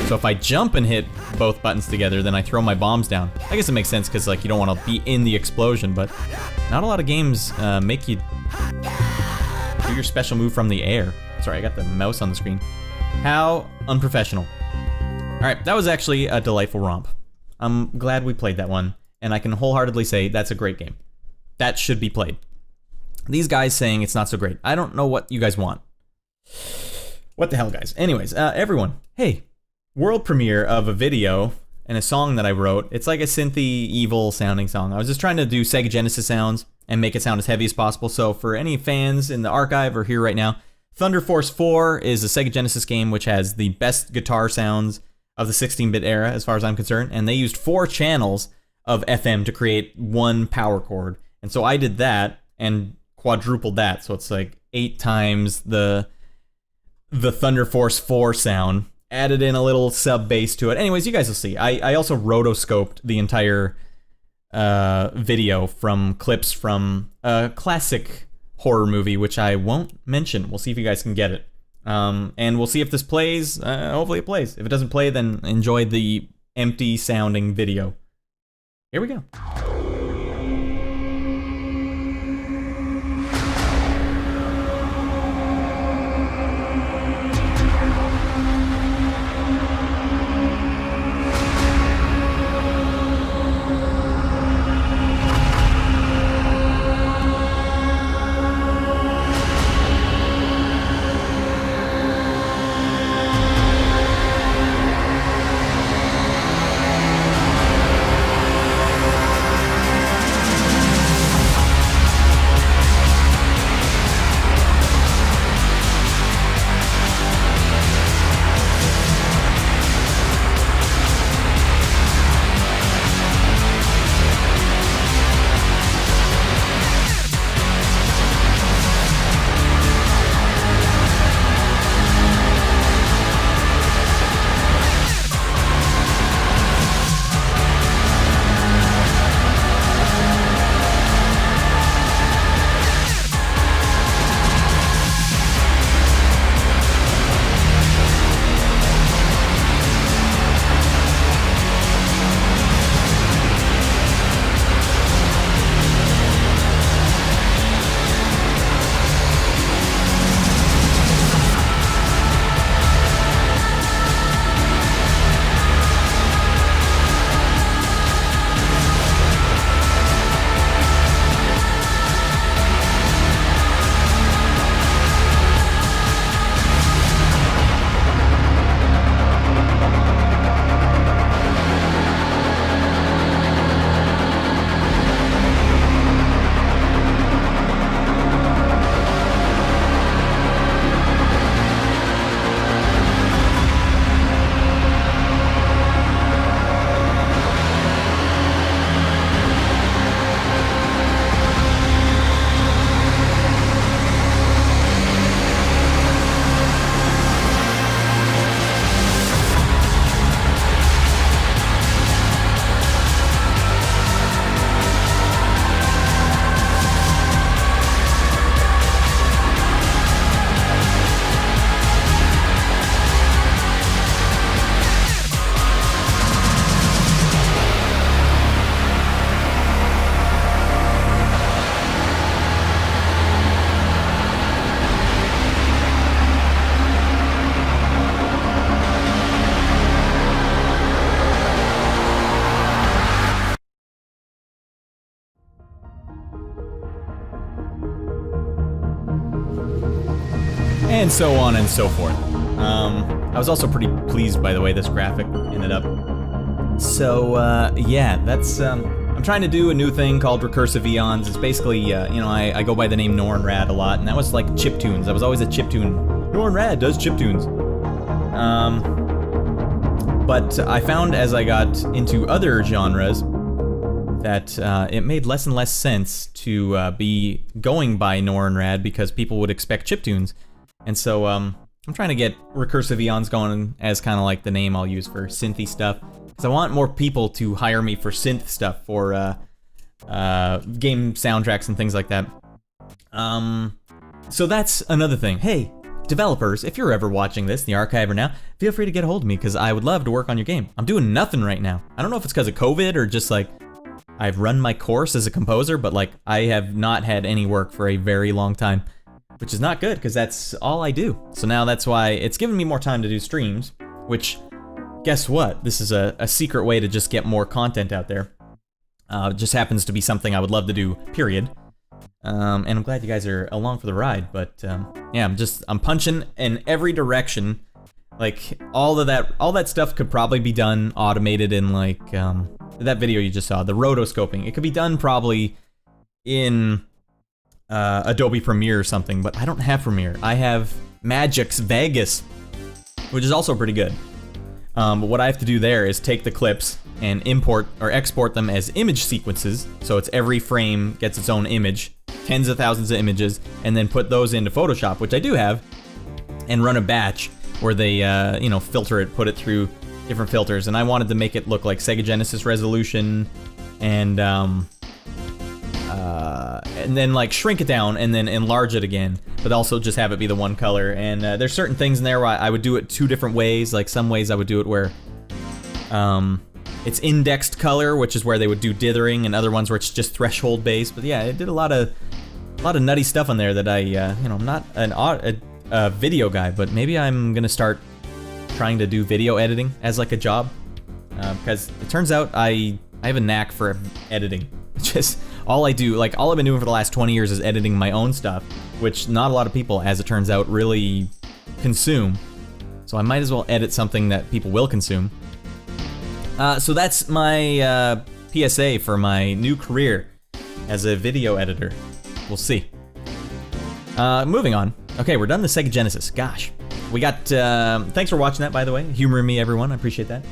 So if I jump and hit both buttons together, then I throw my bombs down. I guess it makes sense because like you don't want to be in the explosion, but not a lot of games make you do your special move from the air. Sorry, I got the mouse on the screen. How unprofessional. Alright, that was actually a delightful romp. I'm glad we played that one, and I can wholeheartedly say that's a great game. That should be played. These guys saying it's not so great. I don't know what you guys want. What the hell, guys? Anyways, everyone, hey, world premiere of a video and a song that I wrote. It's like a synthy, evil sounding song. I was just trying to do Sega Genesis sounds and make it sound as heavy as possible. So for any fans in the archive or here right now, Thunder Force 4 is a Sega Genesis game which has the best guitar sounds of the 16-bit era as far as I'm concerned. And they used 4 channels of FM to create one power chord. And so I did that and quadrupled that. So it's like 8 times the Thunder Force 4 sound. Added in a little sub bass to it. Anyways, you guys will see. I also rotoscoped the entire video from clips from a classic horror movie, which I won't mention. We'll see if you guys can get it. And we'll see if this plays. Hopefully it plays. If it doesn't play, then enjoy the empty sounding video. Here we go. And so on and so forth. I was also pretty pleased by the way this graphic ended up. So, yeah, that's, I'm trying to do a new thing called Recursive Eons. It's basically, you know, I go by the name Norn Radd a lot, and that was like chiptunes. I was always a chiptune. Norn Radd does chiptunes. But I found as I got into other genres that it made less and less sense to be going by Nor and Radd because people would expect chiptunes. And so I'm trying to get recursive eons going as kind of like the name I'll use for synthy stuff. Because I want more people to hire me for synth stuff, for game soundtracks and things like that. So that's another thing. Hey, developers, if you're ever watching this in the archive or now, feel free to get a hold of me because I would love to work on your game. I'm doing nothing right now. I don't know if it's because of COVID or just like I've run my course as a composer, but like I have not had any work for a very long time, which is not good because that's all I do. So now that's why it's given me more time to do streams, which, guess what? This is a secret way to just get more content out there. It just happens to be something I would love to do, period. And I'm glad you guys are along for the ride, but yeah, I'm punching in every direction. Like all that stuff could probably be done automated in like that video you just saw, the rotoscoping. It could be done probably in Adobe Premiere or something, but I don't have Premiere. I have Magix Vegas, which is also pretty good. But what I have to do there is take the clips and import or export them as image sequences, so it's every frame gets its own image, tens of thousands of images, and then put those into Photoshop, which I do have, and run a batch where they, filter it, put it through different filters. And I wanted to make it look like Sega Genesis resolution, and then like shrink it down and then enlarge it again, but also just have it be the one color. And there's certain things in there where I would do it two different ways. Like some ways I would do it where it's indexed color, which is where they would do dithering, and other ones where it's just threshold based. But yeah, it did a lot of nutty stuff on there that I'm not a video guy, but maybe I'm gonna start trying to do video editing as like a job, because it turns out I have a knack for editing. Just all I do, like all I've been doing for the last 20 years is editing my own stuff, which not a lot of people, as it turns out, really consume. So I might as well edit something that people will consume. So that's my PSA for my new career as a video editor. We'll see. Moving on. Okay, we're done the Sega Genesis. Gosh. We got, thanks for watching that, by the way. Humoring me, everyone. I appreciate that.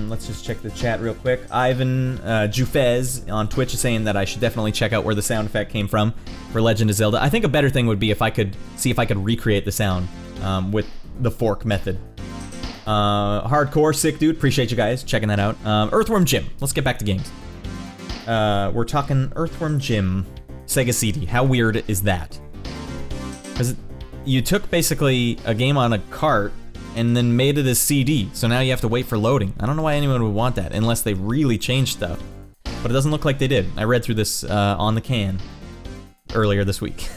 Let's just check the chat real quick. Ivan Jufez on Twitch is saying that I should definitely check out where the sound effect came from for Legend of Zelda. I think a better thing would be if I could see if I could recreate the sound with the fork method. Hardcore Sick Dude, appreciate you guys checking that out. Earthworm Jim, let's get back to games. We're talking Earthworm Jim Sega CD. How weird is that? Because you took basically a game on a cart and then made it a CD, so now you have to wait for loading. I don't know why anyone would want that unless they really changed stuff, but it doesn't look like they did. I read through this on the can earlier this week.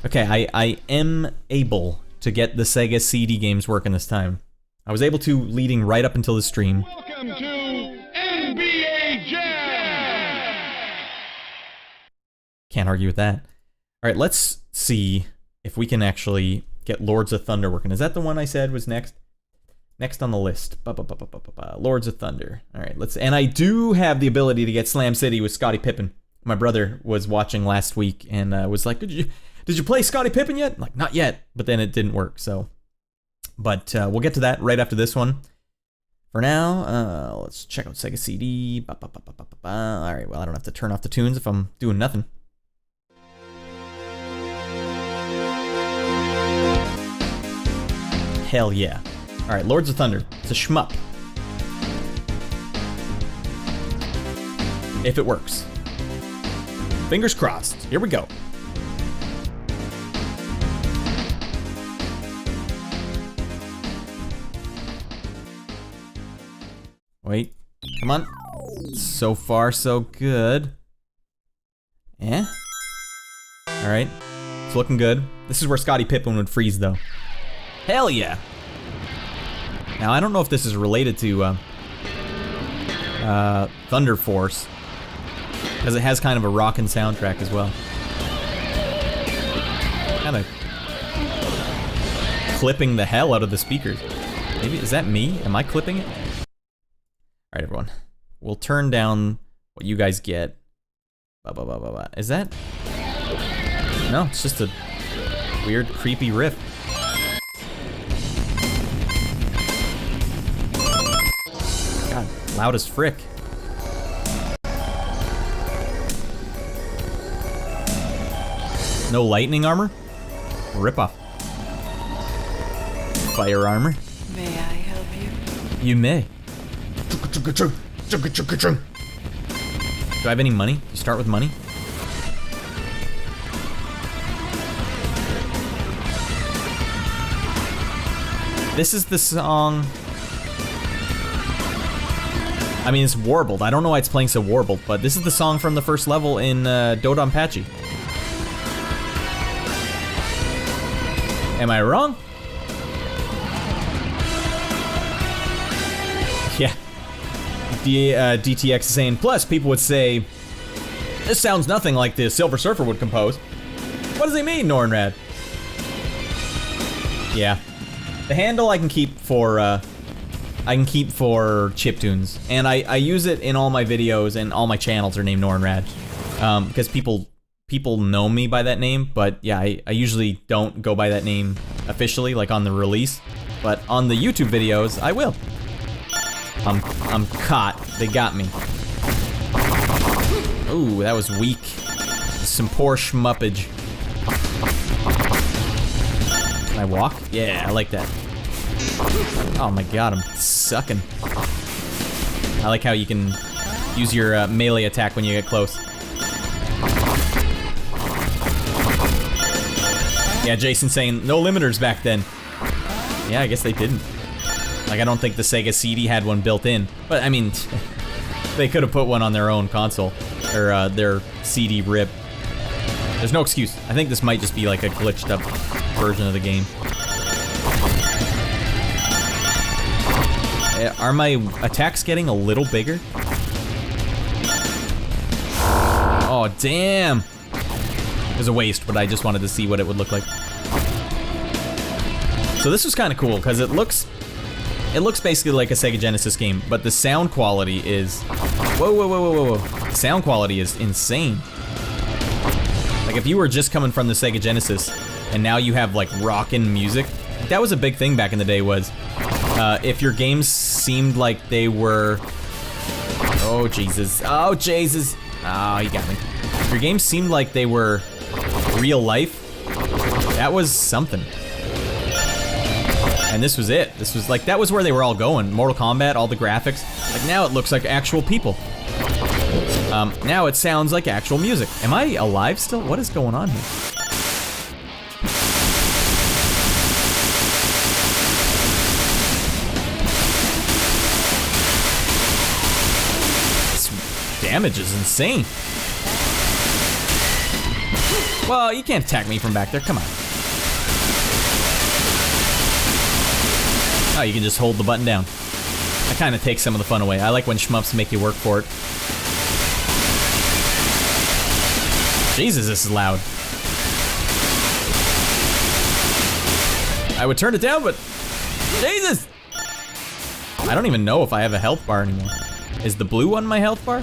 Okay, I am able to get the Sega CD games working this time. I was able to leading right up until the stream. Welcome to NBA Jam! Can't argue with that. All right, let's see if we can actually get Lords of Thunder working. Is that the one I said was next? Next on the list. Lords of Thunder. All right, let's. And I do have the ability to get Slam City with Scottie Pippen. My brother was watching last week and was like, Did you play Scottie Pippen yet? I'm like, not yet. But then it didn't work. So, but we'll get to that right after this one. For now, let's check out Sega CD. All right. Well, I don't have to turn off the tunes if I'm doing nothing. Hell yeah. Alright, Lords of Thunder. It's a shmup. If it works. Fingers crossed. Here we go. Wait. Come on. So far, so good. Eh? Alright. It's looking good. This is where Scottie Pippen would freeze, though. Hell yeah! Now, I don't know if this is related to Thunder Force, because it has kind of a rockin' soundtrack as well. Kind of clipping the hell out of the speakers. Maybe, is that me? Am I clipping it? Alright, everyone. We'll turn down what you guys get. Is that? No, it's just a weird, creepy riff. God, loud as frick. No lightning armor? Rip off. Fire armor? May I help you? You may. Do I have any money? You start with money? This is the song. I mean, it's warbled. I don't know why it's playing so warbled, but this is the song from the first level in Dodonpachi. Am I wrong? Yeah. DTX is saying, plus people would say, this sounds nothing like the Silver Surfer would compose. What does he mean, Nornrad? Yeah. The handle I can keep for chiptunes, and I use it in all my videos, and all my channels are named Nornrad, because people know me by that name. But yeah, I usually don't go by that name officially, like on the release, but on the YouTube videos I will. I'm caught. They got me. Ooh, that was weak. Some poor schmuppage. Can I walk? Yeah, I like that. Oh my god, I'm sucking. I like how you can use your melee attack when you get close. Yeah, Jason's saying no limiters back then. Yeah, I guess they didn't. Like, I don't think the Sega CD had one built in. But, I mean, they could have put one on their own console. Or their CD rip. There's no excuse. I think this might just be like a glitched up version of the game. Are my attacks getting a little bigger? Oh, damn. It was a waste, but I just wanted to see what it would look like. So this was kind of cool, because it looks basically like a Sega Genesis game, but the sound quality is... Whoa, whoa, whoa, whoa, whoa, whoa. The sound quality is insane. Like, if you were just coming from the Sega Genesis, and now you have, like, rockin' music, that was a big thing back in the day, was... if your games seemed like they were... Oh, Jesus. Oh, Jesus. Oh, you got me. If your games seemed like they were real life, that was something. And this was it. This was like, that was where they were all going. Mortal Kombat, all the graphics. Like, now it looks like actual people. Now it sounds like actual music. Am I alive still? What is going on here? This damage is insane. Well, you can't attack me from back there. Come on. Oh, you can just hold the button down. That kind of takes some of the fun away. I like when shmups make you work for it. Jesus, this is loud. I would turn it down, but... Jesus! I don't even know if I have a health bar anymore. Is the blue one my health bar?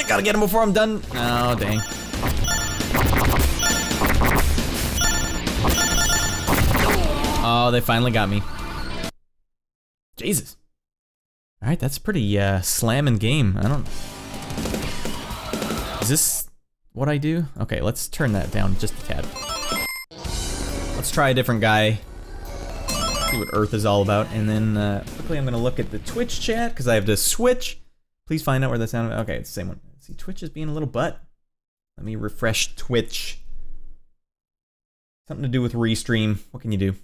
Gotta get him before I'm done. Oh, dang. Oh, they finally got me. Jesus. Alright, that's a pretty slamming game. I don't... Is this what I do? Okay, let's turn that down just a tad. Let's try a different guy. See what Earth is all about. And then quickly I'm gonna look at the Twitch chat, because I have to switch. Please find out where the sound... Okay, it's the same one. See, Twitch is being a little butt. Let me refresh Twitch. Something to do with Restream. What can you do?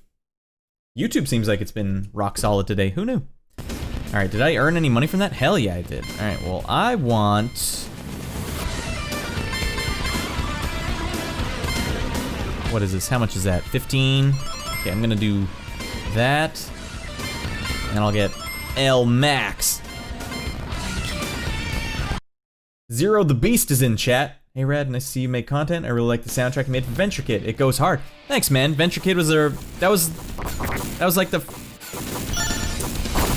YouTube seems like it's been rock solid today. Who knew? Alright, did I earn any money from that? Hell yeah, I did. Alright, well, I want... What is this? How much is that? 15? Okay, I'm gonna do that. And I'll get L Max. Zero the Beast is in chat. Hey Radd, nice to see you make content. I really like the soundtrack you made for Venture Kid. It goes hard. Thanks, man. Venture Kid was that was like the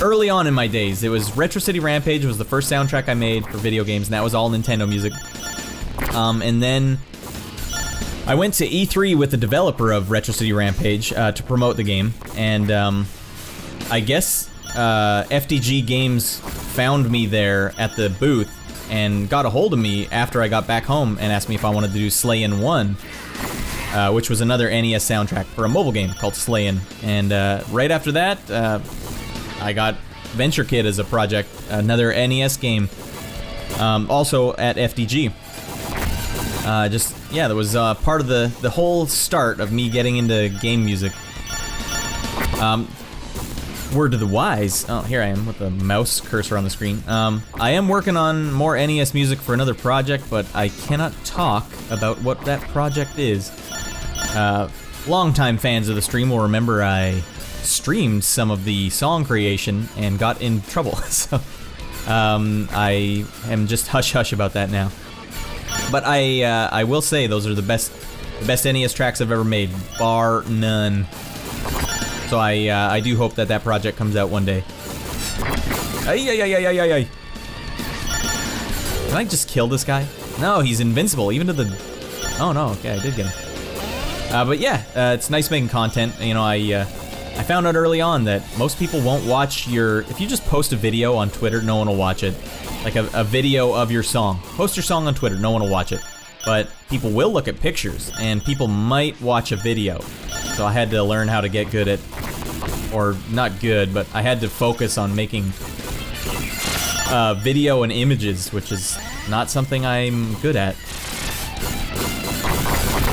early on in my days. It was Retro City Rampage was the first soundtrack I made for video games, and that was all Nintendo music. And then I went to E3 with the developer of Retro City Rampage to promote the game, and I guess FDG Games found me there at the booth and got a hold of me after I got back home and asked me if I wanted to do Slayin' 1, which was another NES soundtrack for a mobile game called Slayin'. And right after that, I got Venture Kid as a project, another NES game, also at FDG. That was part of the whole start of me getting into game music. Word to the wise. Oh, here I am with the mouse cursor on the screen. I am working on more NES music for another project, but I cannot talk about what that project is. Longtime fans of the stream will remember I streamed some of the song creation and got in trouble, so I am just hush-hush about that now. But I will say those are the best NES tracks I've ever made, bar none. So I do hope that project comes out one day. Ay. Can I just kill this guy? No, he's invincible, even to the... Oh no, okay, I did get him. But yeah, it's nice making content. You know, I found out early on that most people won't watch your... If you just post a video on Twitter, no one will watch it. Like a video of your song. Post your song on Twitter, no one will watch it. But people will look at pictures, and people might watch a video. So I had to learn how to get good at... Or not good, but I had to focus on making video and images, which is not something I'm good at.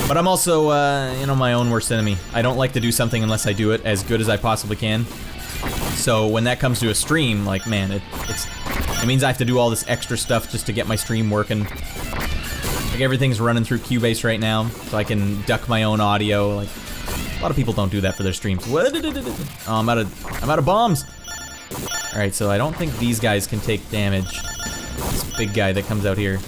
But I'm also, my own worst enemy. I don't like to do something unless I do it as good as I possibly can. So when that comes to a stream, like, man, it means I have to do all this extra stuff just to get my stream working. Like, everything's running through Cubase right now, so I can duck my own audio. Like, a lot of people don't do that for their streams. Oh, I'm out of bombs. All right, so I don't think these guys can take damage. This big guy that comes out here.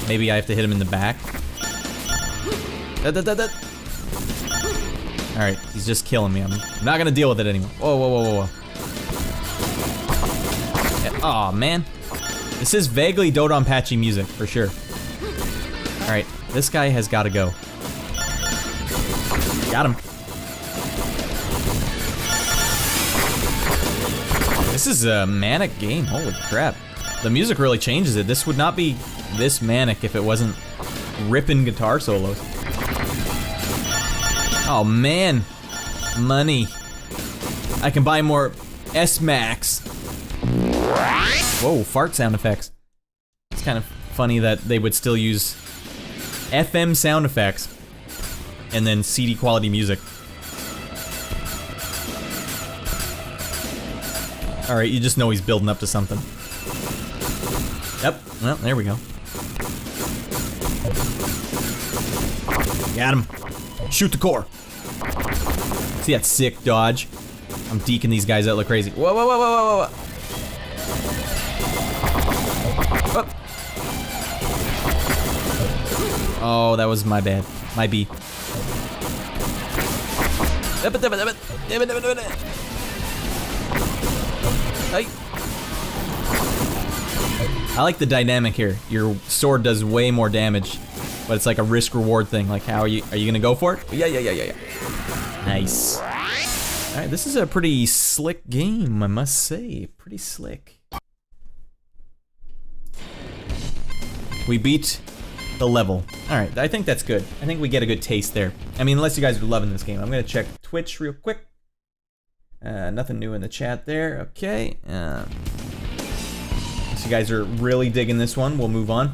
Maybe I have to hit him in the back. All right, he's just killing me. I'm not gonna deal with it anymore. Whoa. Aw, man. This is vaguely Dodonpachi music, for sure. Alright, this guy has gotta go. Got him. This is a manic game, holy crap. The music really changes it. This would not be this manic if it wasn't ripping guitar solos. Oh man, money. I can buy more S-Max. Whoa, fart sound effects. It's kind of funny that they would still use FM sound effects and then CD quality music. Alright, you just know he's building up to something. Yep, well, there we go. Got him. Shoot the core. See that sick dodge? I'm deking these guys out like crazy. Whoa. Oh, that was my bad. My B. I like the dynamic here. Your sword does way more damage, but it's like a risk-reward thing. Like, how are you gonna go for it? Yeah. Nice. All right, this is a pretty slick game, I must say. Pretty slick. We beat the level. All right, I think that's good. I think we get a good taste there. I mean, unless you guys are loving this game. I'm gonna check Twitch real quick. Nothing new in the chat there. Okay. So you guys are really digging this one. We'll move on.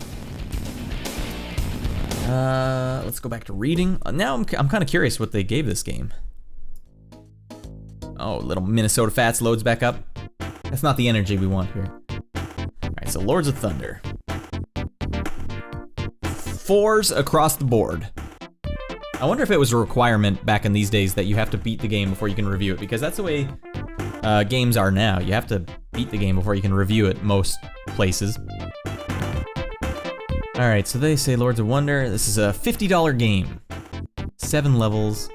Let's go back to reading. Now I'm kind of curious what they gave this game. Oh, little Minnesota Fats loads back up. That's not the energy we want here. All right, so Lords of Thunder. 4s across the board. I wonder if it was a requirement back in these days that you have to beat the game before you can review it, because that's the way games are now. You have to beat the game before you can review it most places. Alright, so they say Lords of Wonder. This is a $50 game. 7 levels,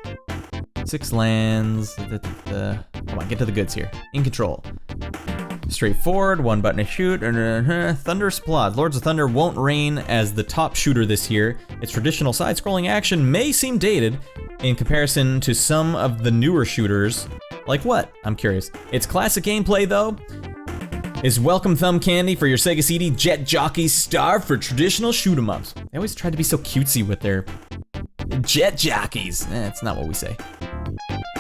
6 lands. Come on, get to the goods here. In control. Straightforward, 1 button to shoot. Thunderous applause. Lords of Thunder won't reign as the top shooter this year. Its traditional side-scrolling action may seem dated, in comparison to some of the newer shooters. Like what? I'm curious. Its classic gameplay, though, is welcome thumb candy for your Sega CD. Jet jockeys starved for traditional shoot-'em-ups. They always try to be so cutesy with their jet jockeys. That's not what we say.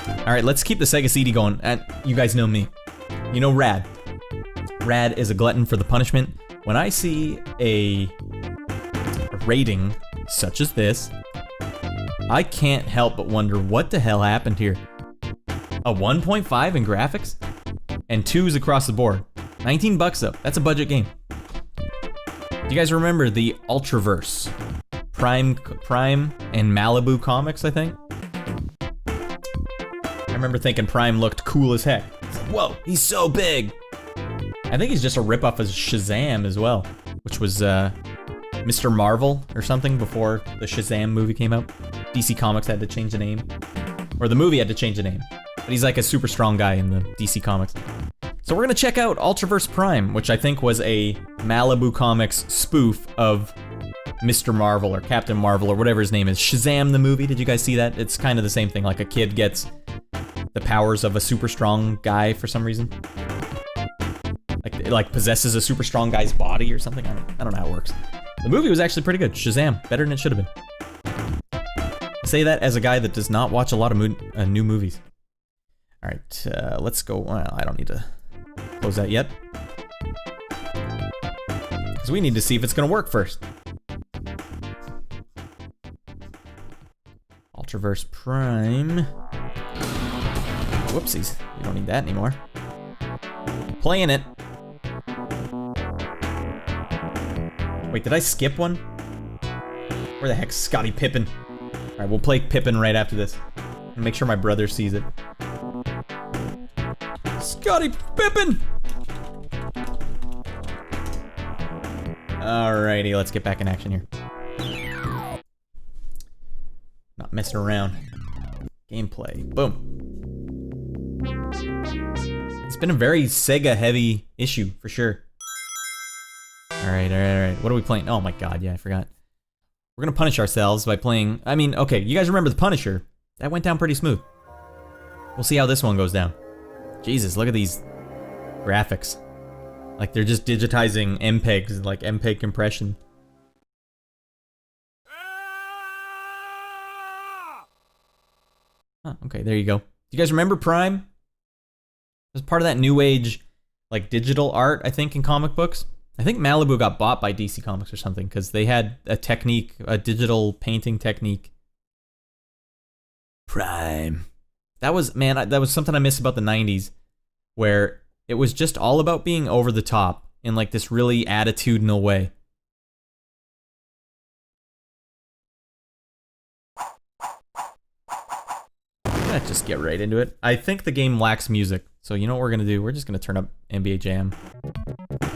All right, let's keep the Sega CD going. You guys know me. You know Radd. Radd is a glutton for the punishment. When I see a rating such as this, I can't help but wonder what the hell happened here. A 1.5 in graphics and 2s across the board. 19 bucks though. That's a budget game. Do you guys remember the Ultraverse? Prime and Malibu comics, I think. I remember thinking Prime looked cool as heck. Whoa, he's so big. I think he's just a ripoff of Shazam as well, which was Mr. Marvel or something before the Shazam movie came out. DC Comics had to change the name, or the movie had to change the name. But he's like a super strong guy in the DC Comics. So we're gonna check out Ultraverse Prime, which I think was a Malibu Comics spoof of Mr. Marvel or Captain Marvel or whatever his name is. Shazam the movie, did you guys see that? It's kind of the same thing, like a kid gets the powers of a super strong guy for some reason. Like it like possesses a super strong guy's body or something. I don't know how it works. The movie was actually pretty good. Shazam, better than it should have been. I say that as a guy that does not watch a lot of new movies. All right, let's go. Well, I don't need to close that yet, because we need to see if it's gonna work first. Ultraverse Prime. Whoopsies, we don't need that anymore. Playing it. Wait, did I skip one? Where the heck's Scottie Pippen? Alright, we'll play Pippen right after this. And make sure my brother sees it. Scottie Pippen! Alrighty, let's get back in action here. Not messing around. Gameplay. Boom. It's been a very Sega heavy issue, for sure. Alright. What are we playing? Oh my god, yeah, I forgot. We're gonna punish ourselves by playing... I mean, okay, you guys remember the Punisher? That went down pretty smooth. We'll see how this one goes down. Jesus, look at these graphics. Like, they're just digitizing MPEGs, like MPEG compression. Huh, okay, there you go. Do you guys remember Prime? It was part of that new age, like, digital art, I think, in comic books. I think Malibu got bought by DC Comics or something, because they had a technique, a digital painting technique. Prime. That was, man, that was something I miss about the 90s, where it was just all about being over the top in, like, this really attitudinal way. Let's just get right into it. I think the game lacks music, so you know what we're gonna do? We're just gonna turn up NBA Jam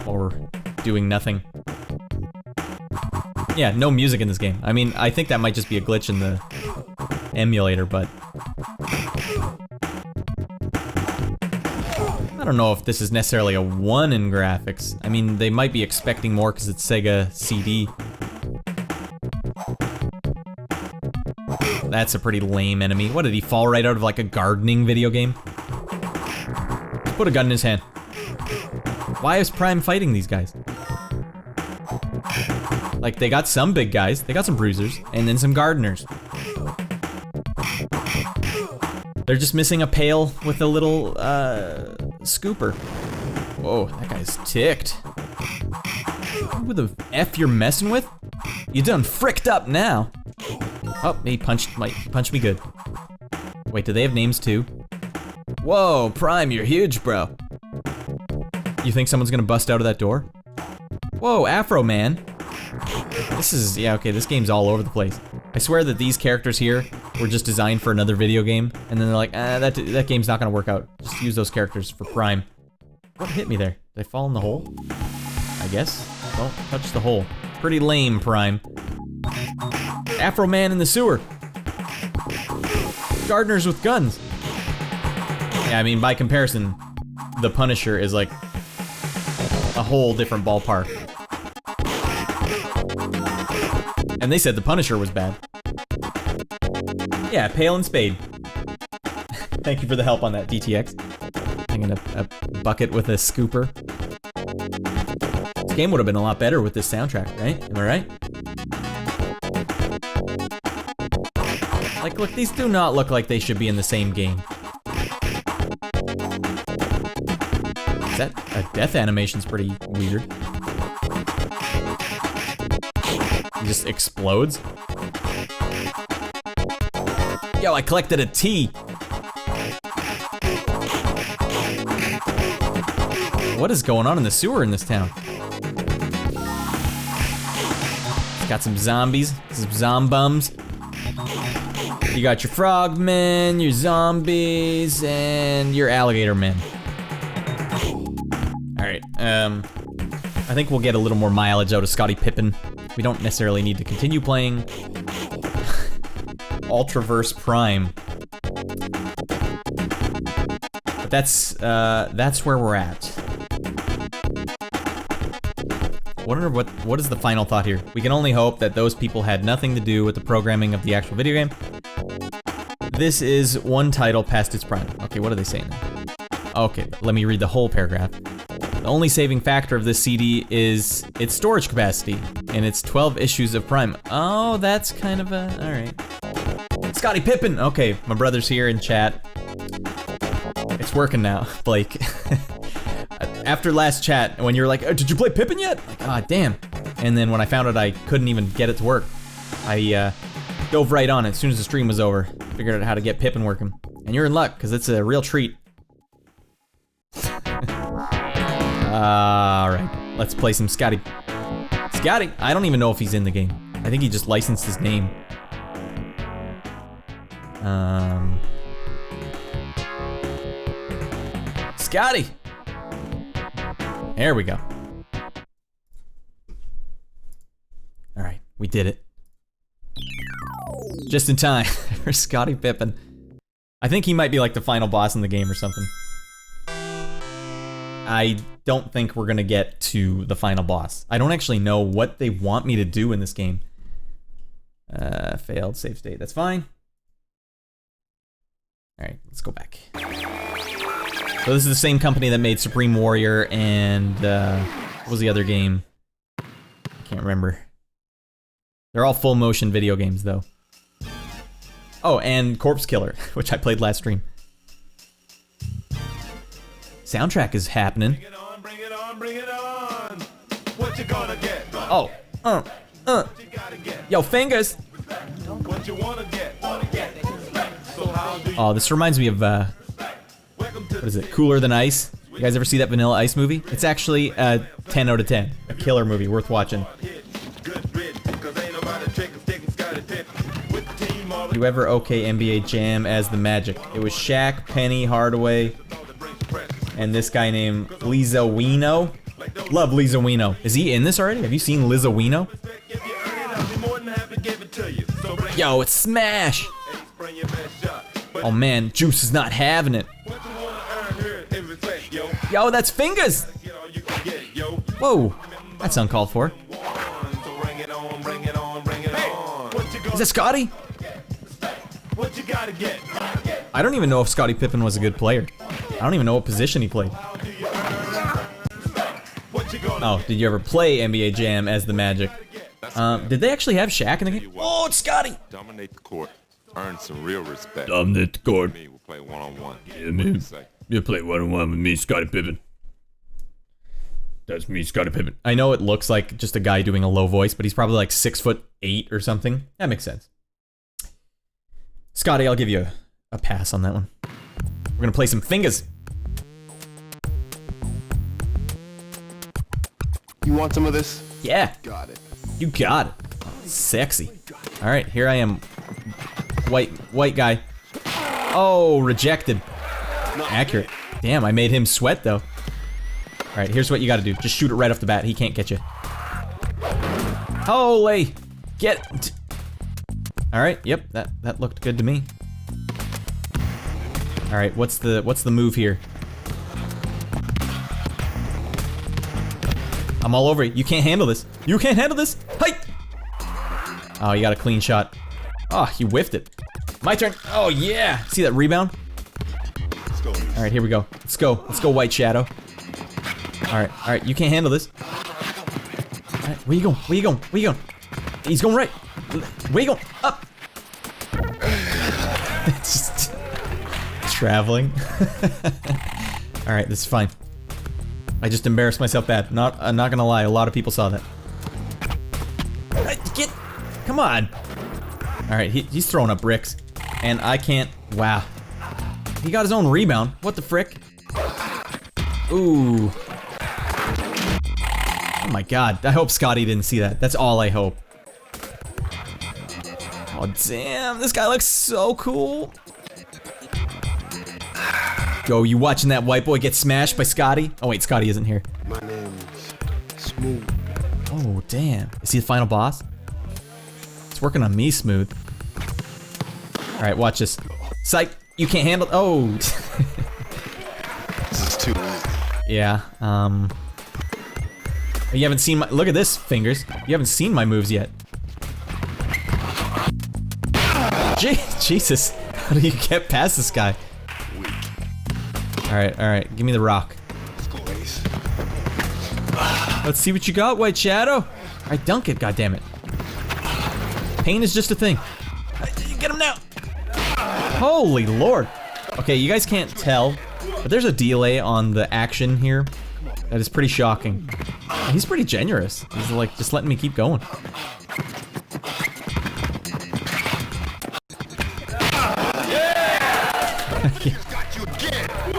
while we're doing nothing. Yeah, no music in this game. I mean, I think that might just be a glitch in the emulator, but I don't know if this is necessarily a 1 in graphics. I mean, they might be expecting more because it's Sega CD. That's a pretty lame enemy. What, did he fall right out of like a gardening video game? Put a gun in his hand. Why is Prime fighting these guys? Like, they got some big guys, they got some bruisers, and then some gardeners. They're just missing a pail with a little, scooper. Whoa, that guy's ticked. Who the F you're messing with? You done fricked up now. Oh, he punched me good. Wait, do they have names too? Whoa, Prime, you're huge, bro. You think someone's gonna bust out of that door? Whoa, Afro Man. This is, yeah, okay, this game's all over the place. I swear that these characters here were just designed for another video game, and then they're like, that game's not gonna work out. Just use those characters for Prime. What hit me there? Did I fall in the hole? I guess. Don't touch the hole. Pretty lame, Prime. Afro Man in the sewer. Gardeners with guns. Yeah, I mean, by comparison, the Punisher is like a whole different ballpark. And they said the Punisher was bad. Yeah, pail and spade. Thank you for the help on that, DTX. Hanging a bucket with a scooper. This game would have been a lot better with this soundtrack, right? Am I right? Like, look, these do not look like they should be in the same game. That death animation's pretty weird. He just explodes. Yo, I collected a T. What is going on in the sewer in this town? It's got some zombies, some zombums. You got your frogmen, your zombies, and your alligator men. Alright, I think we'll get a little more mileage out of Scottie Pippen. We don't necessarily need to continue playing Ultraverse Prime. But that's where we're at. Wonder what is the final thought here? We can only hope that those people had nothing to do with the programming of the actual video game. This is one title past its prime. Okay, what are they saying now? Okay, let me read the whole paragraph. The only saving factor of this CD is its storage capacity, and it's 12 issues of Prime. Oh, that's kind of a... alright. Scottie Pippen! Okay, my brother's here in chat. It's working now, Blake. After last chat, when you're like, oh, did you play Pippen yet? Like, ah, damn. And then when I found out I couldn't even get it to work, I dove right on it as soon as the stream was over. Figured out how to get Pippen working. And you're in luck, because it's a real treat. Alright, let's play some Scottie. Scottie? I don't even know if he's in the game. I think he just licensed his name. Scottie! There we go. Alright, we did it. Just in time for Scottie Pippen. I think he might be like the final boss in the game or something. I don't think we're gonna get to the final boss. I don't actually know what they want me to do in this game. Failed save state, that's fine. Alright, let's go back. So this is the same company that made Supreme Warrior and, what was the other game? I can't remember. They're all full motion video games though. Oh, and Corpse Killer, which I played last stream. Soundtrack is happening. Bring it on, bring it on, bring it on. What you gonna get? Oh, What you gotta get? yo, fingers. What you wanna get? So how do you Oh, this reminds me of, welcome to what is it, Cooler Than Ice? You guys ever see that Vanilla Ice movie? It's actually a 10 out of 10. A killer movie, worth watching. good bit? Cause ain't nobody tricking, sticking, Scottie Pippen. With the team all the You ever okay NBA Jam as the Magic? It was Shaq, Penny, Hardaway, and this guy named Lizawino. Love Lizawino. Is he in this already? Have you seen Lizawino? if you earn it, I'll be more than happy to give it to you. So bring Yo, it's Smash! ace, bring your best shot. But Oh man, Juice is not having it. what you wanna earn here in respect, yo? Yo, that's Fingers! Get all you can get, yo. Whoa, that's uncalled for. So bring it on, bring it on, bring it on. What you Is gonna that Scottie? What you gotta get? I don't even know if Scottie Pippen was a good player. I don't even know what position he played. How do you earn? What you gonna Oh, did you ever play NBA Jam as the Magic? Did they actually have Shaq in the game? Oh, it's Scottie! Dominate the court, earn some real respect. Dominate the court. Me, we'll play one-on-one. Yeah, man. Say, You play one-on-one with me, Scottie Pippen. That's me, Scottie Pippen. I know it looks like just a guy doing a low voice, but he's probably like 6'8" or something. That makes sense. Scottie, I'll give you a pass on that one. We're gonna play some Fingers. You want some of this? Yeah, Got it. you got it. Sexy. All right, here I am. White guy. Oh, rejected. Accurate. Damn, I made him sweat though. All right, here's what you gotta do. Just shoot it right off the bat. He can't get you. Holy! Get. All right. Yep. That looked good to me. All right. What's the move here? I'm all over it. You can't handle this. You can't handle this. Hey! Oh, you got a clean shot. Oh, he whiffed it. My turn. Oh yeah. See that rebound? All right, here we go. Let's go. Let's go, White Shadow. All right. You can't handle this. All right, where you going? Where you going? Where you going? He's going right. Where you going? Up. It's just traveling. All right, this is fine. I just embarrassed myself bad. I'm not gonna lie. A lot of people saw that. All right, come on. All right, he's throwing up bricks, and I can't. Wow. He got his own rebound. What the frick? Ooh. Oh my god. I hope Scottie didn't see that. That's all I hope. Oh damn, this guy looks so cool. Go, you watching that white boy get smashed by Scottie? Oh wait, Scottie isn't here. My name's Smooth. Oh damn. Is he the final boss? It's working on me, Smooth. Alright, watch this. Psych! You can't handle. Oh. This is too easy. Yeah. You haven't seen my. Look at this, Fingers. You haven't seen my moves yet. Jesus. How do you get past this guy? All right. Give me the rock. Let's see what you got, White Shadow. All right, dunk it. God damn it. Pain is just a thing. Get him now. Holy Lord. Okay, you guys can't tell, but there's a delay on the action here that is pretty shocking. He's pretty generous. He's like, just letting me keep going.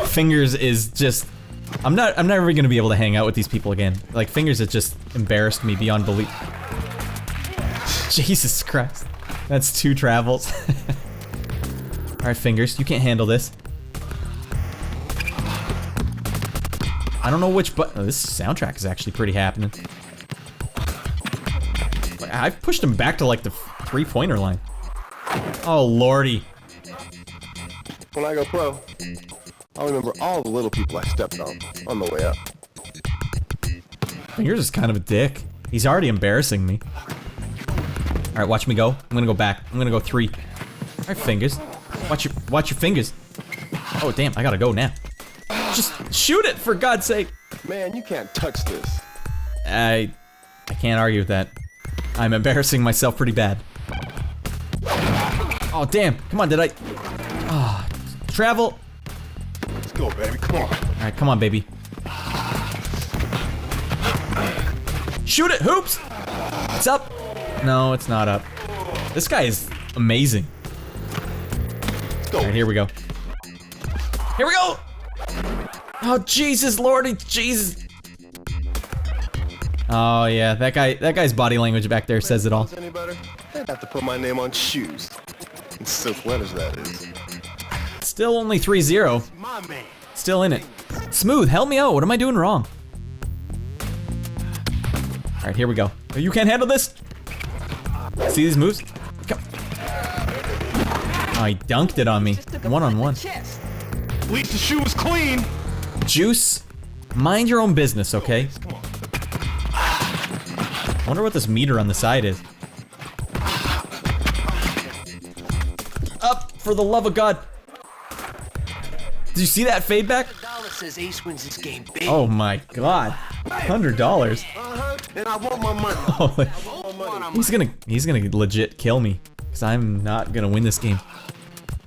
Fingers is just... I'm never gonna be able to hang out with these people again. Like, Fingers has just embarrassed me beyond belief. Jesus Christ. That's 2 travels. Alright, Fingers, you can't handle this. I don't know which button. Oh, this soundtrack is actually pretty happening. I've pushed him back to like the 3-pointer line. Oh lordy. When I go pro, I'll remember all the little people I stepped on the way up. Fingers is kind of a dick. He's already embarrassing me. Alright, watch me go. I'm gonna go back. I'm gonna go 3. Alright, Fingers. Watch your fingers. Oh damn, I gotta go now. Just shoot it, for God's sake. Man, you can't touch this. I can't argue with that. I'm embarrassing myself pretty bad. Oh damn, come on, did I... Oh, travel. Let's go, baby, come on. Alright, come on, baby. Shoot it, hoops! It's up. No, it's not up. This guy is amazing. Alright, here we go. Here we go! Oh, Jesus, Lordy, Jesus. Oh, yeah, that guy's body language back there says it all. Any better? I'd have to put my name on shoes. In silk letters, that is. Still only 3-0. My man. Still in it. Smooth, help me out. What am I doing wrong? Alright, here we go. Oh, you can't handle this? See these moves? Come. Oh, he dunked it on me. 1-on-1. At least the shoe was clean. Juice, mind your own business, okay? Wonder what this meter on the side is. Up, for the love of God. Did you see that fade back? Oh my God, $100. And I want my money. He's gonna legit kill me, because I'm not gonna win this game.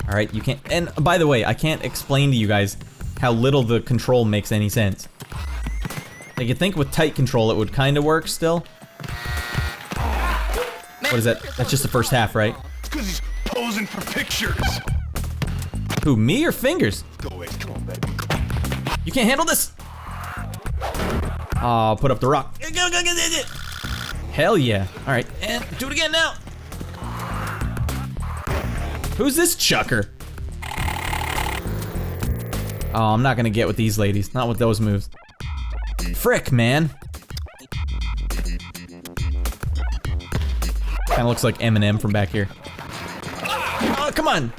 All right, you can't. And by the way, I can't explain to you guys how little the control makes any sense. Like, you'd think with tight control it would kind of work still. What is that? That's just the first half, right? It's because he's posing for pictures. Who, me or Fingers? Go away, come on, baby. Come on. You can't handle this. Oh, put up the rock. Hell yeah. All right, and do it again now. Who's this chucker? Oh, I'm not gonna get with these ladies. Not with those moves. Frick, man. Kinda looks like Eminem from back here. Oh, come on.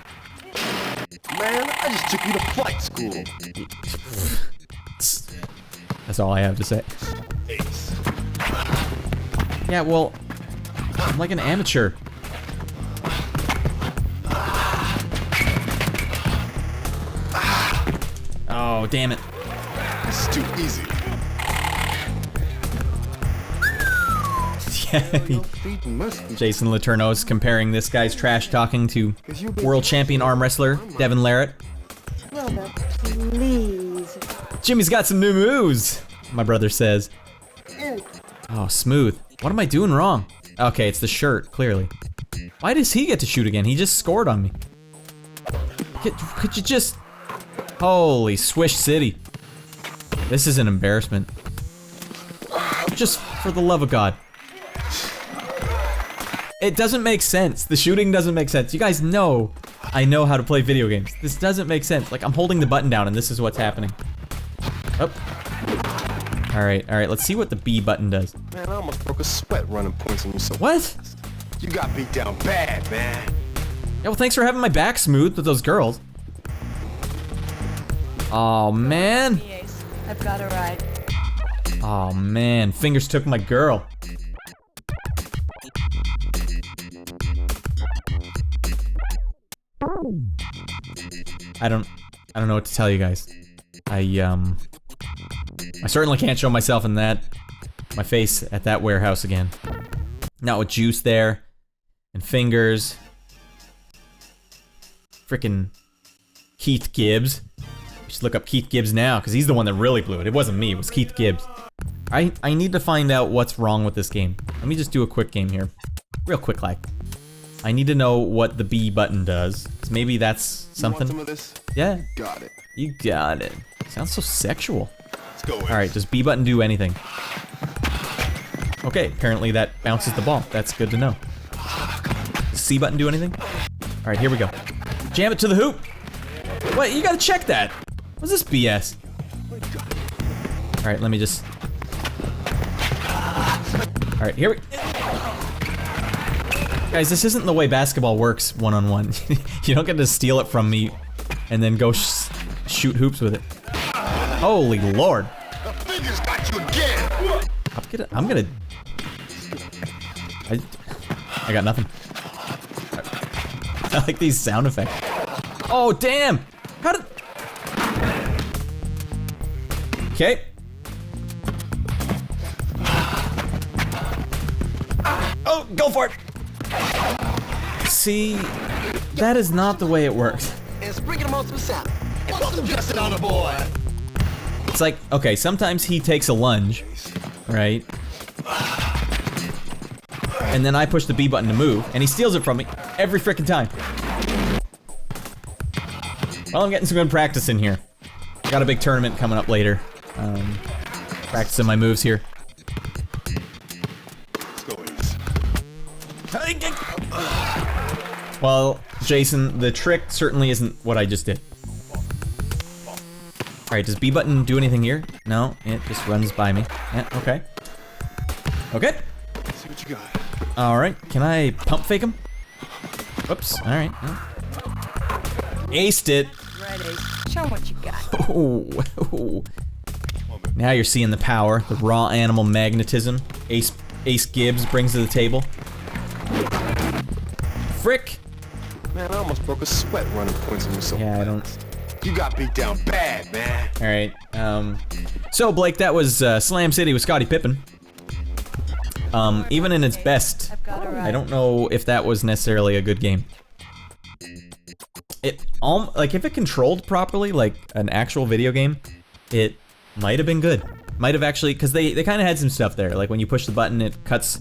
Man, I just took you to flight school. That's all I have to say. Ace. Yeah, well, I'm like an amateur. Oh, damn it. This is too easy. Jason Letourneau's comparing this guy's trash talking to world champion arm wrestler Devin Larratt. Wilbur, please. Jimmy's got some new moves, my brother says. Oh, smooth. What am I doing wrong? Okay, it's the shirt, clearly. Why does he get to shoot again? He just scored on me. Could you just... Holy Swish City. This is an embarrassment. Just for the love of God. It doesn't make sense. The shooting doesn't make sense. You guys know I know how to play video games. This doesn't make sense. Like, I'm holding the button down and this is what's happening. Oh. Alright, let's see what the B button does. Man, I almost broke a sweat running points on you so What? You got beat down bad, man. Yeah, well, thanks for having my back smooth with those girls. Oh, man. Yes, I've got a ride. Oh, man. Fingers took my girl. I don't know what to tell you guys. I certainly can't show myself in my face at that warehouse again. Not with juice there, and fingers. Frickin' Keith Gibbs. You should look up Keith Gibbs now, because he's the one that really blew it. It wasn't me, it was Keith Gibbs. I need to find out what's wrong with this game. Let me just do a quick game here. Real quick, like. I need to know what the B button does. 'Cause maybe that's something. You want some of this? Yeah. Got it. You got it. Sounds so sexual. Let's go. Alright, does B button do anything? Okay, apparently that bounces the ball. That's good to know. Does C button do anything? Alright, here we go. Jam it to the hoop! Wait, you gotta check that! What's this BS? Alright, let me just... Alright, here we... Guys, this isn't the way basketball works one-on-one. You don't get to steal it from me and then go shoot hoops with it. Holy Lord. The fingers got you again. I'm gonna... I got nothing. I like these sound effects. Oh, damn! How did... Okay. Oh, go for it! See, that is not the way it works. And sprinkle them on some salad. And put some dressing on the board. It's like, okay, sometimes he takes a lunge, right? And then I push the B button to move, and he steals it from me every frickin' time. Well, I'm getting some good practice in here. Got a big tournament coming up later. Practicing my moves here. Well, Jason, the trick certainly isn't what I just did. Alright, does B button do anything here? No, it just runs by me. Yeah, okay. Okay. Let's see what you got. Alright, can I pump fake him? Whoops, alright. Yeah. Aced it. Right, Ace. Show 'em what you got. Oh. Now you're seeing the power, the raw animal magnetism Ace Gibbs brings to the table. Frick! Man, I almost broke a sweat running points on you so Yeah, I don't... You got beat down bad, man. Alright, so Blake, that was Slam City with Scottie Pippen. Even in its best, I don't know if that was necessarily a good game. Like, if it controlled properly, like an actual video game, it might have been good. Might have actually, because they kind of had some stuff there. Like, when you push the button, it cuts...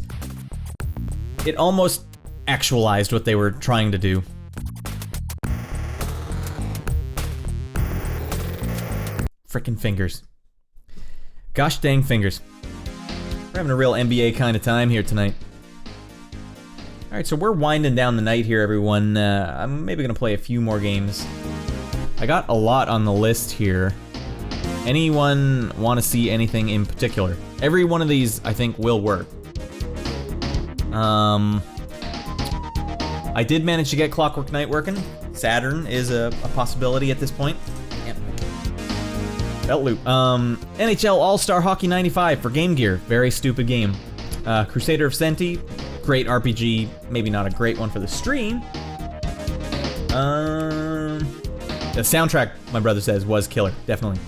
It almost actualized what they were trying to do. Frickin' fingers. Gosh dang fingers. We're having a real NBA kind of time here tonight. Alright, so we're winding down the night here, everyone. I'm maybe gonna play a few more games. I got a lot on the list here. Anyone want to see anything in particular? Every one of these, I think, will work. I did manage to get Clockwork Knight working. Saturn is a possibility at this point. Belt loop. NHL All-Star Hockey 95 for Game Gear. Very stupid game. Crusader of Senti. Great RPG. Maybe not a great one for the stream. The soundtrack, my brother says, was killer, definitely.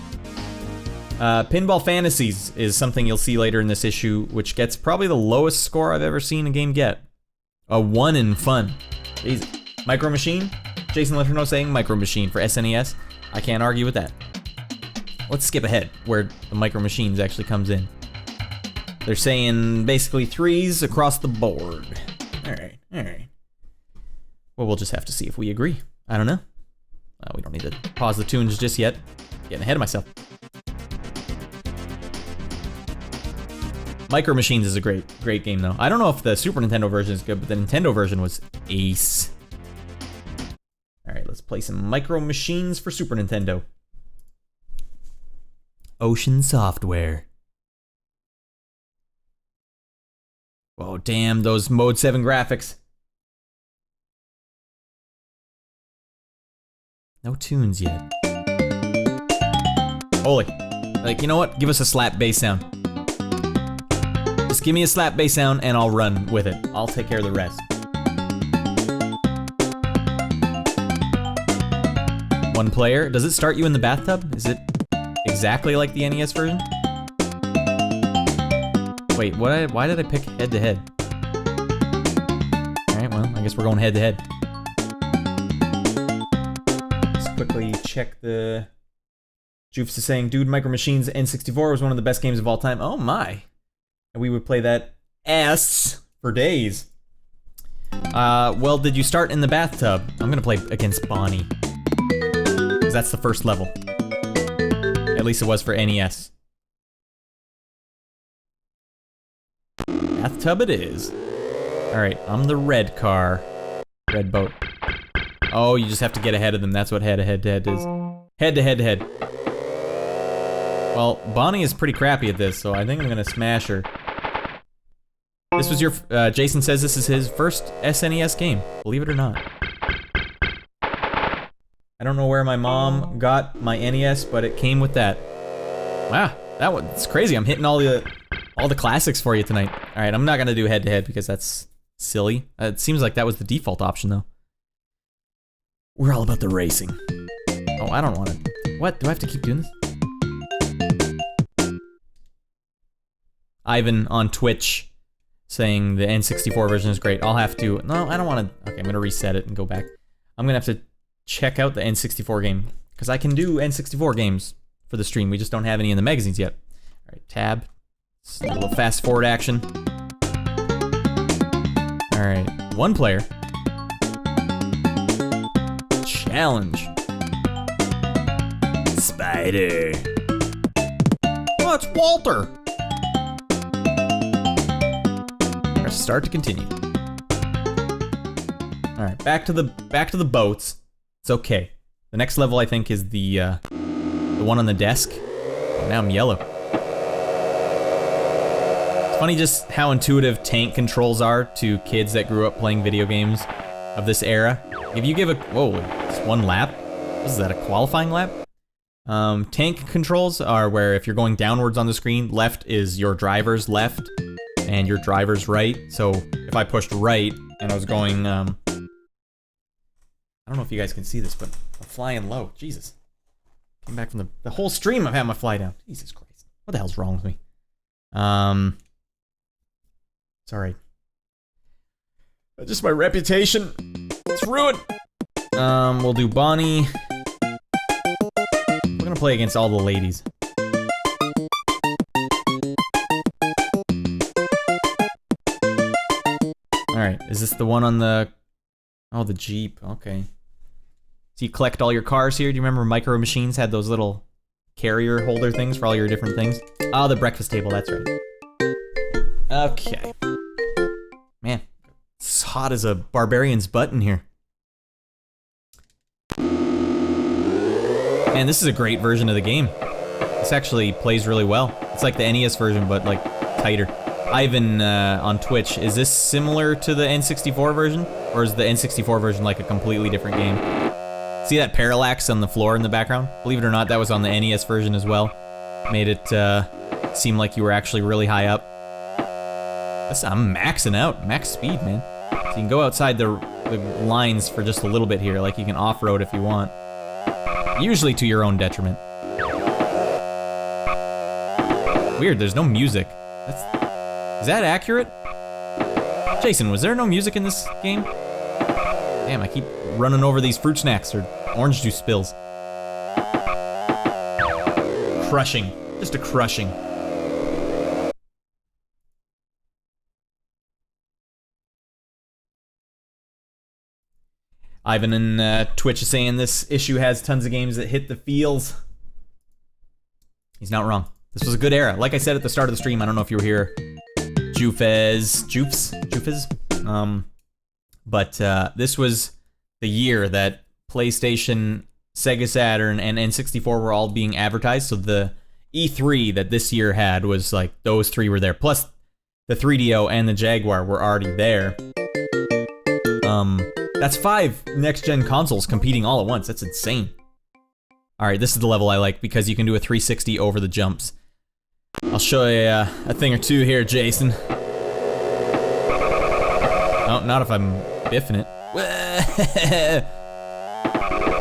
Pinball Fantasies is something you'll see later in this issue, which gets probably the lowest score I've ever seen a game get. A 1 in fun. Jesus. Micro Machine? Jason Letourneau saying Micro Machine for SNES. I can't argue with that. Let's skip ahead, where the Micro Machines actually comes in. They're saying basically 3s across the board. Alright. Well, we'll just have to see if we agree. I don't know. We don't need to pause the tunes just yet. Getting ahead of myself. Micro Machines is a great game though. I don't know if the Super Nintendo version is good, but the Nintendo version was ace. Alright, let's play some Micro Machines for Super Nintendo. Ocean Software. Oh damn, those Mode 7 graphics. No tunes yet. Holy. Like, you know what? Give us a slap bass sound. Just give me a slap bass sound and I'll run with it. I'll take care of the rest. One player. Does it start you in the bathtub? Is it exactly like the NES version? Wait, why did I pick head to head? Alright, well, I guess we're going head to head. Let's quickly check the... Joofs is saying, dude, Micro Machines N64 was one of the best games of all time. Oh my. And we would play that ass for days. Well, did you start in the bathtub? I'm gonna play against Bonnie. Because that's the first level. At least it was for NES. Bathtub it is. Alright, I'm the red car. Red boat. Oh, you just have to get ahead of them. That's what head to head is. Head to head. Well, Bonnie is pretty crappy at this, so I think I'm gonna smash her. This was your, Jason says this is his first SNES game, believe it or not. I don't know where my mom got my NES, but it came with that. Wow, that's crazy. I'm hitting all the classics for you tonight. All right, I'm not gonna do head to head because that's silly. It seems like that was the default option though. We're all about the racing. Oh, I don't want to. What? Do I have to keep doing this? Ivan on Twitch saying the N64 version is great. I'll have to. No, I don't want to. Okay, I'm gonna reset it and go back. I'm gonna have to check out the N64 game because I can do N64 games for the stream. We just don't have any in the magazines yet. All right, tab. It's a little fast forward action. All right, one player. Challenge. Spider. Oh, it's Walter. Press start to continue. All right, back to the boats. It's okay. The next level I think is the one on the desk. Oh, now I'm yellow. It's funny just how intuitive tank controls are to kids that grew up playing video games of this era. If you give a whoa, it's one lap. Is that a qualifying lap? Tank controls are where if you're going downwards on the screen, left is your driver's left and your driver's right. So if I pushed right and I was going, I don't know if you guys can see this, but I'm flying low. Jesus. Came back from the whole stream I've had my fly down. Jesus Christ. What the hell's wrong with me? It's alright. Just my reputation. It's ruined. We'll do Bonnie. We're gonna play against all the ladies. Alright, is this the one on the... Oh, the Jeep, okay. So you collect all your cars here? Do you remember Micro Machines had those little carrier holder things for all your different things? Oh, the breakfast table, that's right. Okay. Man, it's hot as a barbarian's butt in here. Man, this is a great version of the game. This actually plays really well. It's like the NES version, but like tighter. Ivan on Twitch, is this similar to the N64 version? Or is the N64 version like a completely different game? See that parallax on the floor in the background? Believe it or not, that was on the NES version as well. Made it seem like you were actually really high up. I'm maxing out, max speed, man. So you can go outside the lines for just a little bit here, like you can off-road if you want. Usually to your own detriment. Weird, there's no music. Is that accurate? Jason, was there no music in this game? Damn, I keep running over these fruit snacks or orange juice spills. Crushing. Just a crushing. Ivan in Twitch is saying this issue has tons of games that hit the feels. He's not wrong. This was a good era. Like I said at the start of the stream, I don't know if you were here, Joofes. But this was the year that PlayStation, Sega Saturn, and N64 were all being advertised. So the E3 that this year had was like, those three were there. Plus the 3DO and the Jaguar were already there. That's 5 next-gen consoles competing all at once. That's insane. Alright, this is the level I like because you can do a 360 over the jumps. I'll show you a thing or two here, Jason. Oh, not if I'm biffing it.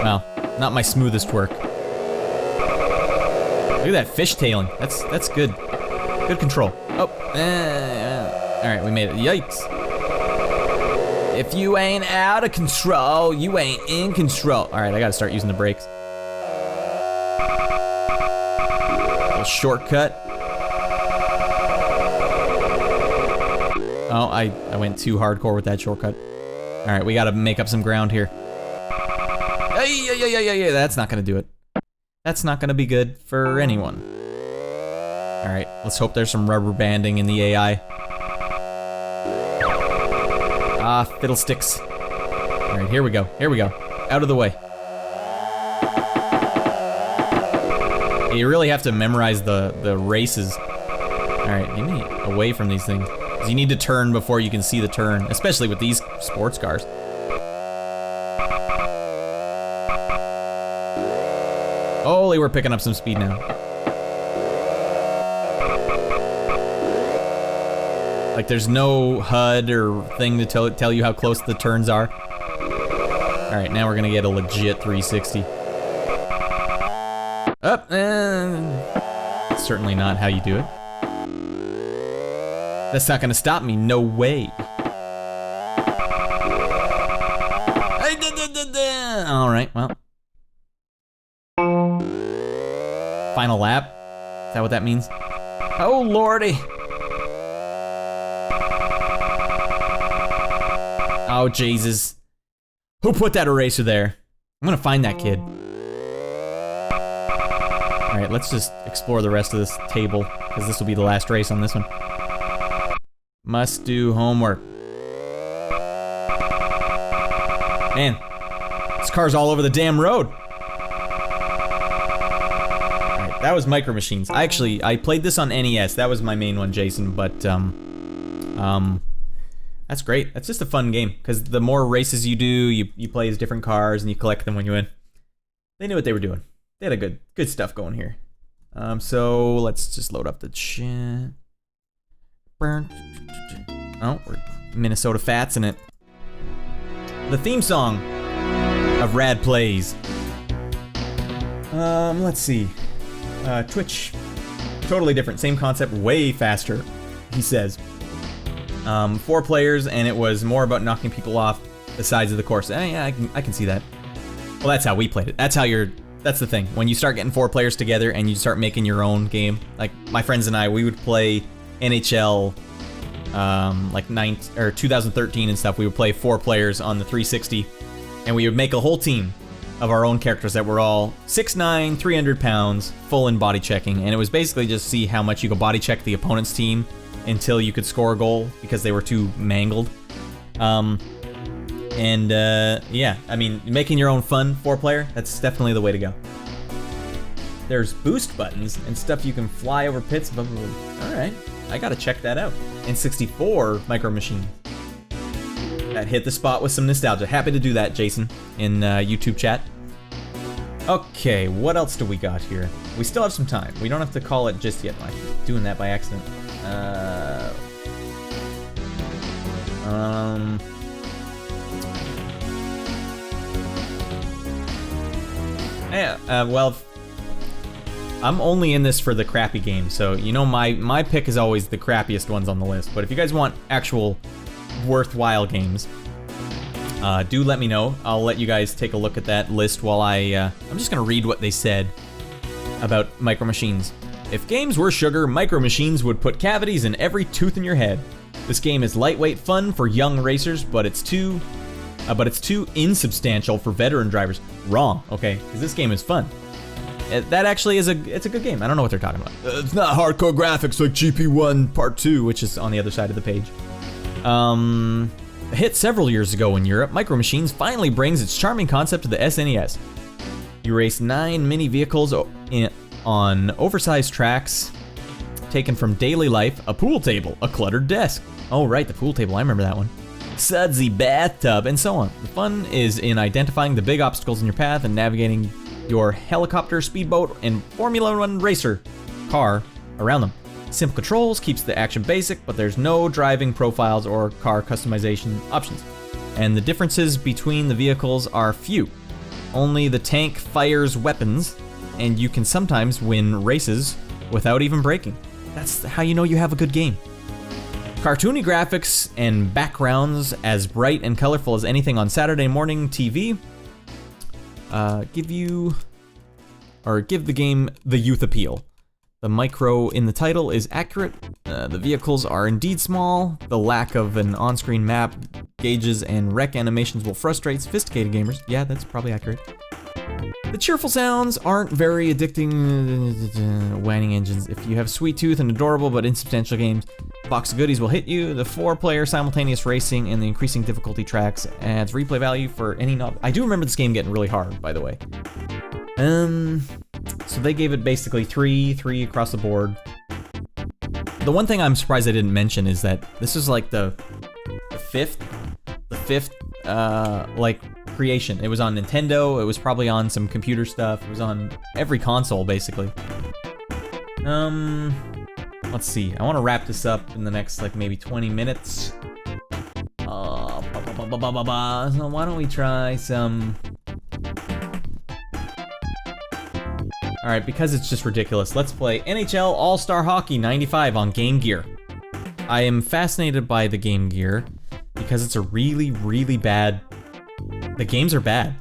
Well, not my smoothest work. Look at that fishtailing. That's good. Good control. Oh, alright, we made it. Yikes. If you ain't out of control, you ain't in control. Alright, I gotta start using the brakes. Little shortcut. Oh, I went too hardcore with that shortcut. Alright, we gotta make up some ground here. Yeah, that's not gonna do it. That's not gonna be good for anyone. Alright, let's hope there's some rubber banding in the AI. Ah, fiddlesticks. Alright, here we go. Here we go. Out of the way. You really have to memorize the races. Alright, get me away from these things. You need to turn before you can see the turn, especially with these sports cars. Holy, we're picking up some speed now. Like there's no HUD or thing to tell you how close the turns are. Alright, now we're gonna get a legit 360. Up, that's certainly not how you do it. That's not gonna stop me, no way. Alright, well. Final lap? Is that what that means? Oh lordy! Oh Jesus. Who put that eraser there? I'm gonna find that kid. Alright, let's just explore the rest of this table, because this will be the last race on this one. Must do homework. Man, this car's all over the damn road. Alright, that was Micro Machines. I played this on NES. That was my main one, Jason, but that's great. That's just a fun game, because the more races you do, you play as different cars and you collect them when you win. They knew what they were doing. They had a good stuff going here. So let's just load up the chat. Oh, we're Minnesota Fats in it. The theme song of Radd Plays. Let's see. Twitch, totally different. Same concept, way faster, he says. 4 players, and it was more about knocking people off the sides of the course. Yeah, I can see that. Well, that's how we played it. That's the thing. When you start getting 4 players together and you start making your own game, like my friends and I, we would play NHL, like 2013 and stuff. We would play 4 players on the 360, and we would make a whole team of our own characters that were all 6'9", 300 pounds, full in body checking, and it was basically just see how much you could body check the opponent's team until you could score a goal because they were too mangled. Yeah, I mean, making your own fun 4-player, that's definitely the way to go. There's boost buttons and stuff you can fly over pits. Blah, blah, blah. All right, I gotta check that out. N64 Micro Machine. That hit the spot with some nostalgia. Happy to do that, Jason, in YouTube chat. Okay, what else do we got here? We still have some time. We don't have to call it just yet. I'm doing that by accident. Yeah, well, I'm only in this for the crappy games, so you know my pick is always the crappiest ones on the list. But if you guys want actual worthwhile games, do let me know. I'll let you guys take a look at that list while I'm just gonna read what they said about Micro Machines. If games were sugar, Micro Machines would put cavities in every tooth in your head. This game is lightweight fun for young racers, but it's too insubstantial for veteran drivers. Wrong, okay? Because this game is fun. That actually is it's a good game. I don't know what they're talking about. It's not hardcore graphics like GP1 Part 2, which is on the other side of the page. Hit several years ago in Europe, Micro Machines finally brings its charming concept to the SNES. You race 9 mini vehicles on oversized tracks taken from daily life, a pool table, a cluttered desk. Oh right, the pool table, I remember that one. Sudsy bathtub, and so on. The fun is in identifying the big obstacles in your path and navigating your helicopter, speedboat, and Formula 1 racer car around them. Simple controls keeps the action basic, but there's no driving profiles or car customization options. And the differences between the vehicles are few. Only the tank fires weapons, and you can sometimes win races without even braking. That's how you know you have a good game. Cartoony graphics and backgrounds as bright and colorful as anything on Saturday morning TV give the game the youth appeal. The micro in the title is accurate. The vehicles are indeed small. The lack of an on-screen map, gauges, and wreck animations will frustrate sophisticated gamers. Yeah, that's probably accurate. The cheerful sounds aren't very addicting. Whining engines. If you have sweet tooth and adorable but insubstantial games, box of goodies will hit you. The 4-player simultaneous racing and the increasing difficulty tracks adds replay value for any I do remember this game getting really hard, by the way. So they gave it basically 3 across the board. The one thing I'm surprised I didn't mention is that this is like the fifth like creation. It was on Nintendo, it was probably on some computer stuff, it was on every console basically. Let's see, I want to wrap this up in the next like maybe 20 minutes. So why don't we try some... Alright, because it's just ridiculous, let's play NHL All-Star Hockey 95 on Game Gear. I am fascinated by the Game Gear because it's a really, really bad... The games are bad.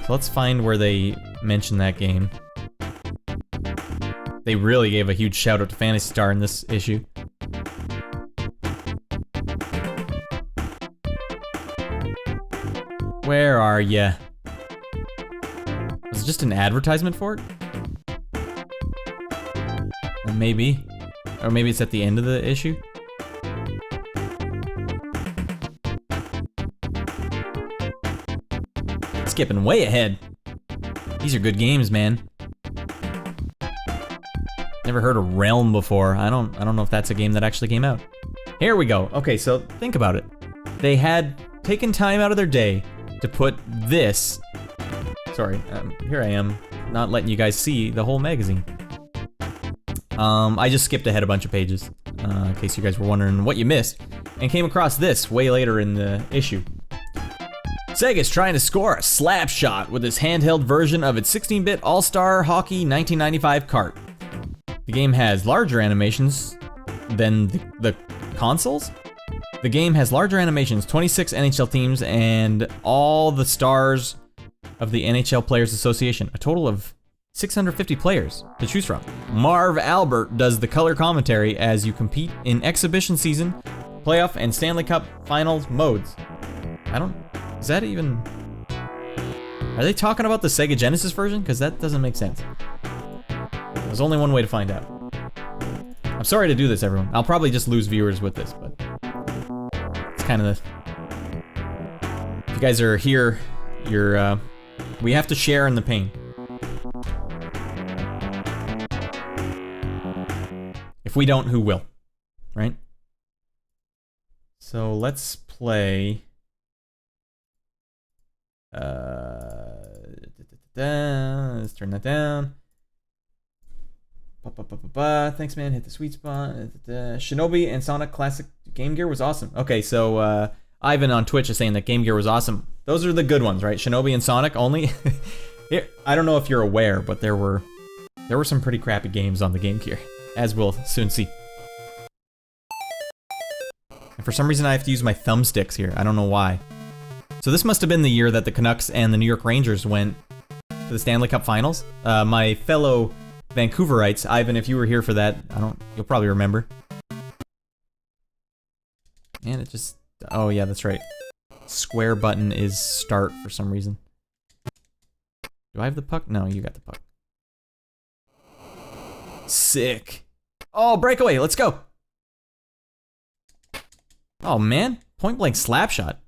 So let's find where they mention that game. They really gave a huge shout out to Phantasy Star in this issue. Where are ya? Was it just an advertisement for it? Or maybe it's at the end of the issue? Skipping way ahead. These are good games, man. Never heard of Realm before. I don't know if that's a game that actually came out. Here we go. Okay, so think about it. They had taken time out of their day to put this. Sorry, here I am, not letting you guys see the whole magazine. I just skipped ahead a bunch of pages, in case you guys were wondering what you missed, and came across this way later in the issue. Sega's trying to score a slap shot with its handheld version of its 16-bit All-Star Hockey 1995 cart. The game has larger animations than the consoles? The game has larger animations, 26 NHL teams, and all the stars of the NHL Players Association, a total of 650 players to choose from. Marv Albert does the color commentary as you compete in exhibition season, playoff, and Stanley Cup Finals modes. Is that even... Are they talking about the Sega Genesis version? Because that doesn't make sense. There's only one way to find out. I'm sorry to do this, everyone. I'll probably just lose viewers with this, but... It's kind of the... If you guys are here, you're, we have to share in the pain. If we don't, who will? Right? So let's play... let's turn that down. Thanks, man. Hit the sweet spot. Shinobi and Sonic Classic Game Gear was awesome. Okay, so Ivan on Twitch is saying that Game Gear was awesome. Those are the good ones, right? Shinobi and Sonic only. Here, I don't know if you're aware, but there were some pretty crappy games on the Game Gear, as we'll soon see. And for some reason I have to use my thumbsticks here. I don't know why. So this must have been the year that the Canucks and the New York Rangers went to the Stanley Cup Finals. My fellow Vancouverites, Ivan, if you were here for that, you'll probably remember. And it just, oh yeah, that's right. Square button is start for some reason. Do I have the puck? No, you got the puck. Sick. Oh, breakaway, let's go. Oh man, point blank slap shot.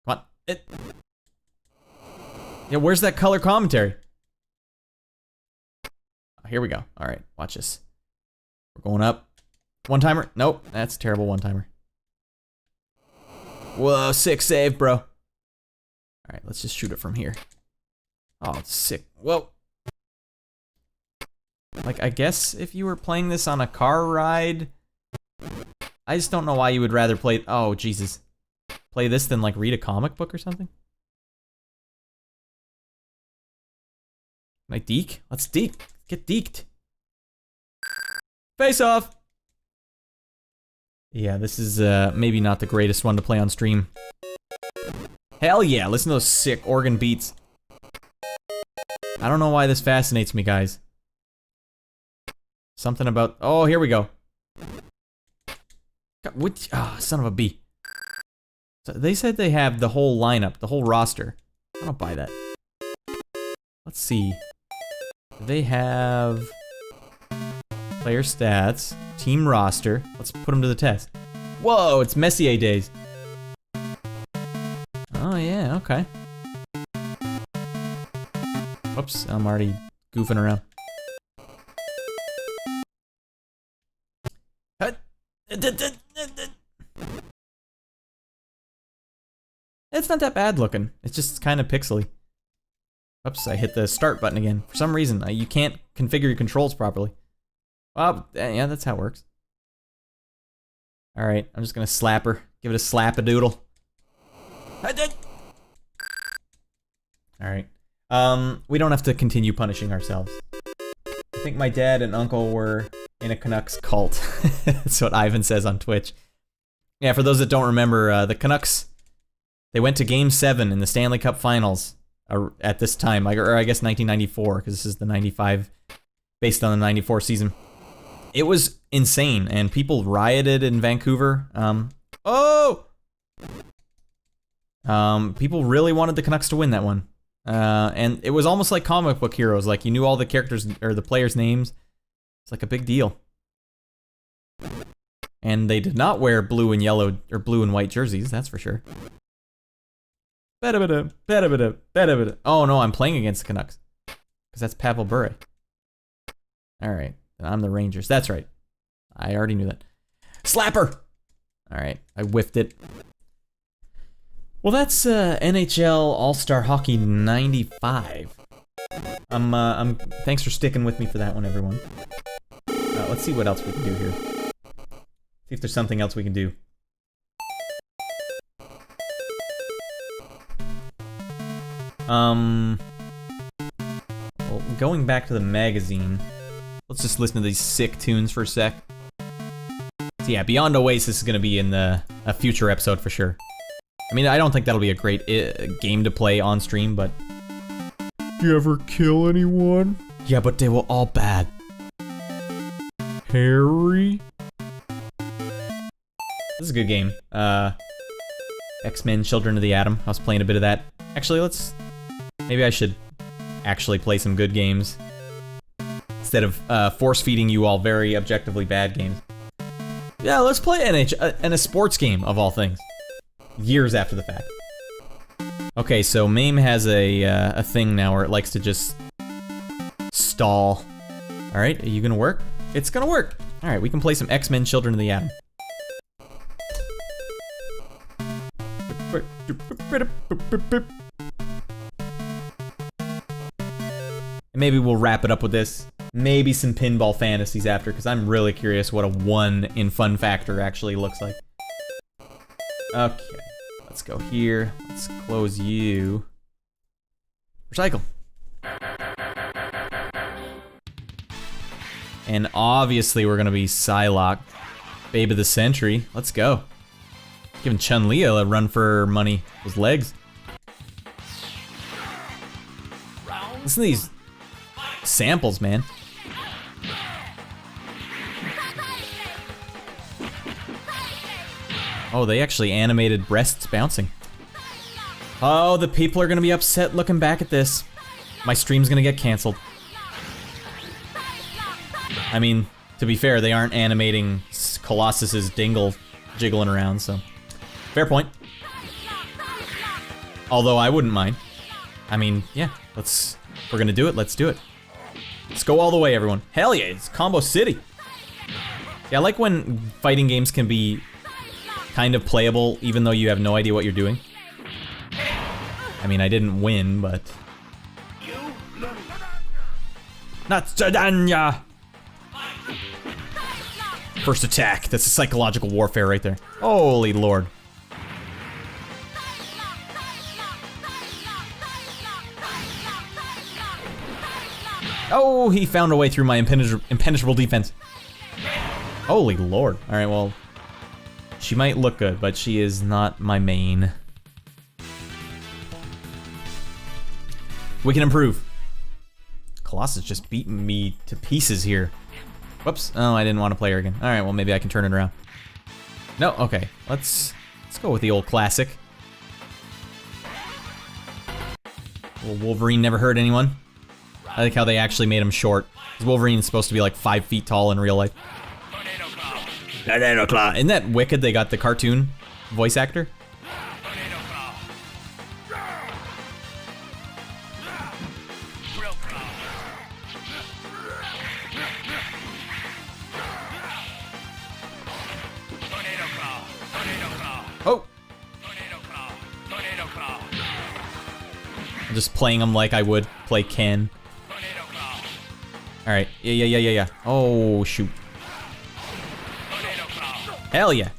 Come on. Yeah, where's that color commentary? Oh, here we go. All right, watch this. We're going up. One-timer? Nope, that's a terrible one-timer. Whoa, sick save, bro. All right, let's just shoot it from here. Oh, it's sick. Whoa. Like, I guess if you were playing this on a car ride, I just don't know why you would rather play, oh, Jesus. Play this than, like, read a comic book or something? Can I deke? Let's deke. Get deked. Face off! Yeah, this is maybe not the greatest one to play on stream. Hell yeah, listen to those sick organ beats. I don't know why this fascinates me, guys. Something about, oh, here we go. God, what, son of a bee. So they said they have the whole lineup, the whole roster. I don't buy that. Let's see. They have player stats, team roster. Let's put them to the test. Whoa, it's Messier days. Oh yeah, okay. Oops, I'm already goofing around. It's not that bad looking. It's just kind of pixely. Oops, I hit the start button again. For some reason, you can't configure your controls properly. Well, yeah, that's how it works. Alright, I'm just gonna slap her. Give it a slap-a-doodle. Alright. We don't have to continue punishing ourselves. I think my dad and uncle were in a Canucks cult. That's what Ivan says on Twitch. Yeah, for those that don't remember, the Canucks, they went to Game 7 in the Stanley Cup Finals at this time, or I guess 1994, because this is the 95, based on the 94 season. It was insane, and people rioted in Vancouver. People really wanted the Canucks to win that one. And it was almost like comic book heroes, like you knew all the characters, or the players' names. It's like a big deal. And they did not wear blue and yellow, or blue and white jerseys, that's for sure. Oh no, I'm playing against the Canucks. Because that's Pavel Bure. Alright, I'm the Rangers. That's right. I already knew that. Slapper! Alright, I whiffed it. Well, that's NHL All-Star Hockey 95. Thanks for sticking with me for that one, everyone. Let's see what else we can do here. See if there's something else we can do. Well, going back to the magazine, let's just listen to these sick tunes for a sec. So yeah, Beyond Oasis is going to be in a future episode for sure. I mean, I don't think that'll be a great game to play on stream, but... Do you ever kill anyone? Yeah, but they were all bad. Harry? This is a good game. X-Men Children of the Atom. I was playing a bit of that. Actually, maybe I should actually play some good games. Instead of force-feeding you all very objectively bad games. Yeah, let's play a sports game, of all things. Years after the fact. Okay, so MAME has a thing now where it likes to just stall. Alright, are you gonna work? It's gonna work! Alright, we can play some X-Men Children of the Atom. And maybe we'll wrap it up with this. Maybe some pinball fantasies after, because I'm really curious what a 1 in fun factor actually looks like. Okay, Let's go here. Let's close you. Recycle. And obviously we're gonna be Psylocke, Babe of the Century. Let's go. Giving Chun-Li a run for money. Those legs. Listen to these samples, man. Oh, they actually animated breasts bouncing. Oh, the people are gonna be upset looking back at this. My stream's gonna get canceled. I mean, to be fair, they aren't animating Colossus's dingle jiggling around, so. Fair point. Although I wouldn't mind. I mean, yeah, if we're gonna do it, let's do it. Let's go all the way, everyone. Hell yeah, it's Combo City. Yeah, I like when fighting games can be kind of playable even though you have no idea what you're doing. I mean, I didn't win, but... Not Sadanya! First attack, that's a psychological warfare right there. Holy lord. Oh, he found a way through my impenetrable defense. Holy lord. Alright, well, she might look good, but she is not my main. We can improve. Colossus just beating me to pieces here. Whoops. Oh, I didn't want to play her again. Alright, well, maybe I can turn it around. No, okay. Let's go with the old classic. Well, Wolverine never hurt anyone. I like how they actually made him short. Because Wolverine's supposed to be like 5 feet tall in real life. Tornado Claw. Isn't that wicked they got the cartoon voice actor? Oh! I'm just playing him like I would play Ken. Alright, yeah. Oh, shoot. Hell yeah.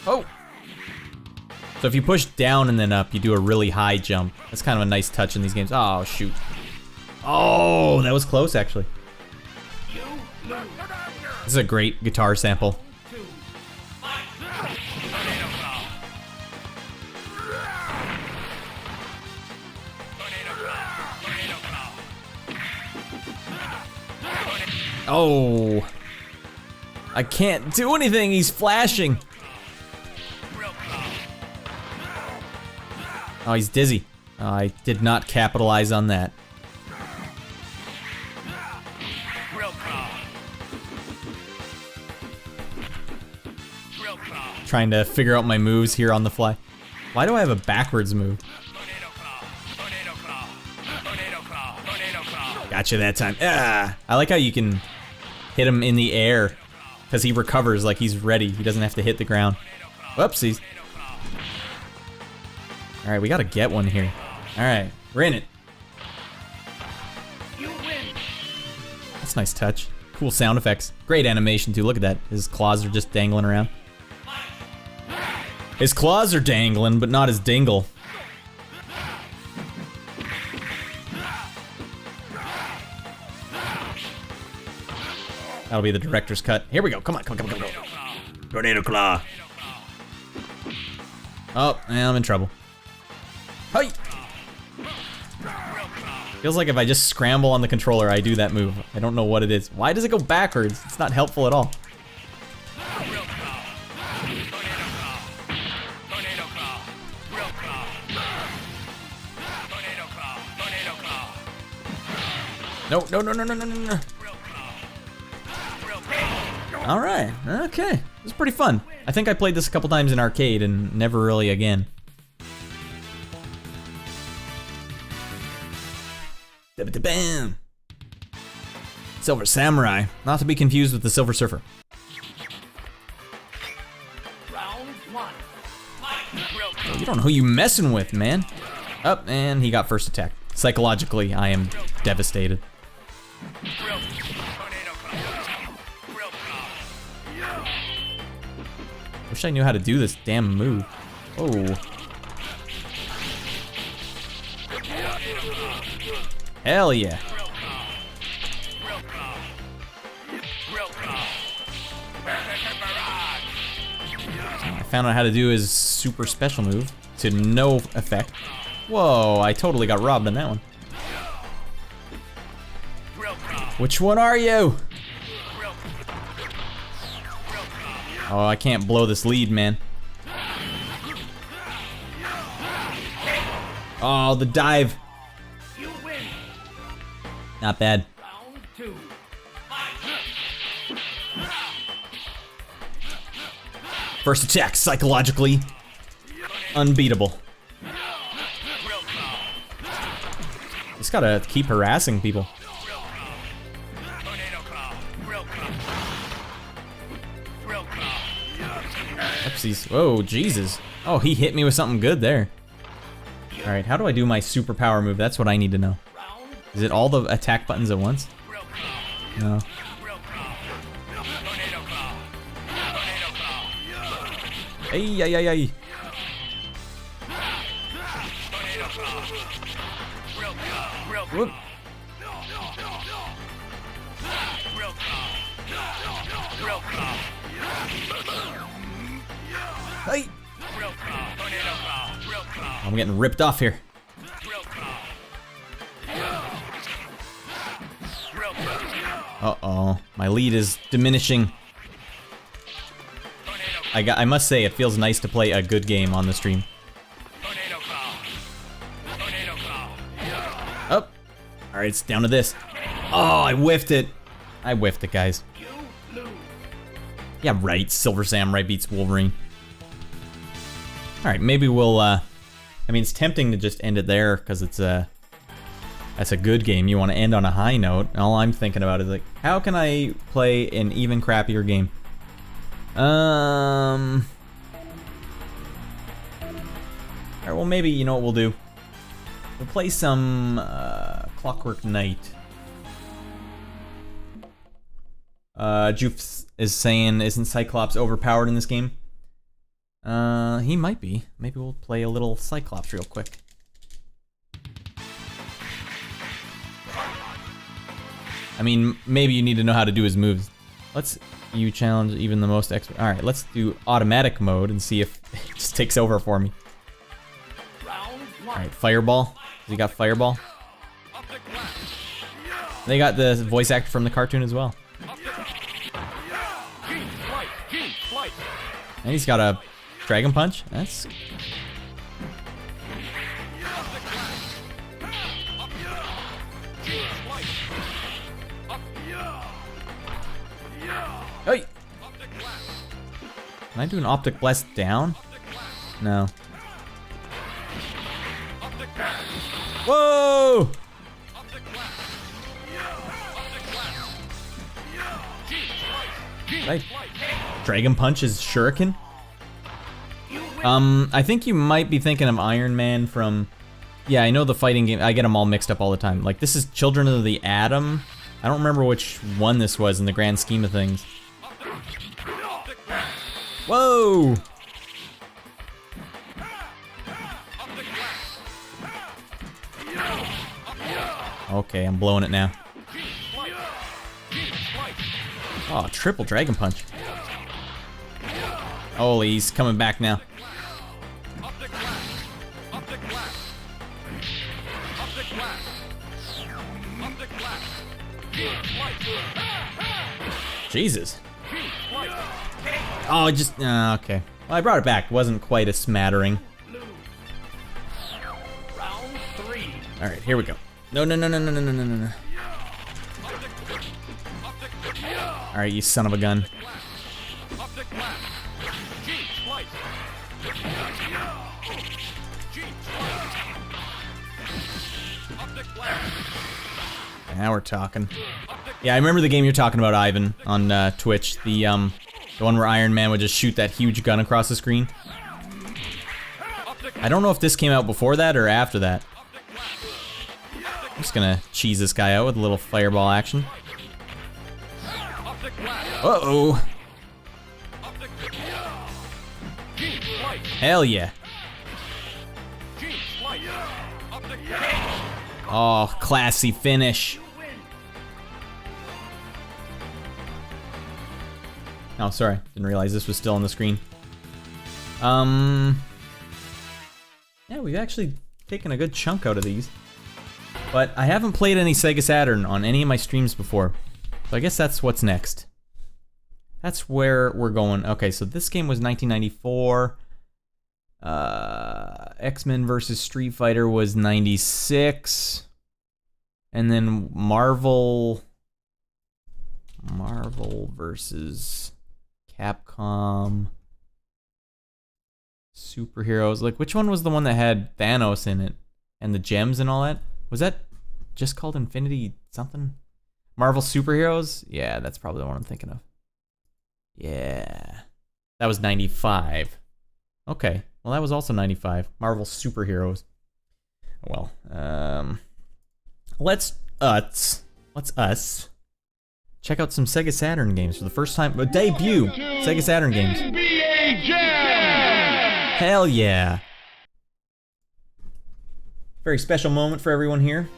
Oh! So if you push down and then up, you do a really high jump. That's kind of a nice touch in these games. Oh, shoot. Oh, that was close, actually. This is a great guitar sample. Oh, I can't do anything, he's flashing. Oh, he's dizzy. Oh, I did not capitalize on that. Trying to figure out my moves here on the fly. Why do I have a backwards move? Gotcha that time. Ah! I like how you can hit him in the air because he recovers like he's ready. He doesn't have to hit the ground. Whoopsies. Alright, we gotta get one here. Alright, we're in it. That's a nice touch. Cool sound effects. Great animation too. Look at that. His claws are just dangling around. His claws are dangling, but not his dingle. That'll be the director's cut. Here we go. Come on. Tornado Claw. Oh, I'm in trouble. Hey! Feels like if I just scramble on the controller, I do that move. I don't know what it is. Why does it go backwards? It's not helpful at all. No. Alright, okay. It was pretty fun. I think I played this a couple times in arcade and never really again. Bam! Silver Samurai, not to be confused with the Silver Surfer. You don't know who you messing with, man. Up, and he got first attack. Psychologically, I am devastated. Wish I knew how to do this damn move. Oh. Hell yeah. I found out how to do his super special move to no effect. Whoa, I totally got robbed on that one. Which one are you? Oh, I can't blow this lead, man. Oh, the dive. Not bad. First attack, psychologically unbeatable. Just gotta keep harassing people. Oopsies. Whoa, Jesus. Oh, he hit me with something good there. Alright, how do I do my superpower move? That's what I need to know. Is it all the attack buttons at once? No. Ay, ay, ay, ay. Whoop. Hey. I'm getting ripped off here. Uh-oh, my lead is diminishing. I must say, it feels nice to play a good game on the stream. Up. All right, it's down to this. Oh, I whiffed it. I whiffed it, guys. Yeah, right. Silver Samurai beats Wolverine. All right, maybe we'll. I mean, it's tempting to just end it there because it's that's a good game. You want to end on a high note. All I'm thinking about is like, how can I play an even crappier game? Alright, well maybe, you know what we'll do? We'll play some, Clockwork Knight. Joof is saying, isn't Cyclops overpowered in this game? He might be. Maybe we'll play a little Cyclops real quick. I mean, maybe you need to know how to do his moves. You challenge even the most expert. Alright, let's do automatic mode and see if it just takes over for me. Alright, Fireball. You got Fireball? They got the voice actor from the cartoon as well. And he's got a Dragon Punch. That's... Hey! Can I do an Optic Blast down? No. Whoa! Right. Dragon Punch is Shuriken? I think you might be thinking of Iron Man from... Yeah, I know the fighting game. I get them all mixed up all the time. Like, this is Children of the Atom. I don't remember which one this was in the grand scheme of things. Whoa! Okay, I'm blowing it now. Oh, triple Dragon Punch. Holy, he's coming back now. Jesus. Oh, just... okay. Well, I brought it back. It wasn't quite a smattering. Alright, here we go. No, no, no, no, no, no, no, no, no. Alright, you son of a gun. Now we're talking. Yeah, I remember the game you're talking about, Ivan, on Twitch. The one where Iron Man would just shoot that huge gun across the screen. I don't know if this came out before that or after that. I'm just gonna cheese this guy out with a little fireball action. Uh-oh. Hell yeah. Oh, classy finish. Oh, sorry. Didn't realize this was still on the screen. Yeah, we've actually taken a good chunk out of these. But I haven't played any Sega Saturn on any of my streams before. So I guess that's what's next. That's where we're going. Okay, so this game was 1994. X-Men vs. Street Fighter was 96. And then Marvel versus Capcom. Superheroes. Like, which one was the one that had Thanos in it? And the gems and all that? Was that just called Infinity something? Marvel Superheroes? Yeah, that's probably the one I'm thinking of. Yeah. That was 95. Okay. Well, that was also 95. Marvel Superheroes. Well, let's check out some Sega Saturn games for the first time. Debut Sega Saturn games. NBA Jam! Hell yeah. Very special moment for everyone here.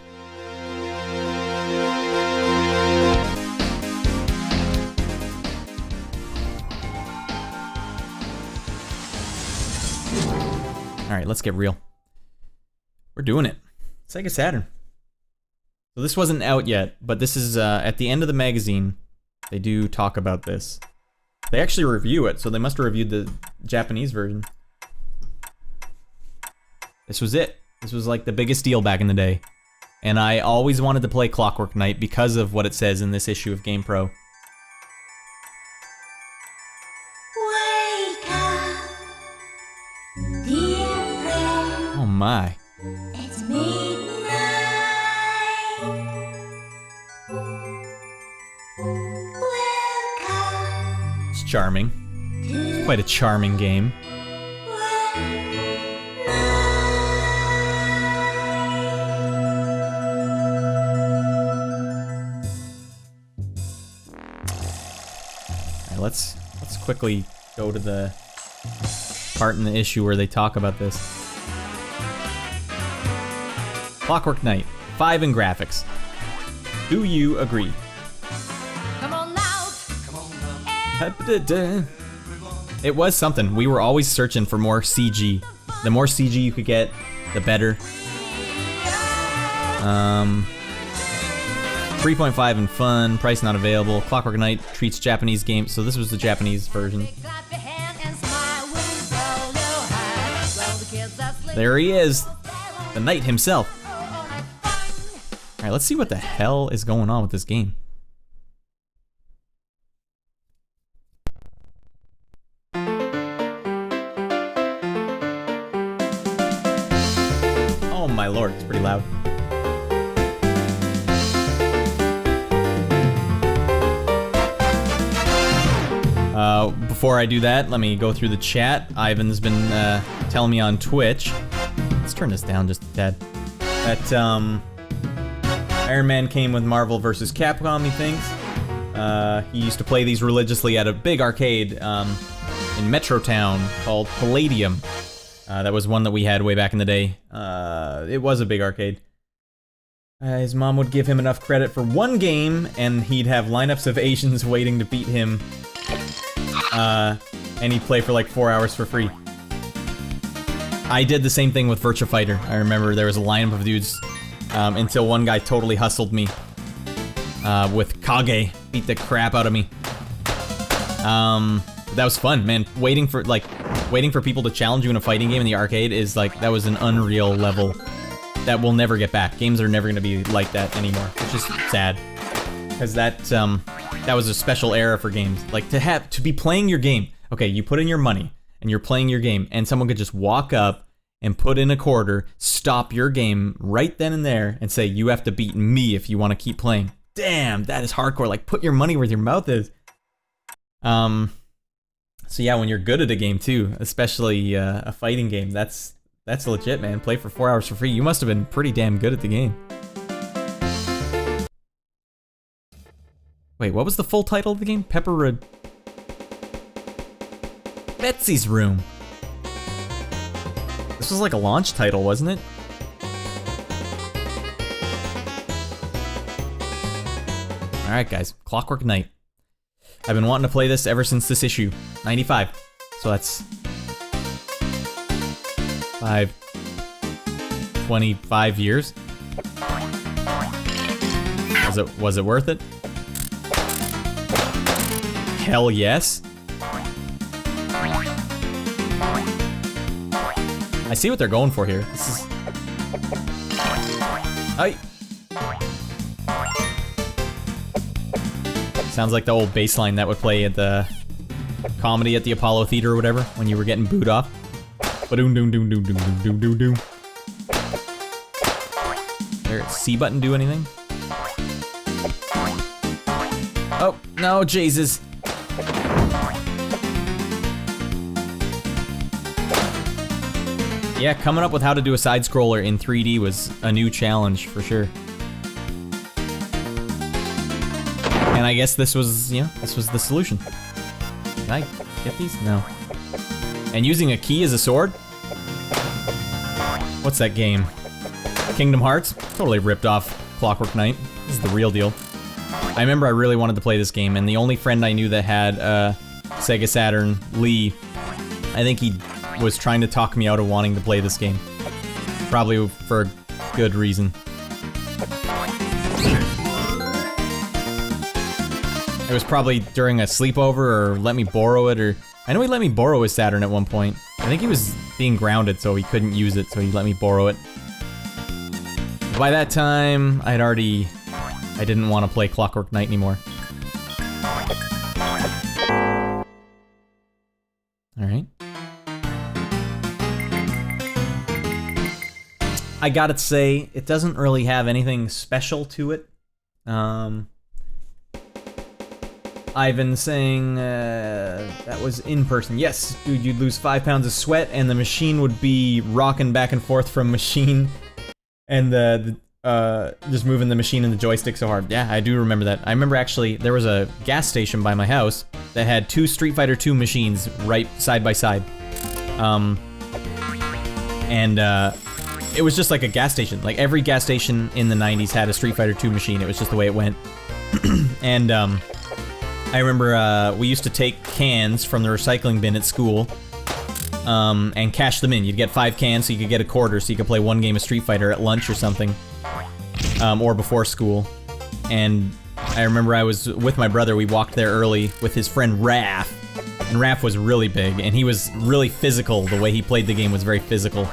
All right, let's get real. We're doing it. Sega Saturn. So this wasn't out yet, but this is at the end of the magazine. They do talk about this. They actually review it, so they must have reviewed the Japanese version. This was it. This was like the biggest deal back in the day. And I always wanted to play Clockwork Knight because of what it says in this issue of GamePro. Wake up, dear friend. Oh my. It's midnight. Welcome. It's charming. It's quite a charming game. Let's quickly go to the part in the issue where they talk about this. Clockwork Knight, 5 in graphics. Do you agree? Come on now. It was something. We were always searching for more CG. The more CG you could get, the better. 3.5 in fun, price not available. Clockwork Knight treats Japanese games, so this was the Japanese version. There he is, the knight himself. Alright, let's see what the hell is going on with this game. Oh my lord, it's pretty loud. Before I do that, let me go through the chat. Ivan's been telling me on Twitch. Let's turn this down just a tad. That Iron Man came with Marvel vs. Capcom, he thinks. He used to play these religiously at a big arcade in Metrotown called Palladium. That was one that we had way back in the day. It was a big arcade. His mom would give him enough credit for one game, and he'd have lineups of Asians waiting to beat him. And he'd play for like 4 hours for free. I did the same thing with Virtua Fighter. I remember there was a lineup of dudes until one guy totally hustled me with Kage, beat the crap out of me. That was fun, man. Waiting for people to challenge you in a fighting game in the arcade is like, that was an unreal level that we'll never get back. Games are never gonna be like that anymore, which is sad, because that was a special era for games. Like, to be playing your game. Okay, you put in your money, and you're playing your game, and someone could just walk up and put in a quarter, stop your game right then and there, and say, you have to beat me if you want to keep playing. Damn, that is hardcore. Like, put your money where your mouth is. So yeah, when you're good at a game too, especially a fighting game, that's legit, man. Play for 4 hours for free. You must have been pretty damn good at the game. Wait, what was the full title of the game? Betsy's Room. This was like a launch title, wasn't it? Alright guys, Clockwork Knight. I've been wanting to play this ever since this issue, 95. So that's 25 years. Was it worth it? Hell yes. I see what they're going for here. This is... Aye. Sounds like the old bass line that would play at the comedy at the Apollo Theater or whatever when you were getting booed off. Ba-doom doom doom doom doom doom doom doom doom. There, C button do anything? Oh, no, Jesus. Yeah, coming up with how to do a side-scroller in 3D was a new challenge, for sure. And I guess this was, you know, this was the solution. Can I get these? No. And using a key as a sword? What's that game? Kingdom Hearts? Totally ripped off Clockwork Knight. This is the real deal. I remember I really wanted to play this game, and the only friend I knew that had Sega Saturn, Lee, I think he was trying to talk me out of wanting to play this game. Probably for a good reason. It was probably during a sleepover or let me borrow it, or I know he let me borrow his Saturn at one point. I think he was being grounded so he couldn't use it, so he let me borrow it. By that time, I didn't want to play Clockwork Knight anymore. Alright. I gotta say, it doesn't really have anything special to it. Ivan saying that was in person. Yes, dude, you'd lose 5 pounds of sweat and the machine would be rocking back and forth from machine and just moving the machine and the joystick so hard. Yeah, I do remember that. I remember actually there was a gas station by my house that had 2 Street Fighter 2 machines right side by side. It was just like a gas station. Like every gas station in the 90s had a Street Fighter 2 machine. It was just the way it went. And I remember we used to take cans from the recycling bin at school and cash them in. You'd get 5 cans so you could get a quarter so you could play 1 game of Street Fighter at lunch or something. Or before school. And I remember I was with my brother. We walked there early with his friend Raph. And Raph was really big and he was really physical. The way he played the game was very physical.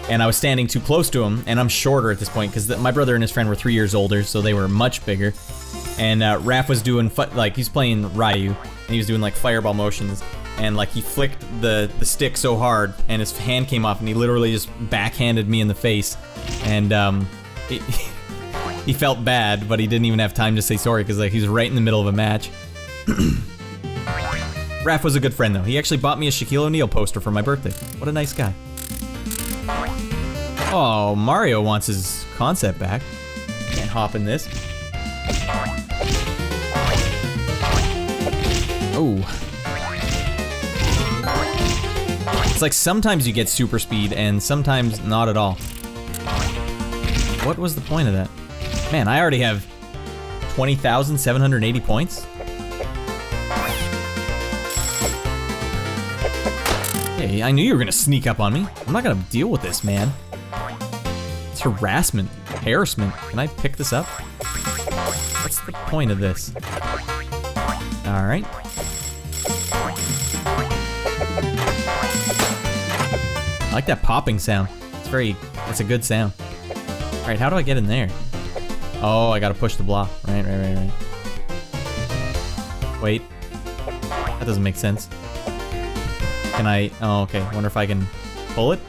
And I was standing too close to him, and I'm shorter at this point because my brother and his friend were 3 years older, so they were much bigger. And Raph was doing like he's playing Ryu, and he was doing like fireball motions, and like he flicked the stick so hard, and his hand came off, and he literally just backhanded me in the face, and he felt bad, but he didn't even have time to say sorry because like he was right in the middle of a match. Raph was a good friend though. He actually bought me a Shaquille O'Neal poster for my birthday. What a nice guy. Oh, Mario wants his concept back. Can't hop in this. Oh. It's like sometimes you get super speed and sometimes not at all. What was the point of that? Man, I already have 20,780 points. Hey, I knew you were gonna sneak up on me. I'm not gonna deal with this, man. It's harassment, harassment. Can I pick this up? What's the point of this? All right. I like that popping sound. It's a good sound. All right, how do I get in there? Oh, I gotta push the block. Right. Wait. That doesn't make sense. Can I? Oh, okay. Wonder if I can pull it?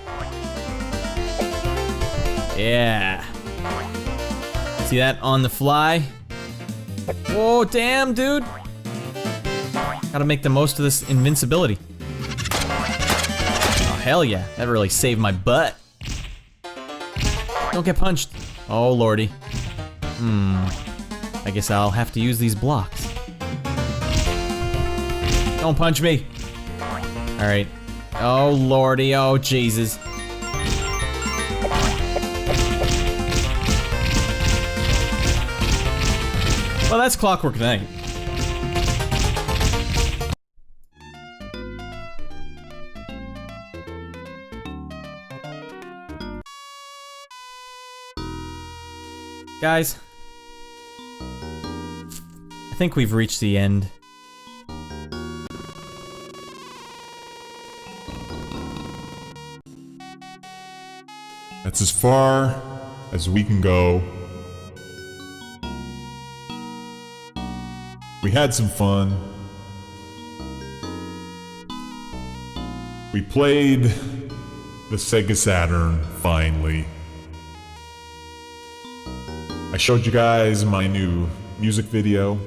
Yeah. See that on the fly? Whoa, damn, dude. Gotta make the most of this invincibility. Oh, hell yeah. That really saved my butt. Don't get punched. Oh, lordy. I guess I'll have to use these blocks. Don't punch me. Alright. Oh, lordy. Oh, Jesus. Well, that's Clockwork Knight. Guys, I think we've reached the end. That's as far as we can go. We had some fun. We played the Sega Saturn, finally. I showed you guys my new music video.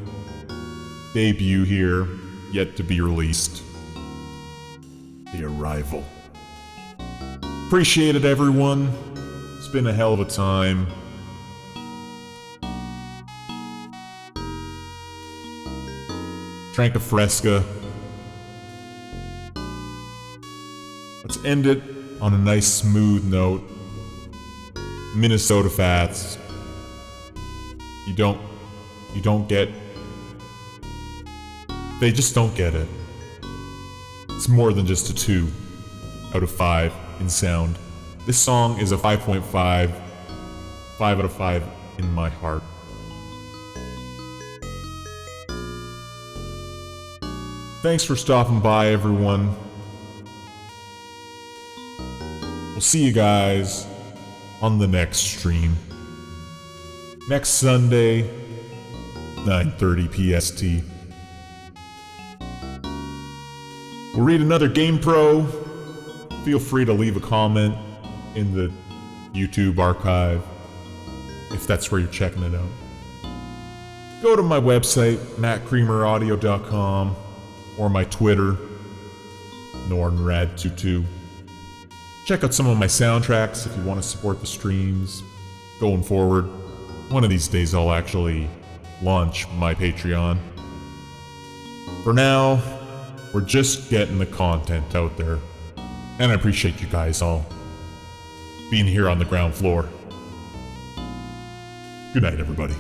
Debut here, yet to be released. The Arrival. Appreciate it, everyone. It's been a hell of a time. Drank a Fresca. Let's end it on a nice smooth note. Minnesota Fats. You don't get... They just don't get it. It's more than just a 2 out of 5 in sound. This song is a 5.5, 5 out of 5 in my heart. Thanks for stopping by, everyone. We'll see you guys on the next stream. Next Sunday, 9:30 PST. We'll read another GamePro. Feel free to leave a comment in the YouTube archive, if that's where you're checking it out. Go to my website, mattcreameraudio.com, or my Twitter, NortonRad22. Check out some of my soundtracks if you want to support the streams going forward. One of these days I'll actually launch my Patreon. For now, we're just getting the content out there. And I appreciate you guys all being here on the ground floor. Good night, everybody.